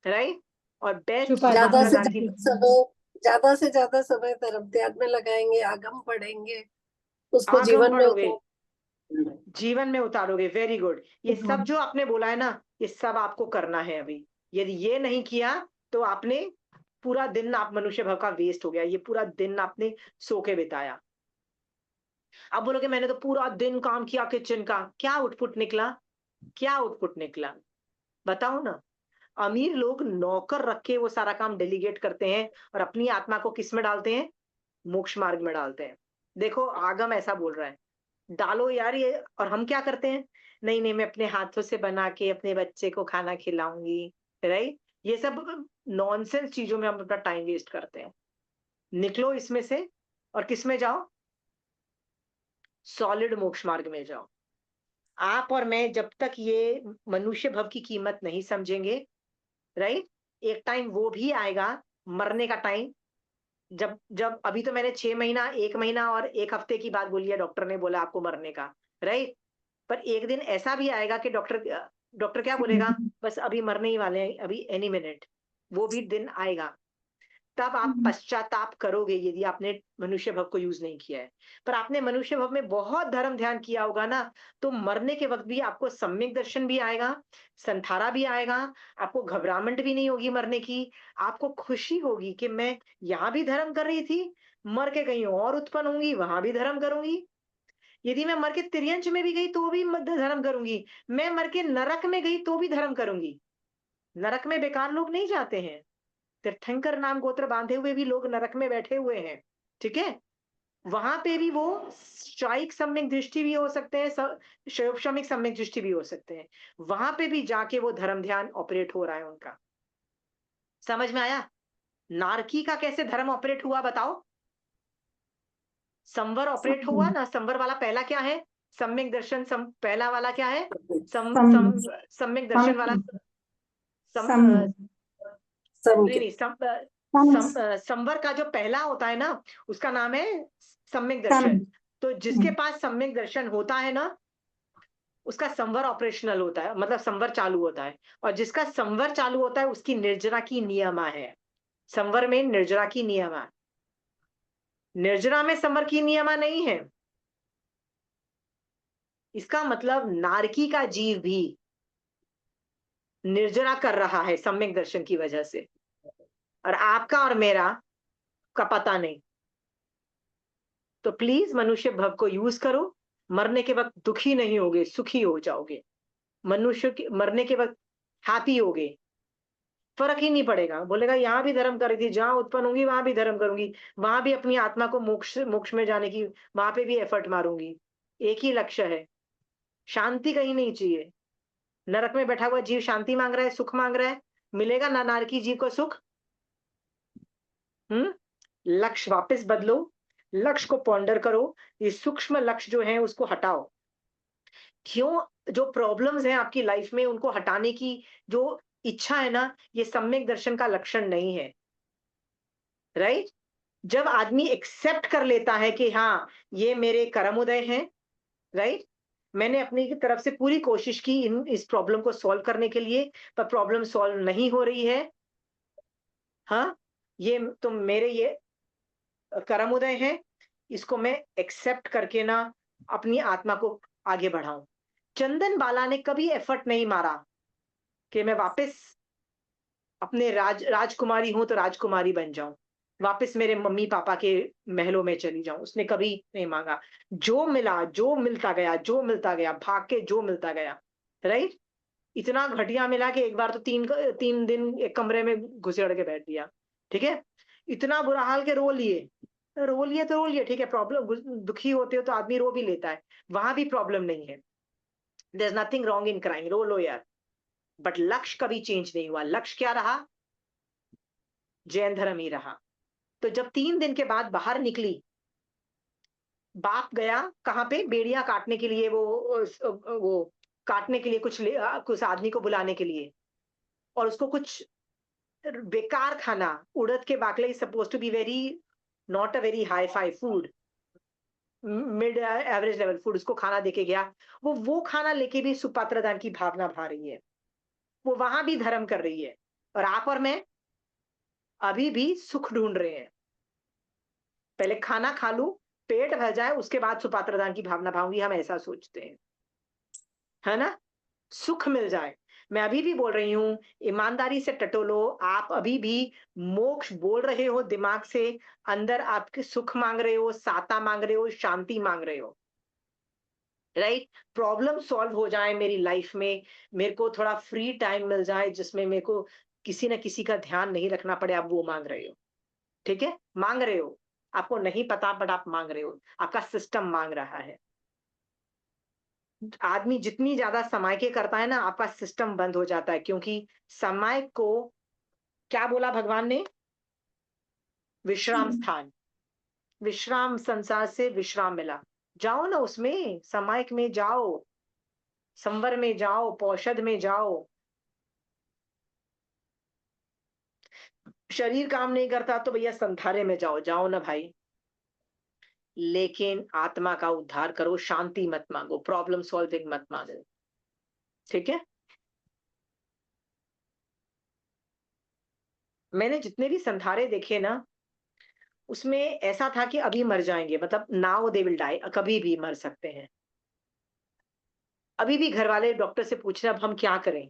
राइट। और बेस्ट शुभ आचरण ज्यादा से राखी, ज्यादा समय धर्म त्याग में लगाएंगे, आगम पढ़ेंगे, उसको आगम जीवन में पढ़ोगे, उतार। जीवन में उतारोगे, वेरी गुड। ये सब जो आपने बोला है ना, ये सब आपको करना है अभी। यदि ये नहीं किया तो आपने पूरा दिन, आप मनुष्य भव का वेस्ट हो गया। ये पूरा दिन आपने सो के बिताया। अब बोलोगे मैंने तो पूरा दिन काम किया किचन का, क्या आउटपुट निकला? क्या आउटपुट निकला बताओ ना। अमीर लोग नौकर रख के वो सारा काम डेलीगेट करते हैं, और अपनी आत्मा को किस में डालते हैं? मोक्ष मार्ग में डालते हैं। देखो आगम ऐसा बोल रहा है, डालो यार ये। और हम क्या करते हैं? नहीं नहीं, मैं अपने हाथों से बना के अपने बच्चे को खाना खिलाऊंगी, राइट। ये सब नॉनसेंस चीजों में हम अपना टाइम वेस्ट करते हैं। निकलो इसमें से, और किस में जाओ? सॉलिड मोक्ष मार्ग में जाओ। आप और मैं जब तक ये मनुष्य भव की कीमत नहीं समझेंगे, राइट, एक टाइम वो भी आएगा, मरने का टाइम। जब जब अभी तो मैंने 6 महीना, 1 महीना और 1 हफ्ते की बात बोली है, डॉक्टर ने बोला आपको मरने का, राइट। पर एक दिन ऐसा भी आएगा कि डॉक्टर क्या बोलेगा? बस अभी मरने ही वाले हैं, अभी एनी मिनट। वो भी दिन आएगा, तब आप पश्चाताप करोगे यदि आपने मनुष्य भव को यूज नहीं किया है। पर आपने मनुष्य भव में बहुत धर्म ध्यान किया होगा ना, तो मरने के वक्त भी आपको सम्यक दर्शन भी आएगा, संथारा भी आएगा, आपको घबराहट भी नहीं होगी मरने की। आपको खुशी होगी कि मैं यहाँ भी धर्म कर रही थी, मर के कहीं और उत्पन्न होंगी, वहां भी धर्म करूंगी। यदि मैं मर के तिर्यंच में भी गई तो भी धर्म करूंगी, मैं मर के नरक में गई तो भी धर्म करूंगी। नरक में बेकार लोग नहीं जाते हैं, तीर्थंकर नाम गोत्र बांधे हुए भी लोग नरक में बैठे हुए हैं, ठीक है। वहां पे भी वो शायिक सम्यक दृष्टि भी हो सकते हैं, शैवक्षमिक सम्यक दृष्टि भी हो सकते हैं। वहां पे भी जाके वो धर्म ध्यान ऑपरेट हो रहा है उनका। समझ में आया? नारकी का कैसे धर्म ऑपरेट हुआ बताओ? संवर ऑपरेट हुआ ना। संवर वाला पहला क्या है? सम्यक दर्शन। पहला वाला क्या है? सम्यक दर्शन वाला नहीं नहीं, संवर का जो पहला होता है ना, उसका नाम है सम्यक दर्शन। तो जिसके पास सम्यक दर्शन होता है ना, उसका संवर ऑपरेशनल होता है, मतलब संवर चालू होता है। और जिसका संवर चालू होता है उसकी निर्जरा की नियमा है। संवर में निर्जरा की नियमा, निर्जरा में संवर की नियमा नहीं है। इसका मतलब नारकी का जीव भी निर्जरा कर रहा है सम्यक दर्शन की वजह से, और आपका और मेरा का पता नहीं। तो प्लीज मनुष्य भव को यूज करो। मरने के वक्त दुखी नहीं होगे, सुखी हो जाओगे। मनुष्य के मरने के वक्त हैप्पी होगे, फर्क ही नहीं पड़ेगा। बोलेगा यहाँ भी धर्म कर रही थी, जहां उत्पन्न होंगी वहां भी धर्म करूंगी, वहां भी अपनी आत्मा को मोक्ष मोक्ष में जाने की, वहां पे भी एफर्ट मारूंगी। एक ही लक्ष्य है, शांति कहीं नहीं चाहिए। नरक में बैठा हुआ जीव शांति मांग रहा है, सुख मांग रहा है, मिलेगा ना नारकी जीव को सुख? लक्ष्य वापस बदलो, लक्ष्य को पॉन्डर करो। ये सूक्ष्म लक्ष्य जो है उसको हटाओ। क्यों? जो प्रॉब्लम्स हैं आपकी लाइफ में उनको हटाने की जो इच्छा है ना, ये सम्यक दर्शन का लक्षण नहीं है, राइट। जब आदमी एक्सेप्ट कर लेता है कि हाँ ये मेरे कर्म उदय हैं, राइट, मैंने अपनी तरफ से पूरी कोशिश की इस प्रॉब्लम को सॉल्व करने के लिए, पर प्रॉब्लम सॉल्व नहीं हो रही है, हाँ, ये तो मेरे ये कर्म उदय हैं, इसको मैं एक्सेप्ट करके ना अपनी आत्मा को आगे बढ़ाऊं। चंदन बाला ने कभी एफर्ट नहीं मारा कि मैं वापस अपने राजकुमारी हूं तो राजकुमारी बन जाऊं, वापस मेरे मम्मी पापा के महलों में चली जाऊं। उसने कभी नहीं मांगा। जो मिला, जो मिलता गया, जो मिलता गया, भाग के जो मिलता गया, राइट। इतना घटिया मिला कि एक बार तो 3 दिन एक कमरे में घुसेड़ के बैठ दिया, ठीक है। इतना बुरा हाल के रो लिए, रो लिया तो रो लिया, ठीक है, प्रॉब्लम, दुखी होते हो तो आदमी रो भी लेता है, वहां भी प्रॉब्लम नहीं है, there is nothing wrong in crying, रो लो यार। बट लक्ष्य कभी चेंज नहीं हुआ, लक्ष्य क्या रहा? जैन धर्म ही रहा। तो जब 3 दिन के बाद बाहर निकली, बाप गया कहाँ पे, बेड़ियां काटने के लिए, वो काटने के लिए कुछ आदमी को बुलाने के लिए, और उसको कुछ बेकार खाना, उड़द के बाकले is suppose to be very, not a very hi fi food, mid average level food, उसको खाना देके गया। वो खाना लेके भी सुपात्रदान की भावना भा रही है, वो वहां भी धर्म कर रही है, और आप और मैं अभी भी सुख ढूंढ रहे हैं। पहले खाना खा लूं, पेट भर जाए, उसके बाद सुपात्रदान की भावना भाऊंगी, हम ऐसा सोचते हैं, है ना, सुख मिल जाए। मैं अभी भी बोल रही हूं, ईमानदारी से टटोलो, आप अभी भी मोक्ष बोल रहे हो दिमाग से, अंदर आपके सुख मांग रहे हो, साता मांग रहे हो, शांति मांग रहे हो, राइट, प्रॉब्लम सॉल्व हो जाए मेरी लाइफ में, मेरे को थोड़ा फ्री टाइम मिल जाए जिसमें मेरे को किसी ना किसी का ध्यान नहीं रखना पड़े, आप वो मांग रहे हो, ठीक है, मांग रहे हो, आपको नहीं पता बट आप मांग रहे हो, आपका सिस्टम मांग रहा है। आदमी जितनी ज्यादा समय के करता है ना, आपका सिस्टम बंद हो जाता है, क्योंकि समय को क्या बोला भगवान ने? विश्राम स्थान, विश्राम, संसार से विश्राम मिला, जाओ ना उसमें, समय में जाओ, संवर में जाओ, पौषध में जाओ। शरीर काम नहीं करता तो भैया संथारे में जाओ, जाओ ना भाई, लेकिन आत्मा का उद्धार करो, शांति मत मांगो, प्रॉब्लम सॉल्विंग मत मांगो, ठीक है। मैंने जितने भी संथारे देखे ना, उसमें ऐसा था कि अभी मर जाएंगे, मतलब नाउ दे विल डाई, कभी भी मर सकते हैं। अभी भी घर वाले डॉक्टर से पूछ रहे अब हम क्या करें,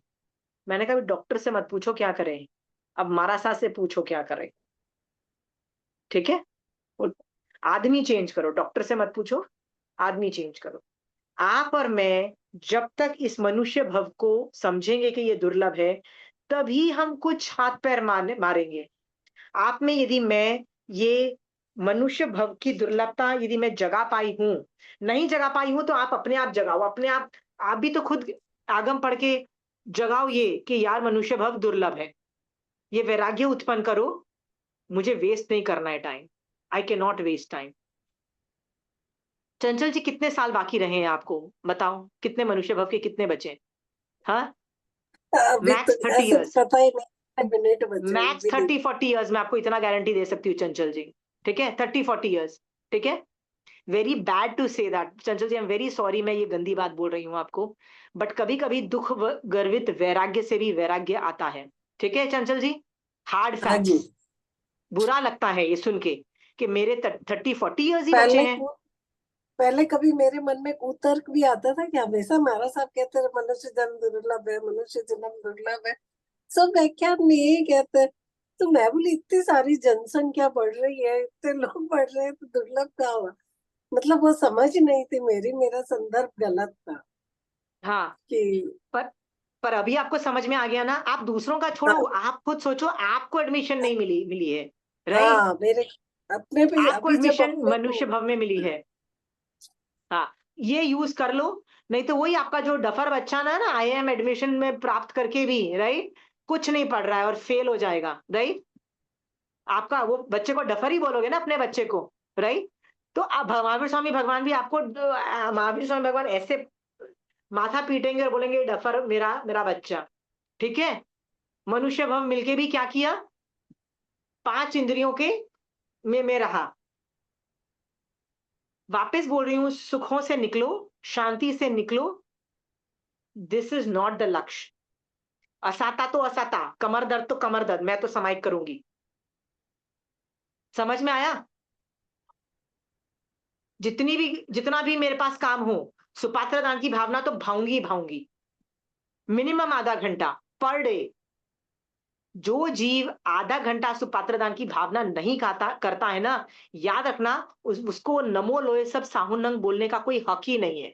मैंने कहा डॉक्टर से मत पूछो क्या करें, अब मारासा से पूछो क्या करें, ठीक है। और आदमी चेंज करो, डॉक्टर से मत पूछो, आदमी चेंज करो। आप और मैं जब तक इस मनुष्य भव को समझेंगे कि ये दुर्लभ है, तभी हम कुछ हाथ पैर मारेंगे। आप में यदि मैं ये मनुष्य भव की दुर्लभता यदि मैं जगा पाई हूं, नहीं जगा पाई हूं, तो आप अपने आप जगाओ, अपने आप भी तो खुद आगम पढ़ के जगाओ ये कि यार मनुष्य भव दुर्लभ है, ये वैराग्य उत्पन्न करो, मुझे वेस्ट नहीं करना है time, I can not waste time. Chanchal ji कितने साल बाकी रहे हैं आपको, बताओ कितने मनुष्य भव के कितने बचे? हाँ, अभी तो मैक्स 30 ऐसे इयर्स, पता ही नहीं, मिनट बचे हैं, मैक्स भी नहीं। 30-40 इयर्स, मैं आपको इतना गारंटी दे सकती हूँ चंचल जी, ठीक है, 30-40 इयर्स, ठीक है। Very bad to say that Chanchal ji, I am very sorry, मैं ये गंदी बात बोल रही हूँ आपको, बट कभी कभी दुख गर्वित वैराग्य से भी वैराग्य आता है, ठीक है चंचल जी, हार्ड हाँ जी। फैक्ट्स। बुरा लगता है ये सुन के कि मेरे 30-40 इयर्स ही बचे पहले हैं। पहले कभी मेरे मन में कुतर्क भी आता था कि हमेशा महाराज साहब कहते रहे मनुष्य जन्म दुर्लभ है, मनुष्य जन्म दुर्लभ है, सब व्याख्यान में यही कहते हैं। तो मैं बोली इतनी सारी जनसंख्या बढ़ रही है, इतने लोग बढ़ रहे हैं, तो दुर्लभ क्या हुआ? मतलब वो समझ नहीं थी मेरी, मेरा संदर्भ गलत था हाँ, कि पर अभी आपको समझ में आ गया ना, आप दूसरों का छोड़ो, आप खुद सोचो, आपको एडमिशन नहीं मिली मिली है, राइट, हाँ मेरे अपने पे आपको अभी जब एडमिशन अपने को मनुष्य भव में मिली है। हाँ, ये यूज कर लो, नहीं तो वही आपका जो डफर बच्चा ना आईआईएम एडमिशन में प्राप्त करके भी, राइट, कुछ नहीं पढ़ रहा है और फेल हो जाएगा, राइट, आपका वो बच्चे को डफर ही बोलोगे ना अपने बच्चे को, राइट। तो आप महावीर स्वामी भगवान भी आपको महावीर स्वामी भगवान ऐसे माथा पीटेंगे और बोलेंगे डफर मेरा मेरा बच्चा, ठीक है। मनुष्य भव मिलके भी क्या किया, 5 इंद्रियों के में रहा। वापस बोल रही हूं, सुखों से निकलो, शांति से निकलो, दिस इज नॉट द लक्ष्य। असाता तो असाता, कमर दर्द तो कमर दर्द, मैं तो समाइक करूंगी, समझ में आया? जितना भी मेरे पास काम हो, सुपात्र दान की भावना तो भाऊंगी ही भाऊंगी, मिनिमम आधा घंटा पर डे। जो जीव आधा घंटा सुपात्र दान की भावना नहीं करता है ना, याद रखना, उसको नमो लोए सब साहुनंग बोलने का कोई हक ही नहीं है।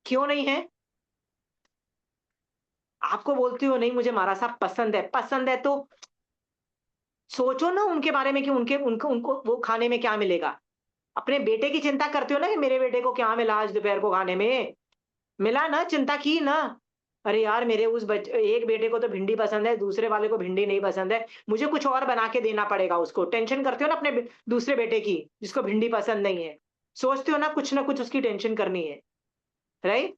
क्यों नहीं है? आपको बोलती हो नहीं मुझे महाराज साहब पसंद है तो सोचो ना उनके बारे में कि उनके उनको उनको वो खाने में क्या मिलेगा। अपने बेटे की चिंता करते हो ना कि मेरे बेटे को क्या मिला आज दोपहर को खाने में? मिला ना, चिंता की ना। अरे यार मेरे एक बेटे को तो भिंडी पसंद है, दूसरे वाले को भिंडी नहीं पसंद है, मुझे कुछ और बना के देना पड़ेगा उसको। टेंशन करते हो ना अपने दूसरे बेटे की जिसको भिंडी पसंद नहीं है। सोचते हो ना कुछ उसकी टेंशन करनी है, राइट?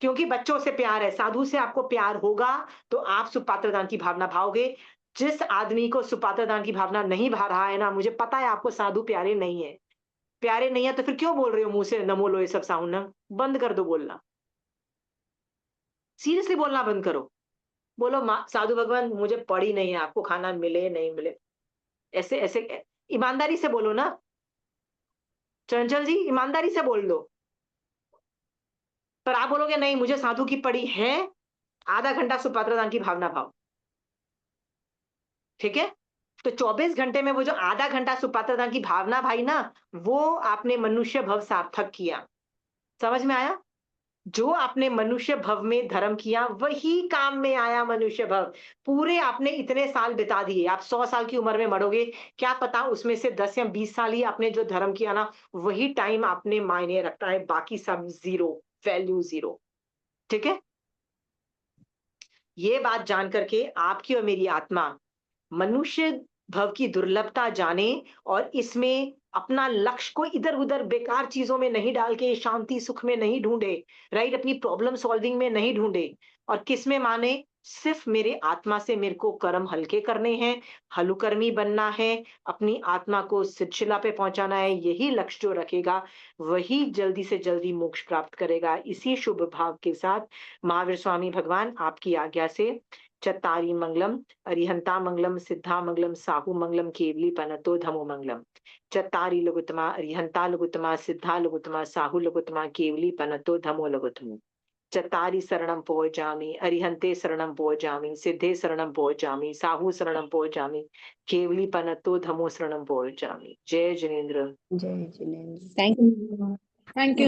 क्योंकि बच्चों से प्यार है, साधु से आपको प्यार होगा तो आप सुपात्र दान की भावना भाओगे। जिस आदमी को सुपात्र दान की भावना नहीं भा रहा है ना, मुझे पता है आपको साधु प्यारे नहीं है। प्यारे नहीं है तो फिर क्यों बोल रहे हो मुंह से नमो लो ये सब साउंड ना? बंद कर दो बोलना। सीरियसली बोलना बंद करो। बोलो साधु भगवान मुझे पड़ी नहीं है, आपको खाना मिले नहीं मिले। ऐसे ऐसे ईमानदारी से बोलो ना। चंचल जी ईमानदारी से बोल दो। पर आप बोलोगे नहीं मुझे साधु की पड़ी है, आधा घंटा सुपात्र दान की भावना भाव। ठीक है? तो 24 घंटे में वो जो आधा घंटा सुपात्र दान की भावना भाई ना, वो आपने मनुष्य भव सार्थक किया। समझ में आया? जो आपने मनुष्य भव में धर्म किया वही काम में आया मनुष्य भव। पूरे आपने इतने साल बिता दिए, आप 100 साल की उम्र में मरोगे, क्या पता उसमें से 10 या 20 साल ही आपने जो धर्म किया ना, वही टाइम आपने मायने रखता है, बाकी सब जीरो, वैल्यू जीरो। ठीक है? ये बात जान करके आपकी और मेरी आत्मा मनुष्य भव की दुर्लभता जाने और इसमें अपना लक्ष्य को इधर उधर बेकार चीजों में नहीं डाल के शांति सुख में नहीं ढूंढे, राइट? अपनी प्रॉब्लम सॉल्विंग में नहीं ढूंढे और किस में माने, सिर्फ मेरे आत्मा से मेरे को कर्म हल्के करने हैं, हलुकर्मी बनना है, अपनी आत्मा को शिला पे पहुंचाना है। यही लक्ष्य जो रखेगा वही जल्दी से जल्दी मोक्ष प्राप्त करेगा। इसी शुभ भाव के साथ महावीर स्वामी भगवान आपकी आज्ञा से चत्तारी मंगलम, अरिहंता मंगलम, सिद्धा मंगलम, साहू मंगलम, केवली पनतो धमो मंगलम। चत्तारी लघुत्तमा, अरिहंता लघुत्तमा, सिद्धा लघुत्तमा, साहू लघुत्तमा, केवली पनतो धमो लघुत्तम। चत्तारी शरणं पोजामि, अरिहंते शरणं पोजामि, सिद्धे शरणं पोजामि, साहू शरणं पोजामि, केवली पनतो धमो शरणं पोजामि। जय जिनेन्द्र। जय जिनेन्द्र। Thank you.